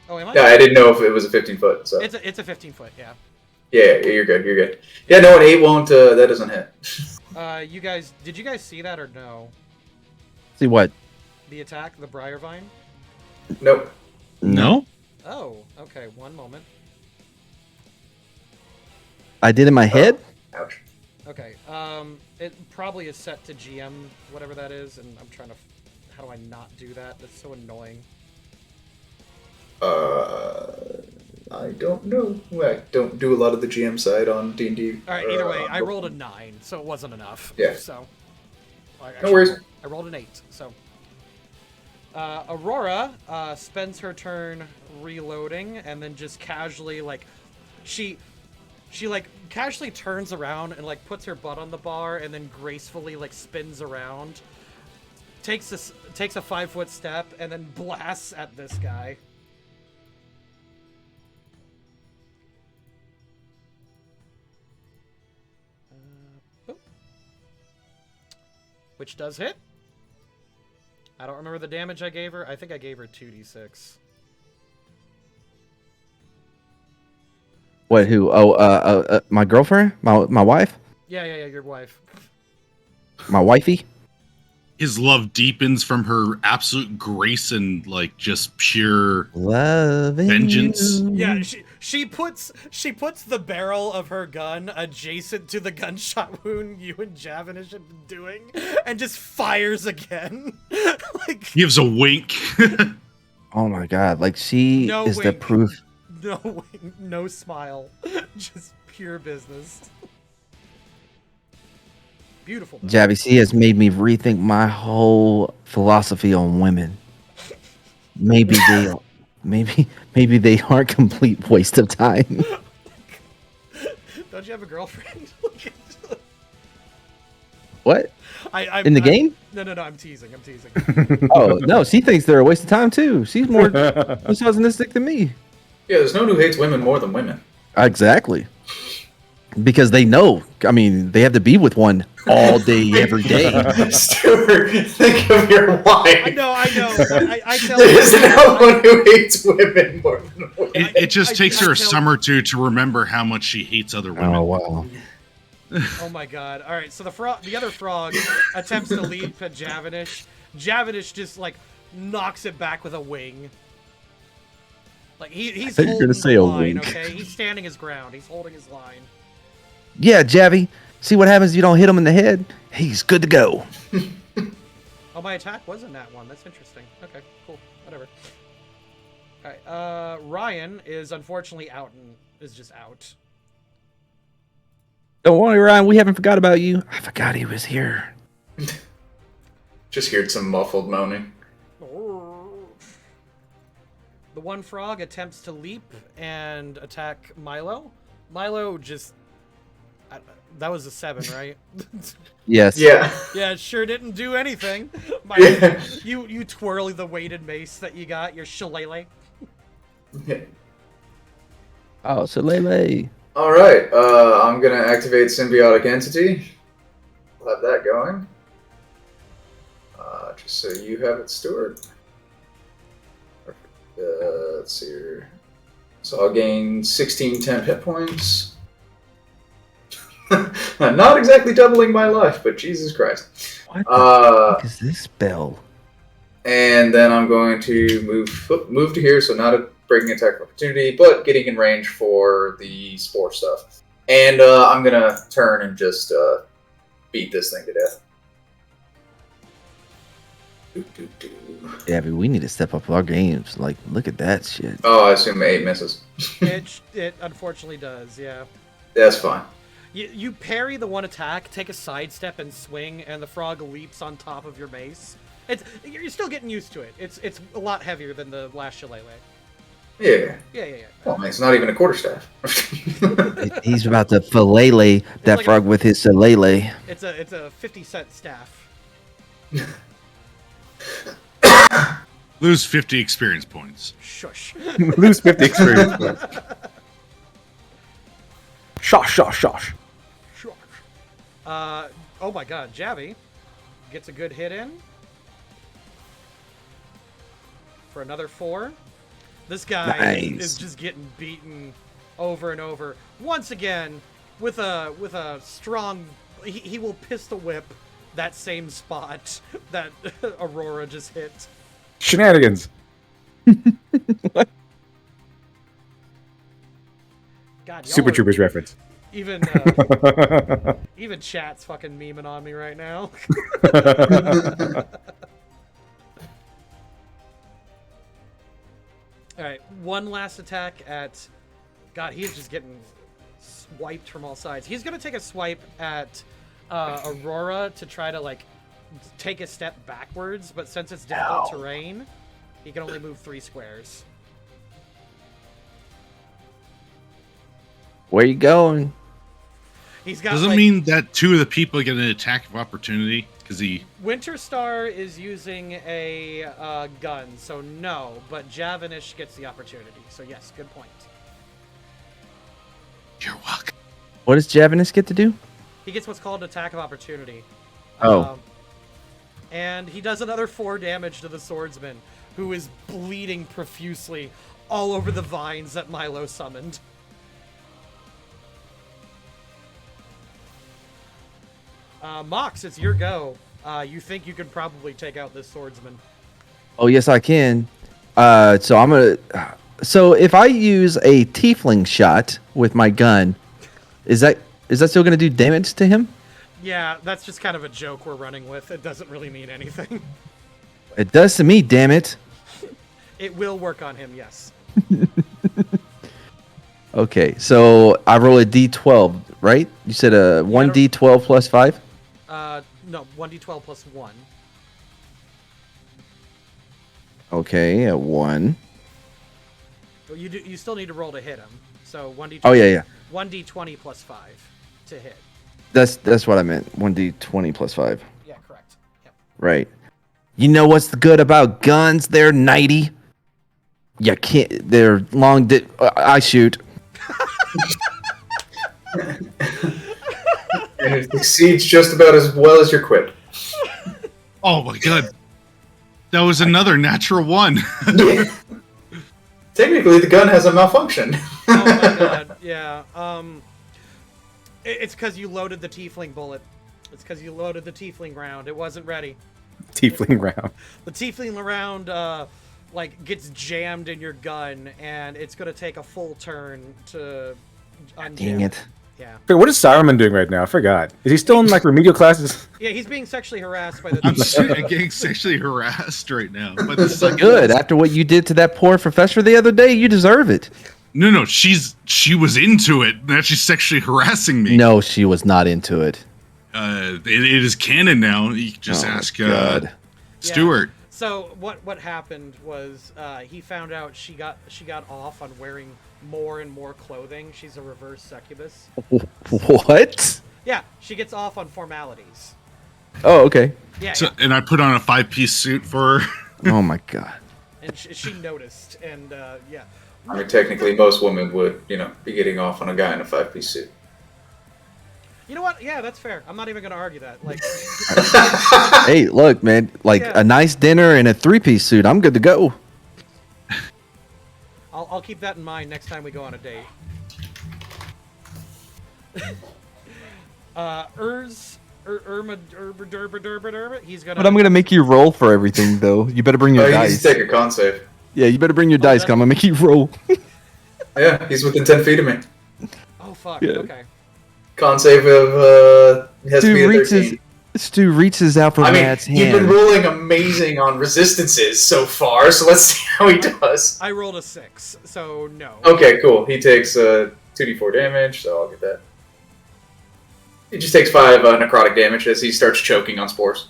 Oh, am I? Yeah, I didn't know if it was a 15-foot. So It's a 15-foot. Yeah. yeah, you're good. You're good. Yeah, no, an 8 won't. That doesn't hit. Did you guys see that or no? See what? The attack, the briar vine. Nope. No? Oh, okay. One moment. I did in my head? Ouch. Okay. It probably is set to GM, whatever that is, and I'm trying to. How do I not do that? That's so annoying. I don't know. I don't do a lot of the GM side on D&D. All right. Either way, I rolled a 9, so it wasn't enough. Yeah. So. No worries. I rolled an 8. So. Aurora spends her turn reloading, and then just casually she casually turns around and puts her butt on the bar, and then gracefully spins around, takes a 5-foot step, and then blasts at this guy. Which does hit. I don't remember the damage I gave her. I think I gave her 2d6. What? Who? Oh, my girlfriend? My wife? Yeah, your wife. My wifey? His love deepens from her absolute grace and just pure Loving vengeance. you. Yeah, she puts the barrel of her gun adjacent to the gunshot wound you and Javanish have been doing, and just fires again. Gives a wink. Oh my god! She No is the wink. proof. No smile, just pure business. Beautiful. Javi C has made me rethink my whole philosophy on women. maybe they, maybe they aren't complete waste of time. Don't you have a girlfriend? What? I'm, In the game? No, I'm teasing. I'm teasing. Oh no, she thinks they're a waste of time too. She's more misogynistic than me. Yeah, there's no one who hates women more than women. Exactly. Because they know. I mean, they have to be with one all day, every day. Stuart, think of your wife. I know. I tell There's no one who hates women more than women. It just takes her a tell- summer or two to remember how much she hates other women. Oh wow. Oh my god! All right, so the other frog attempts to leap at Javanish. Javanish just like knocks it back with a wing. Like he's thought you were holding gonna say the a line. wink. Okay, he's standing his ground. He's holding his line. Yeah, Javi. See what happens if you don't hit him in the head? He's good to go. Oh, my attack was in that one. That's interesting. Okay, cool. Whatever. All right. Ryan is unfortunately out and is just out. Don't worry, Ryan. We haven't forgot about you. I forgot he was here. Just heard some muffled moaning. The one frog attempts to leap and attack Milo. Milo just... that was a 7, right? Yes. Yeah. Yeah, it sure didn't do anything. Yeah. You twirl the weighted mace that you got, your shillelagh. Oh, so Lele. All right. I'm gonna activate symbiotic entity. We'll have that going. Just so you have it, Stuart. Let's see here. So I'll gain 16 temp hit points. Not exactly doubling my life, but Jesus Christ. What the fuck is this spell? And then I'm going to move to here, so not a breaking attack of opportunity, but getting in range for the spore stuff. And I'm gonna turn and just beat this thing to death. Yeah, but we need to step up our games. Like, look at that shit. Oh, I assume 8 misses. It unfortunately does, yeah. That's fine. You parry the one attack, take a sidestep and swing, and the frog leaps on top of your mace. You're still getting used to it. It's a lot heavier than the last shillelagh. Yeah. Yeah. Well, it's not even a quarterstaff. He's about to fillet that like frog with his shillelagh. It's a 50-cent staff. Lose 50 experience points. Shush. Lose 50 experience points. Shosh. Shush. Oh my god, Javi gets a good hit in. For another 4. This guy is just getting beaten over and over. Once again, with a strong... He will pistol whip that same spot that Aurora just hit. Shenanigans. God, y'all Super are- Troopers reference. Even even chat's fucking memeing on me right now. All right, one last attack at. God, he's just getting swiped from all sides. He's gonna take a swipe at Aurora to try to like take a step backwards, but since it's difficult terrain, he can only move 3 squares. Where you going? He's got. Doesn't like, mean that 2 of the people get an attack of opportunity because he. Winter Star is using a gun, so no, but Javanish gets the opportunity. So yes, good point. You're welcome. What does Javanus get to do? He gets what's called attack of opportunity. Oh. And he does another 4 damage to the swordsman, who is bleeding profusely all over the vines that Milo summoned. Mox, it's your go. You think you can probably take out this swordsman. Oh, yes, I can. So I'm gonna. So if I use a tiefling shot with my gun, is that still gonna do damage to him? Yeah, that's just kind of a joke we're running with. It doesn't really mean anything. It does to me. Damn it. It will work on him, yes. Okay, so I roll a d12, right? You said a 1d12 plus 5? No, 1d12 plus 1. Okay, a 1. Well, you still need to roll to hit him. So 1d20. Oh, yeah. 1d20 plus 5 to hit. That's what I meant. 1d20 plus 5. Yeah, correct. Yep. Right. You know what's good about guns? They're 90. You can't. They're long. I shoot. And it succeeds just about as well as your quip. Oh my god. That was another natural 1. Technically, the gun has a malfunction. Oh my god, yeah. It's because you loaded the tiefling bullet. It's because you loaded the tiefling round. It wasn't ready. Tiefling round. The tiefling round, like, gets jammed in your gun, and it's gonna take a full turn to unjam. Dang it. Yeah. Wait, what is Saruman doing right now? I forgot. Is he still in like remedial classes? Yeah, he's being sexually harassed by the I'm getting sexually harassed right now. But this is Good. After what you did to that poor professor the other day, you deserve it. No, she was into it. Now she's sexually harassing me. No, she was not into it. It is canon now. You can just Oh, ask God. Stuart. So what happened was he found out she got off on wearing more and more clothing. She's a reverse succubus. What? Yeah, she gets off on formalities. Oh, okay. Yeah, So, and I put on a 5-piece suit for her. Oh my god. and she noticed, and yeah. I mean, technically, most women would, be getting off on a guy in a 5-piece suit. You know what? Yeah, that's fair. I'm not even gonna argue that. Like, Hey, look, man. Like Yeah. a nice dinner and a 3-piece suit. I'm good to go. I'll keep that in mind next time we go on a date. He's gonna. But I'm gonna make you roll for everything, though. You better bring your Oh, he needs dice. to take a con save. Yeah, you better bring your dice. 'Cause I'm gonna make you roll. Yeah, he's within 10 feet of me. Oh fuck. Yeah. Okay. Con save of has to be a 13. Stu reaches out for I mean, Matt's you've been hand. rolling amazing on resistances so far, so let's see how he does. I rolled a 6, so no. Okay, cool. He takes 2d4 damage, so I'll get that. He just takes 5 necrotic damage as he starts choking on spores.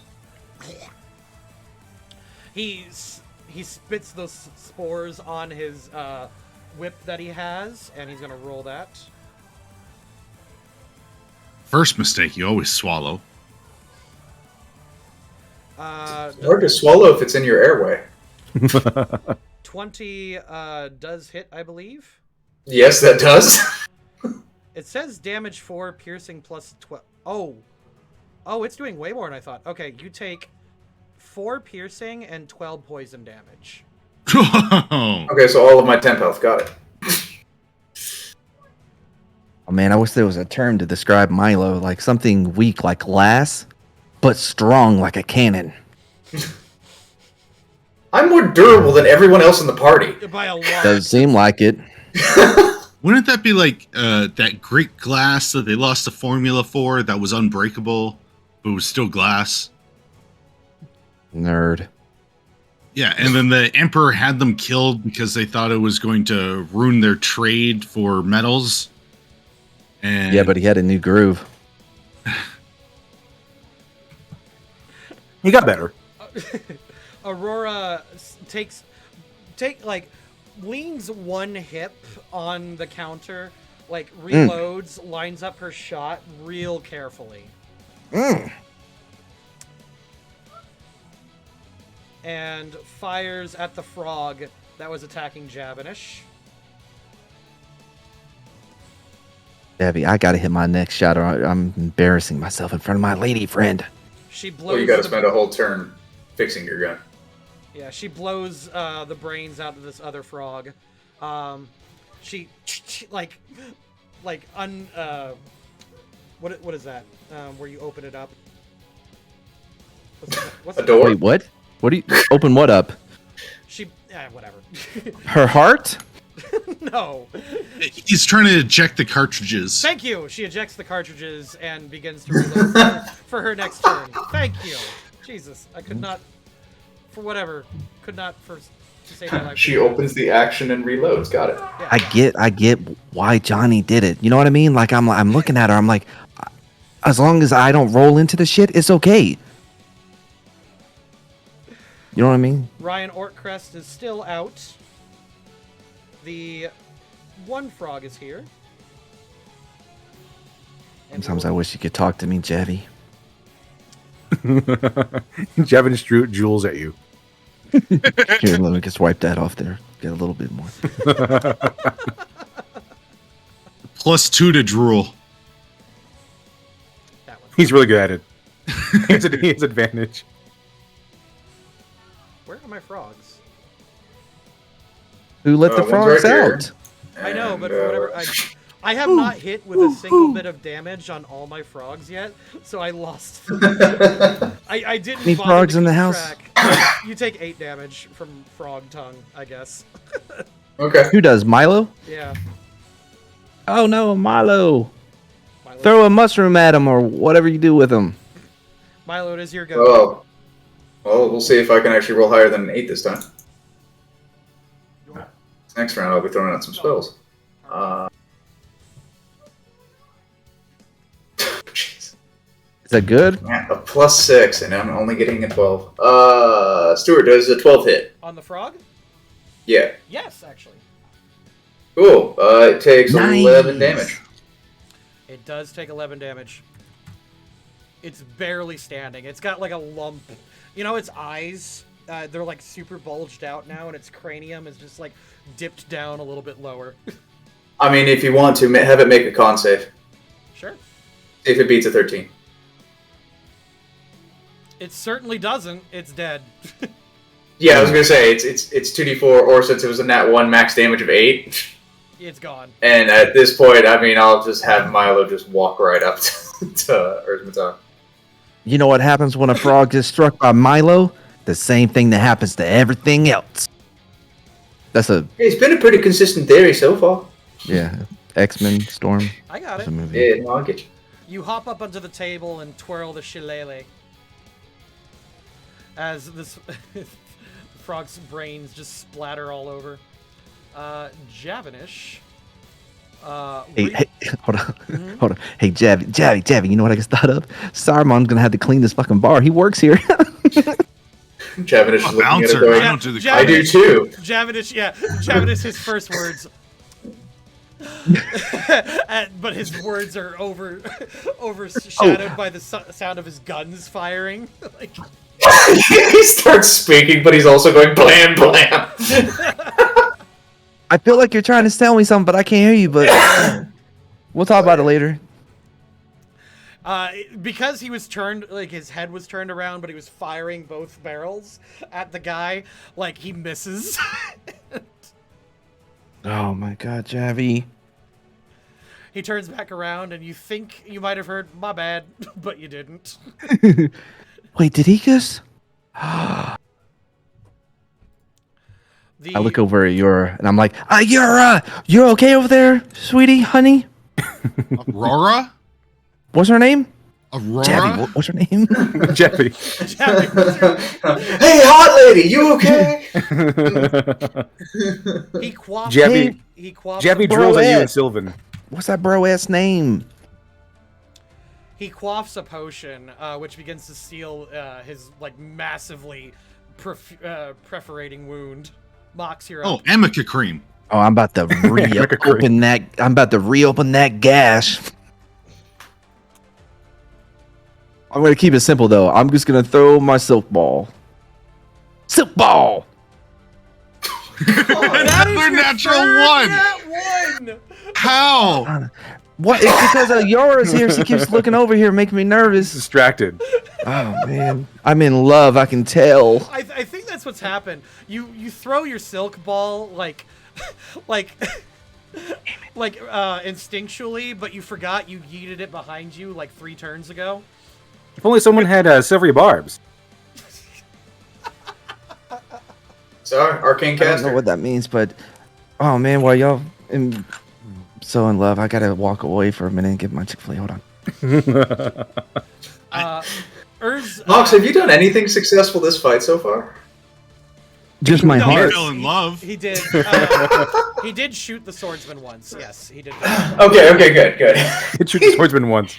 He spits those spores on his whip that he has, and he's gonna roll that. First mistake, you always swallow. It's hard to swallow if it's in your airway. 20 does hit, I believe. Yes, that does. It says damage 4, piercing plus 12. Oh, it's doing way more than I thought. Okay, you take 4 piercing and 12 poison damage. Okay, so all of my temp health, got it. Oh man, I wish there was a term to describe Milo, like something weak like glass, but strong like a cannon. I'm more durable than everyone else in the party. By a lot. Does seem like it. Wouldn't that be like that great glass that they lost the formula for that was unbreakable, but was still glass? Nerd. Yeah, and then the Emperor had them killed because they thought it was going to ruin their trade for metals. And Yeah, but he had a new groove. He got better. Aurora leans one hip on the counter, like reloads, lines up her shot real carefully. And fires at the frog that was attacking Javanish. Debbie, I gotta hit my next shot or I'm embarrassing myself in front of my lady friend. She blows. Well, you gotta spend a whole turn fixing your gun. Yeah, she blows the brains out of this other frog. She what is that? Where you open it up? What's A door? Wait, what? What do you open what up? Whatever. Her heart? No. he's trying to eject the cartridges. Thank you. She ejects the cartridges and begins to reload for her next turn. Thank you. Jesus, I could not, for whatever, to save my life. She opens the action and reloads. Got it. Yeah. I get why Johnny did it. You know what I mean? Like I'm looking at her, I'm like, as long as I don't roll into the shit, it's okay. You know what I mean? Ryan Ortcrest is still out. The one frog is here. And Sometimes I wish you could talk to me, Javi. Jevin just jewels at you. Here, let me just wipe that off there. Get a little bit more. +2 to drool. that one. He's really good at it. He has advantage. Where are my frogs? Who let the one's frogs right here. out? I know, but And, whatever. I have not hit with a single bit of damage on all my frogs yet, so I lost. I didn't. Any bother frogs to in the keep house? track. You take 8 damage from frog tongue, I guess. Okay. Who does? Milo? Yeah. Oh no, Milo. Milo, Throw a mushroom at him or whatever you do with him. Milo, it is your go. Oh. Well, we'll see if I can actually roll higher than an 8 this time. Next round, I'll be throwing out some spells. Jeez. Is that good? Man, a +6, and I'm only getting a 12. Stuart, does a 12 hit? On the frog? Yeah. Yes, actually. Cool. It takes Nice. 11 damage. It does take 11 damage. It's barely standing. It's got like a lump. You know, its eyes, they're like super bulged out now, and its cranium is just like dipped down a little bit lower. I mean, if you want to, have it make a con save. Sure. See if it beats a 13. It certainly doesn't. It's dead. Yeah, I was gonna say it's 2d4, or since it was a nat 1 max damage of 8. It's gone. And at this point, I mean, I'll just have Milo just walk right up to Erzmatar. You know what happens when a frog gets struck by Milo? The same thing that happens to everything else. That's a Hey, it's been a pretty consistent theory so far. X-Men Storm. I got That's a it. movie. Yeah, no, I'll get you. You hop up onto the table and twirl the shillelagh. As this frog's brains just splatter all over. Javanish. Hey, hold on, hold on. Hey, Javi, you know what I just thought of? Saruman's gonna have to clean this fucking bar. He works here. Javanish is I'm a looking at it bouncer. going, I don't do the I do too. Javanish, yeah. Javanish, his first words. But his words are overshadowed by the sound of his guns firing. Like, He starts speaking, but he's also going blam blam. I feel like you're trying to tell me something, but I can't hear you. But we'll talk about it later. because he was turned, like his head was turned around, but he was firing both barrels at the guy. Like he misses. Oh my God, Javi. He turns back around, and you think you might have heard "my bad," but you didn't. Wait, did he just? The, I look over at Yura, and I'm like, Yura, you're okay over there, sweetie, honey? Aurora? What's her name? Aurora? Javi, what's her name? Jeffy. Hey, hot lady, you okay? He quaffs. Jeffy- He quaffs. Jeffy a, drills at you Bro, and Sylvan. What's that bro-ass name? he quaffs a potion, which begins to seal his like massively perforating wound. Mox, you're Oh, up. Amica cream. Oh, I'm about to reopen that. I'm about to reopen that gash. I'm gonna keep it simple though. I'm just gonna throw my silk ball. Silk ball. That is Another your natural third one. nat one. How? What? It's because Yora's here. She keeps looking over here, making me nervous. Distracted. Oh man, I'm in love. I can tell. I think that's what's happened. You throw your silk ball like instinctually, but you forgot you yeeted it behind you like 3 turns ago. If only someone had silvery barbs. Sorry, arcane I don't know caster. what that means, but oh man, while y'all am so in love, I gotta walk away for a minute and get my Chick-fil-A. Hold on. Mox, have you done anything successful this fight so far? Just my No, He heart. fell in love. He did. He did shoot the swordsman once. Yes, he did. Okay, good. It shoot the swordsman once.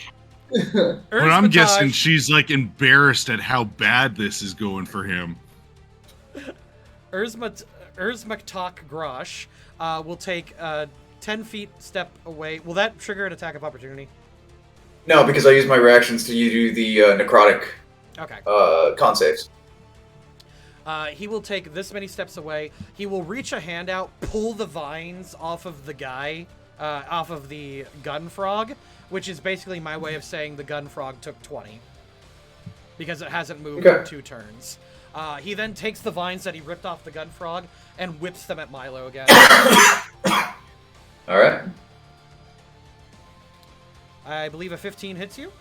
But I'm guessing she's like embarrassed at how bad this is going for him. Urzmaktok Grosh will take 10 feet step away. Will that trigger an attack of opportunity? No, because I use my reactions to do the necrotic Okay. con saves. He will take this many steps away. He will reach a hand out, pull the vines off of the guy, off of the gun frog, which is basically my way of saying the gun frog took 20. Because it hasn't moved in 2 turns. He then takes the vines that he ripped off the gun frog and whips them at Milo again. Alright. I believe a 15 hits you.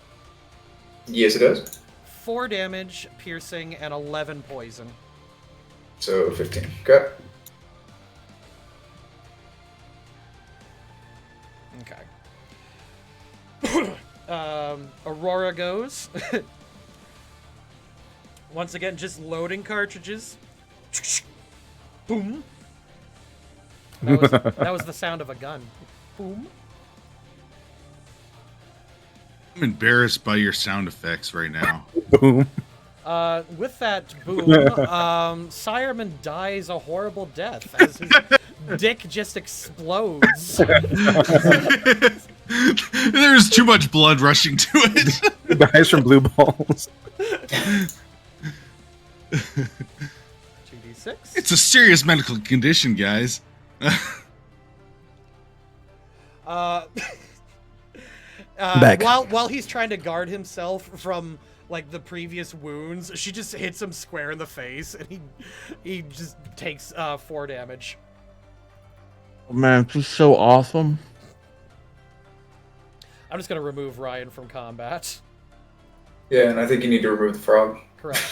Yes, it does. 4 damage, piercing, and 11 poison. So 15. Okay. Okay. Aurora goes. Once again, just loading cartridges. Boom. That was the sound of a gun. Boom. I'm embarrassed by your sound effects right now. Boom. With that boom, Sireman dies a horrible death as his dick just explodes. There's too much blood rushing to it. He dies from blue balls. 2d6. It's a serious medical condition, guys. Back. While he's trying to guard himself from like the previous wounds, she just hits him square in the face, and he just takes 4 damage. Oh, man, this is so awesome. I'm just gonna remove Ryan from combat. Yeah, and I think you need to remove the frog. Correct.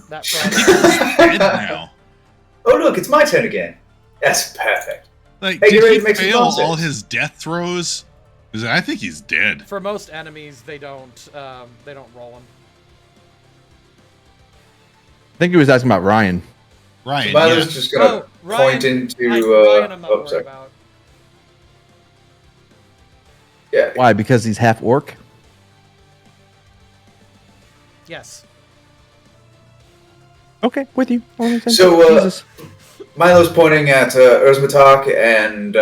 That frog. Dead now. Oh, look, it's my turn again. That's perfect. Like, Hey, get did ready he to make some fail concepts. all his death throws? 'Cause I think he's dead. For most enemies, they don't roll them. I think he was asking about Ryan. Ryan, Milo's yeah. just gonna point into. Ryan, I'm not worried sorry. about. Yeah. Why? Because he's half orc? Yes. Okay, with you. So, Jesus. Milo's pointing at Urzmatok and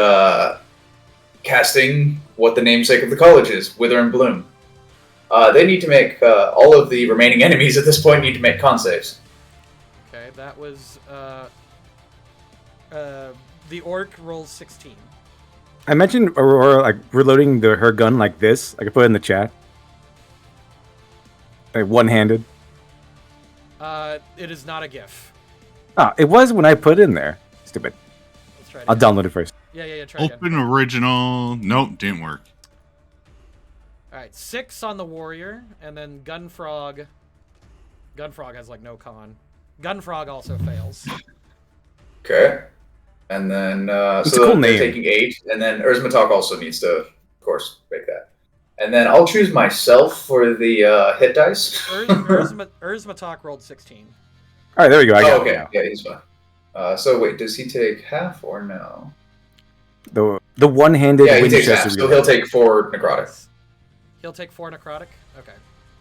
casting what the namesake of the college is, Wither and Bloom. They need to make, all of the remaining enemies at this point need to make con saves. Okay, that was the orc rolls 16. I mentioned Aurora like reloading her gun like this. I could put it in the chat. Like one-handed. It is not a GIF. Ah, it was when I put it in there. Stupid. Let's try it. I'll again. download it first. Yeah. Try again. Open original. Nope, didn't work. All right, 6 on the warrior, and then Gunfrog. Gunfrog has like no con. Gunfrog also fails. Okay. And then, It's so a cool they're name. taking 8, and then Urzmatok also needs to, of course, make that. And then I'll choose myself for the hit dice. Urzmatok rolled 16. All right, there we go. I got Oh, it okay. now. Yeah, he's fine. So wait, does he take half or no? The one-handed Yeah, he takes Winchester half, so reload. he'll take 4 necrotic. He'll take 4 necrotic. Okay.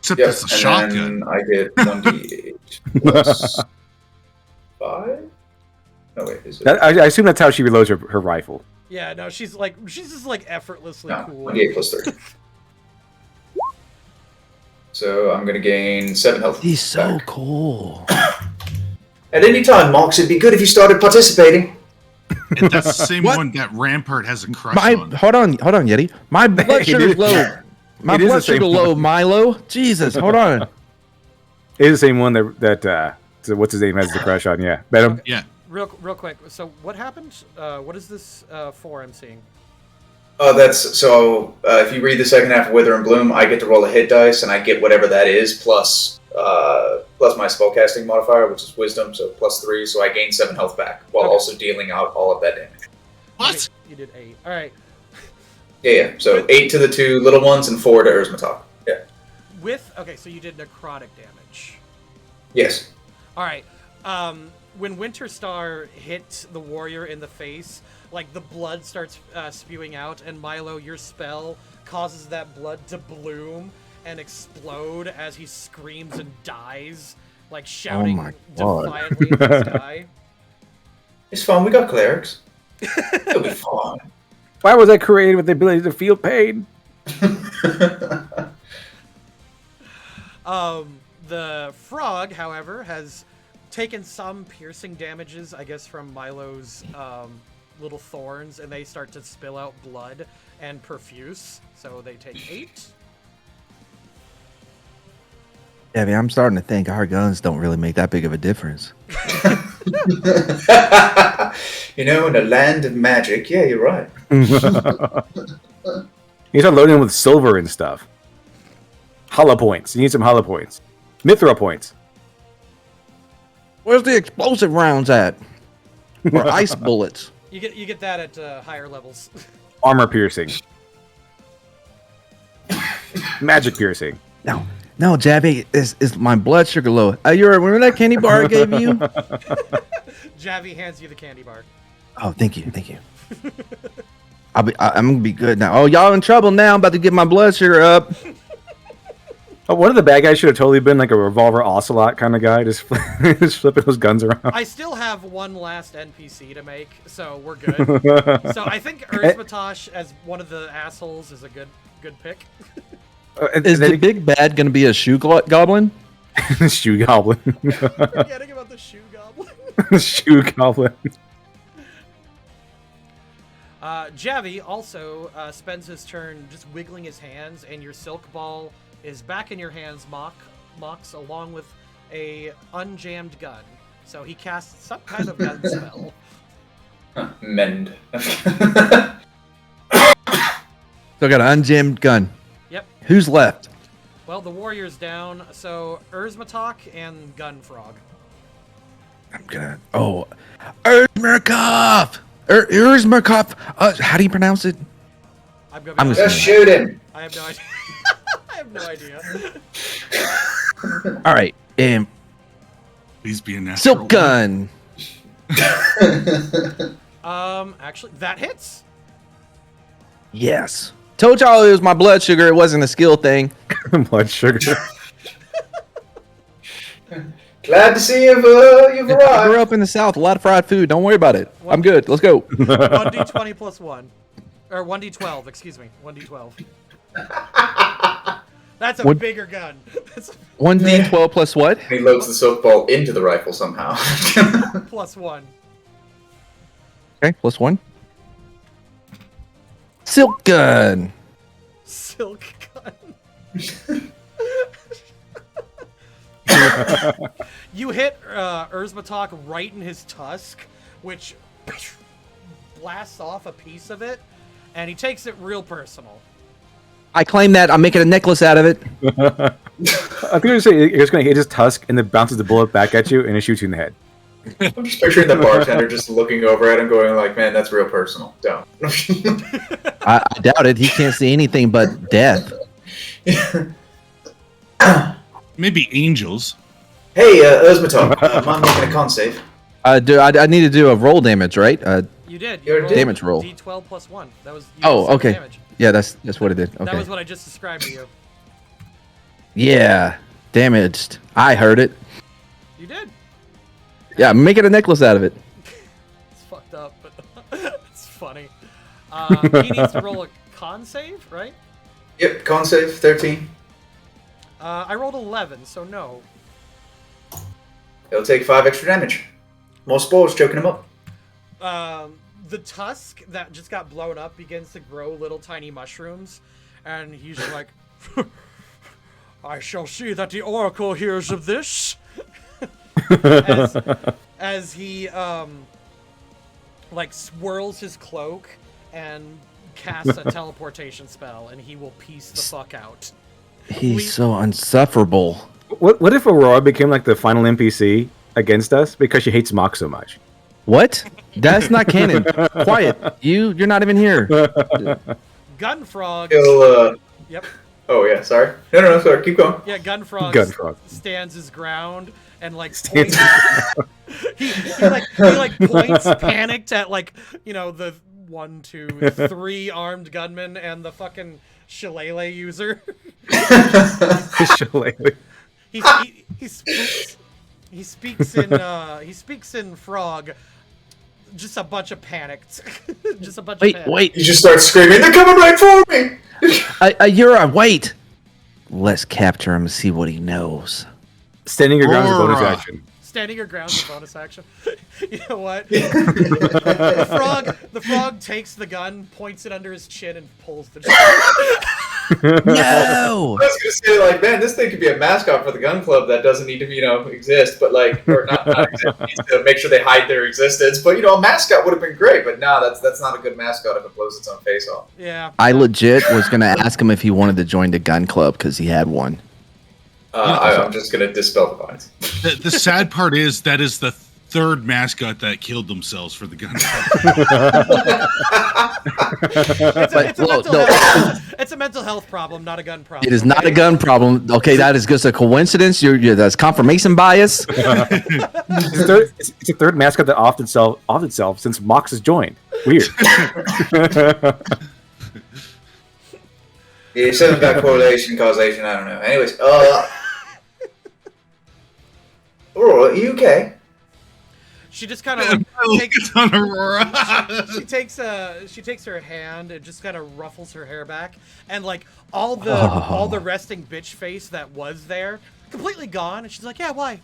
Except Yep, it's a and shotgun. then I get 1d8 plus 5? No, wait, is it? I assume that's how she reloads her rifle. Yeah, no, she's just like effortlessly No, cool. 1d8 plus 3. So I'm gonna gain 7 health. He's so back. cool. At any time, Mox, it'd be good if you started participating. And that's the same What? one that Rampart has a crush My on. hold on, Yeti. My blood It sugar's is- low. My it is blood the same sugar low, one. Milo. Jesus, hold on. It is the same one that so what's his name has the crush on. Yeah, bet him. Yeah. Real quick. So what happened? What is this for? I'm seeing. That's so. If you read the second half of Wither and Bloom, I get to roll a hit dice, and I get whatever that is plus my spellcasting modifier, which is Wisdom, so plus 3. So I gain 7 health back while Okay. also dealing out all of that damage. What? You did 8. All right. Yeah. So 8 to the 2 little ones and 4 to Urzmatok. Yeah. Okay, so you did necrotic damage. Yes. All right. When Winter Star hit the warrior in the face, like the blood starts spewing out, and Milo, your spell causes that blood to bloom and explode as he screams and dies, like shouting my God. defiantly in the sky. It's fine. We got clerics. It'll be fine. Why was I created with the ability to feel pain? The frog, however, has taken some piercing damages, I guess, from Milo's little thorns, and they start to spill out blood and profuse. So they take 8. Yeah, I mean, I'm starting to think our guns don't really make that big of a difference. In a land of magic, yeah, you're right. You start loading them with silver and stuff. Hollow points. You need some hollow points. Mithril points. Where's the explosive rounds at? Or ice bullets? You get that at higher levels. Armor piercing. Magic piercing. No, Javi, is my blood sugar low? Remember that candy bar I gave you? Javi hands you the candy bar. Oh, thank you. I'm gonna be good now. Oh, y'all in trouble now. I'm about to get my blood sugar up. Oh, one of the bad guys should have totally been like a revolver ocelot kind of guy, just flipping those guns around. I still have one last NPC to make, so we're good. So I think Erzmatosh as one of the assholes is a good pick. Is the big bad gonna be a shoe goblin? Shoe goblin. Forgetting about the shoe goblin. Shoe goblin. Javi also spends his turn just wiggling his hands, and your silk ball is back in your hands, Mox, along with a unjammed gun. So he casts some kind of gun spell. Mend. So I got an unjammed gun. Yep. Who's left? Well, the warrior's down, so Erzmatok and Gunfrog. I'm gonna. Oh, Erzmerkov! Erzmerkov! How do you pronounce it? I'm just shoot him! I have no idea. I have no idea. All right. Please be a natural. Silk gun. Actually, that hits. Yes. Told y'all it was my blood sugar. It wasn't a skill thing. Blood sugar. Glad to see you've I arrived. grew up in the South. A lot of fried food. Don't worry about it. I'm good. Let's go. 1d20 plus 1. Or 1d12, excuse me. 1d12. That's a bigger gun. 1d12 plus what? He loads the silk ball into the rifle somehow. Plus 1. Okay, plus 1. Silk gun. Silk gun. You hit Erzmatok right in his tusk, which blasts off a piece of it, and he takes it real personal. I claim that. I'm making a necklace out of it. I think you're saying it's going to hit his tusk and then bounces the bullet back at you and it shoots you in the head. I'm just picturing the bartender just looking over at him going like, man, that's real personal. Don't. I doubt it. He can't see anything but death. Maybe angels. Hey, Erzmatok, mind making a con save? I need to do a roll damage, right? You did. Your rolled damage roll. D12 plus 1. That was. You Oh, did 7 okay. Damage. Yeah, that's what it did. Okay. That was what I just described to you. Yeah, damaged. I heard it. You did. Yeah, I'm making a necklace out of it. It's fucked up, but it's funny. He needs to roll a con save, right? Yep, con save, 13. I rolled 11, so no. He'll take 5 extra damage. More spores choking him up. The tusk that just got blown up begins to grow little tiny mushrooms, and he's like, I shall see that the Oracle hears of this. as he like swirls his cloak and casts a teleportation spell, and he will piece the fuck out. He's so insufferable. What if Aurora became like the final NPC against us because she hates Mock so much? What? That's not canon. Quiet. You're not even here. Gunfrog. He'll, Yep. Oh, yeah, sorry. No, sorry, keep going. Yeah, Gunfrog, Gunfrog. stands his ground and like points. he points panicked at like, you know, the 1, 2, 3 armed gunmen and the fucking shillelagh user. He speaks in frog. just a bunch of panicked. Just a bunch Wait, of panicked. wait. You just start screaming, "They're coming right for me!" You're wait. Let's capture him and see what he knows. Standing your ground is a bonus Aurora. action. Standing your ground is a bonus action. You know what? The frog takes the gun, points it under his chin, and pulls the trigger. No. I was gonna say, like, man, this thing could be a mascot for the gun club that doesn't need to, exist, but like, or not exist, needs to make sure they hide their existence. But a mascot would have been great. But no, that's not a good mascot if it blows its own face off. Yeah. I legit was gonna ask him if he wanted to join the gun club because he had one. I'm just gonna dispel the vines. The sad part is that is the third mascot that killed themselves for the gun club. It's a mental health problem, not a gun problem. It is not a gun problem. Okay, that is just a coincidence. That's confirmation bias. It's a third mascot that offed itself since Mox has joined. Weird. Yeah, something about correlation, causation. I don't know. Anyways, Aurora, are you okay? She just kind of takes on Aurora. she takes her hand and just kind of ruffles her hair back, and like all the resting bitch face that was there completely gone, and she's like, "Yeah, why?"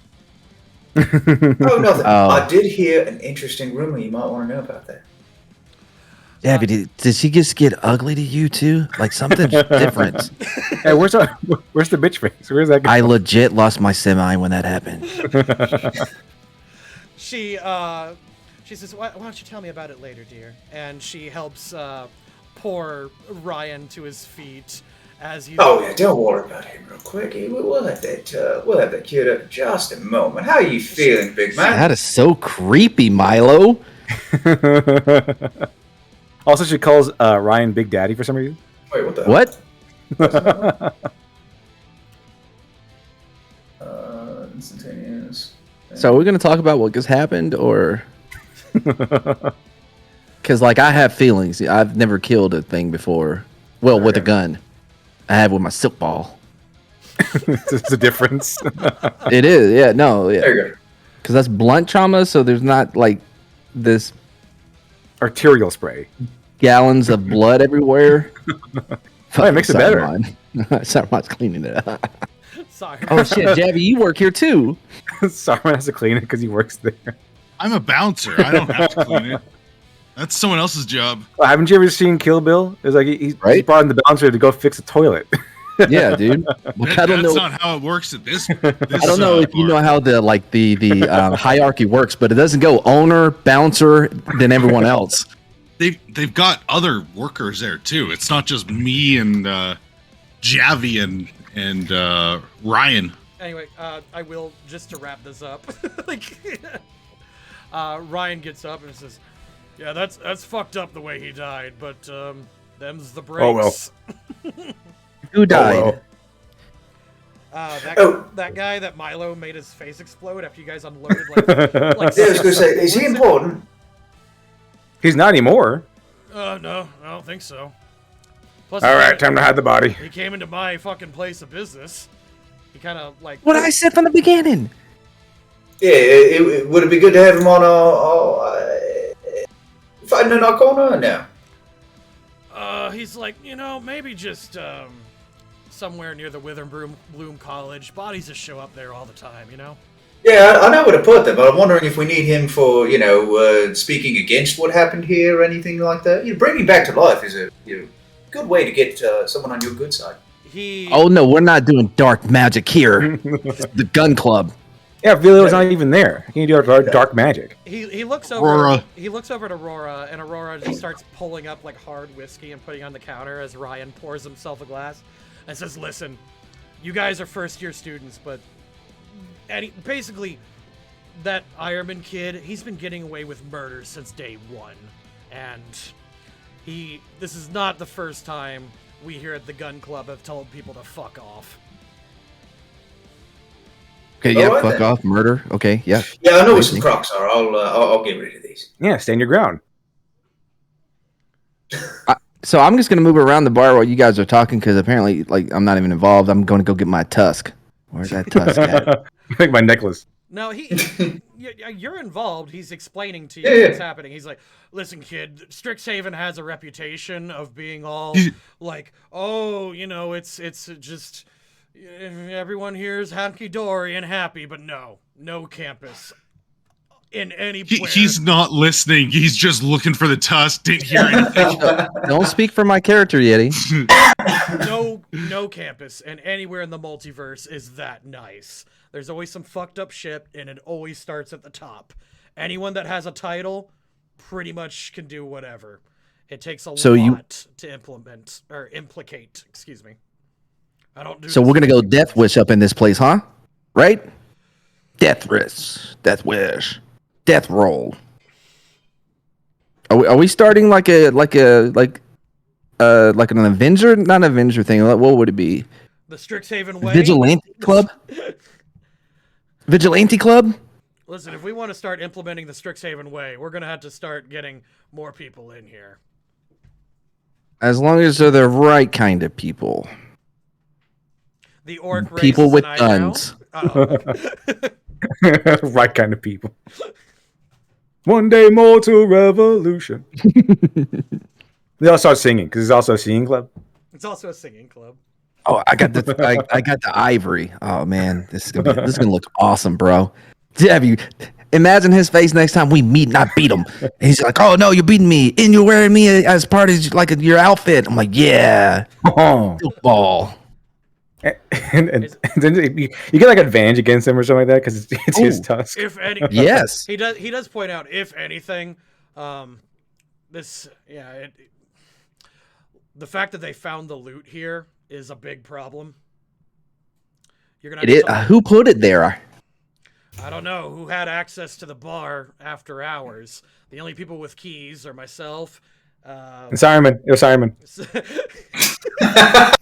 Oh, nothing. Oh. I did hear an interesting rumor you might want to know about that. Yeah, but did she just get ugly to you too? Like something's different. Hey, where's the bitch face? Where's that guy? I legit lost my semi when that happened. She says, why don't you tell me about it later, dear? And she helps poor Ryan to his feet as you. Oh yeah, don't worry about him real quick. We'll have that queued up in just a moment. How are you feeling, big man? That is so creepy, Milo. Also, she calls Ryan Big Daddy for some reason. Wait, what the? What? Instantaneous. So are we gonna talk about what just happened, or? Because like I have feelings. I've never killed a thing before. Well, with a gun. I have with my silk ball. It's a difference. It is, yeah, no, yeah. There you go. Because that's blunt trauma, so there's not like this Arterial spray. gallons of blood everywhere. Oh, it makes it better. Saruman's cleaning it up. Sorry. Oh shit, Jabby, you work here too. Saruman has to clean it because he works there. I'm a bouncer. I don't have to clean it. That's someone else's job. Well, haven't you ever seen Kill Bill? It's like he brought in the bouncer to go fix a toilet. Yeah, dude. Look, I don't That's know. not how it works at this. I don't know if you know how the hierarchy works, but it doesn't go owner, bouncer, then everyone else. They've got other workers there too. It's not just me and Javi and Ryan. Anyway, I will, just to wrap this up. Ryan gets up and says, "Yeah, that's fucked up the way he died, but them's the breaks." Oh, well. Who died? That guy that Milo made his face explode after you guys unloaded like Yeah, I was gonna say, is he important? He's not anymore. No, I don't think so. Plus, All right, time to hide the body. he came into my fucking place of business. He kind of like What I said from the beginning. Yeah, would it be good to have him on fighting in our corner now? He's like, maybe just somewhere near the Witherbloom College. Bodies just show up there all the time, Yeah, I know where to put them, but I'm wondering if we need him for, speaking against what happened here or anything like that. Bringing back to life is a good way to get someone on your good side. Oh no, we're not doing dark magic here. The gun club. Yeah, Vilio's not even there. How can you do dark magic? He looks over. Aurora. He looks over at Aurora, and Aurora just starts pulling up like hard whiskey and putting on the counter as Ryan pours himself a glass, and says, "Listen, you guys are first-year students, but basically, that Ironman kid, he's been getting away with murder since day one, and this is not the first time we here at the gun club have told people to fuck off." Okay, yeah, Alright fuck then. off, murder. Okay, yeah. Yeah, I know where some crocs are. I'll get rid of these. Yeah, stand your ground. So I'm just gonna move around the bar while you guys are talking because apparently, like, I'm not even involved. I'm going to go get my tusk. Where's that tusk at? Like my necklace. No, you're involved. He's explaining to you Yeah, yeah. what's happening. He's like, listen, kid, Strixhaven has a reputation of being all like, oh, it's just everyone here is hunky-dory and happy, but no campus in any place. He's not listening. He's just looking for the tusk. Didn't hear anything. Don't speak for my character, Yeti. No campus and anywhere in the multiverse is that nice. There's always some fucked up shit, and it always starts at the top. Anyone that has a title pretty much can do whatever. It takes a lot to implicate. Excuse me. I don't do. So we're gonna go Death Wish up in this place, huh? Right? Death Wish, Death Roll. Are we starting like an Avenger? Not an Avenger thing. What would it be? The Strixhaven way. Vigilante Club. Vigilante Club. Listen, if we want to start implementing the Strixhaven way, we're gonna have to start getting more people in here. As long as they're the right kind of people. The orc race People is with an guns. Right kind of people. One day more to revolution. They all start singing because it's also a singing club. It's also a singing club. Oh, I got the ivory. Oh man, this is gonna look awesome, bro. Have you imagine his face next time we meet and I beat him? And he's like, "Oh no, you're beating me, and you're wearing me as part of like your outfit." I'm like, "Yeah, football." And then you get like advantage against him or something like that because it's his tusk. If any, Yes, he does point out, if anything, the fact that they found the loot here is a big problem. You're gonna who put it there? I don't know who had access to the bar after hours. The only people with keys are myself. And Simon. It was Simon. I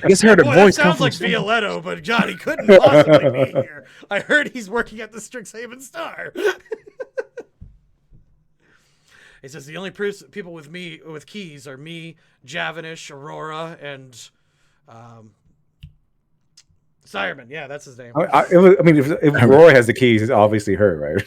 guess I heard a Boy, voice. That sounds like Violetto, but Johnny couldn't possibly be here. I heard he's working at the Strixhaven Star. He says the only people with keys are me, Javanish, Aurora, and Sireman. Yeah, that's his name. If Aurora has the keys, it's obviously her, right?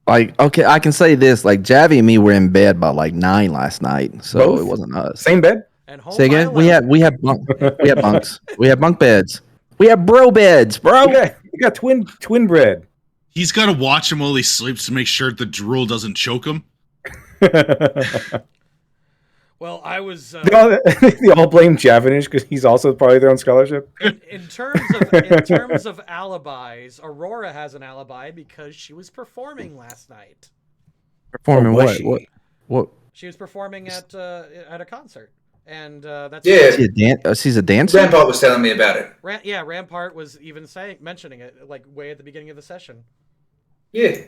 Like, okay, I can say this: like, Javi and me were in bed by like 9 last night, so Both? it wasn't us. Same bed. And home Say again? by We have bunks. We have bunk beds. We have bro beds, bro. You got twin bread. He's got to watch him while he sleeps to make sure the drool doesn't choke him. Well, I was. They all blame Javanish because he's also probably their own scholarship. In terms of alibis, Aurora has an alibi because she was performing last night. Performing was she? What? She was performing at a concert, and that's She's a dancer. Grandpa was telling me about it. Rampart was even mentioning it like way at the beginning of the session. Yeah.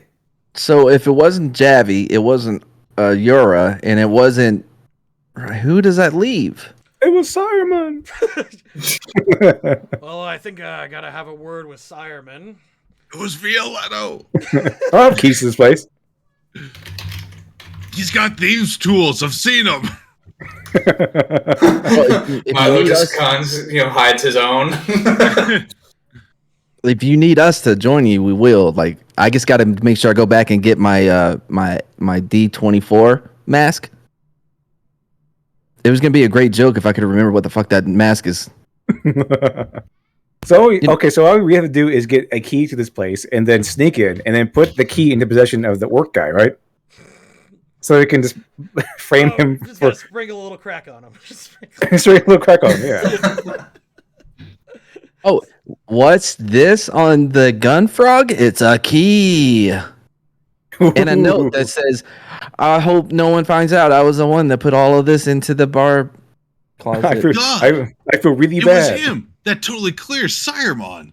So if it wasn't Javi, it wasn't Yura, and it wasn't. Who does that leave? It was Simon. Well, I think I gotta have a word with Sireman. It was Violetto. I have keys to this place. He's got these tools. I've seen them. Milo just hides his own. If you need us to join you, we will. Like, I just got to make sure I go back and get my my D24 mask. It was gonna be a great joke if I could remember what the fuck that mask is. So all we have to do is get a key to this place and then sneak in and then put the key into possession of the orc guy, right? So we can just frame him Just for gotta sprinkle a little crack on him. straight little crack on him, yeah. Oh, what's this on the gun frog? It's a key. And a note that says, I hope no one finds out I was the one that put all of this into the bar closet. I feel really It bad. was him. That totally clears Siremon.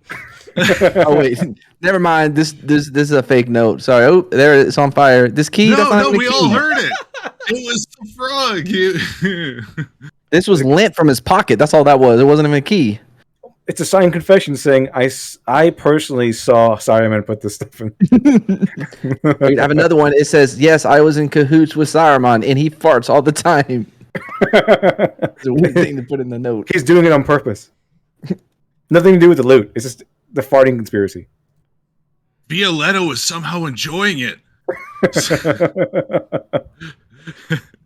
Oh wait, never mind. This is a fake note. Sorry. Oh, there it's on fire. This key. that's not No, even a we key. all heard it. It was the frog. This was lint from his pocket. That's all that was. It wasn't even a key. It's a signed confession saying I personally saw Sireman put this stuff in. Wait, I have another one. It says, yes, I was in cahoots with Saruman, and he farts all the time. It's a weird thing to put in the note. He's doing it on purpose. Nothing to do with the loot. It's just the farting conspiracy. Violetto is somehow enjoying it.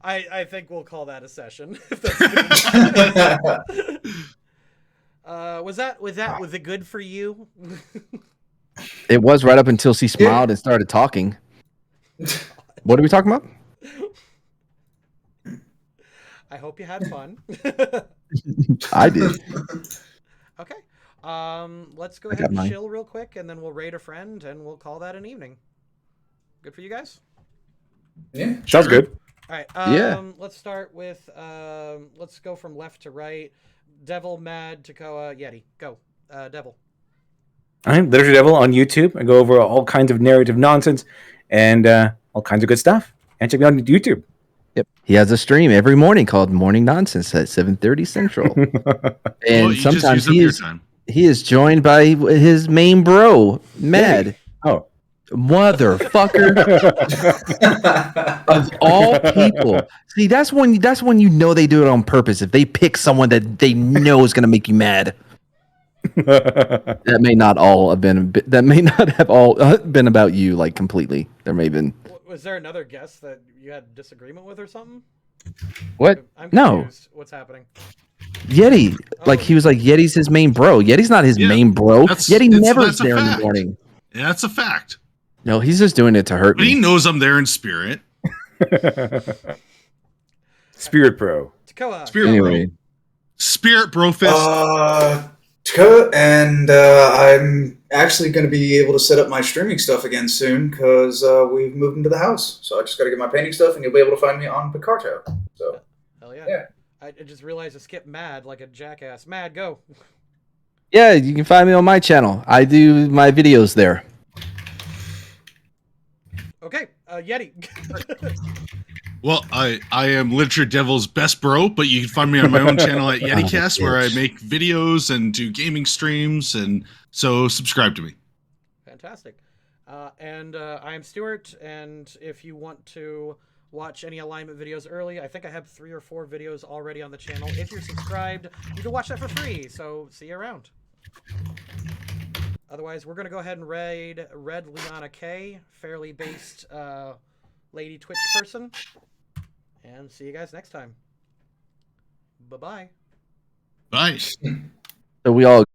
I think we'll call that a session. If that's good. Was it good for you? It was right up until she smiled and started talking. What are we talking about? I hope you had fun. I did. Okay. Let's go ahead and chill real quick, and then we'll raid a friend, and we'll call that an evening. Good for you guys? Yeah. Sounds good. All right. Yeah. Let's start with let's go from left to right. Devil, Mad, Takoa, Yeti. Go. Devil. I'm Literature Devil on YouTube. I go over all kinds of narrative nonsense and all kinds of good stuff. And check me out on YouTube. Yep. He has a stream every morning called Morning Nonsense at 7:30 Central. And You just sometimes used up your time. he is joined by his main bro, Mad. Oh. Motherfucker. Of all people. See, that's when you know they do it on purpose. If they pick someone that they know is gonna make you mad. That may not have all been about you, like, completely. There may have been. Was there another guest that you had disagreement with or something? What? I'm No. confused. What's happening? Yeti. Like, he was like, Yeti's his main bro. Yeti's not his main bro. Yeti never's there in the morning. Yeah, that's a fact. No, he's just doing it to hurt But he me. knows I'm there in spirit. Spirit Pro. Takoa. Spirit Anyway. bro. Spirit bro fist. Takoa, and I'm actually going to be able to set up my streaming stuff again soon because we've moved into the house. So I just got to get my painting stuff, and you'll be able to find me on Picarto. So Hell yeah. Yeah. I just realized I skipped Mad like a jackass. Mad, go. Yeah, you can find me on my channel. I do my videos there. Okay, Yeti. Well, I am Literature Devil's best bro, but you can find me on my own channel at YetiCast, where I make videos and do gaming streams, and so subscribe to me. Fantastic. And I'm Stuart, and if you want to watch any alignment videos early, I think I have 3 or 4 videos already on the channel. If you're subscribed, you can watch that for free, so see you around. Otherwise, we're going to go ahead and raid Red Liana K, fairly based lady Twitch person. And see you guys next time. Bye-bye. Bye. So we all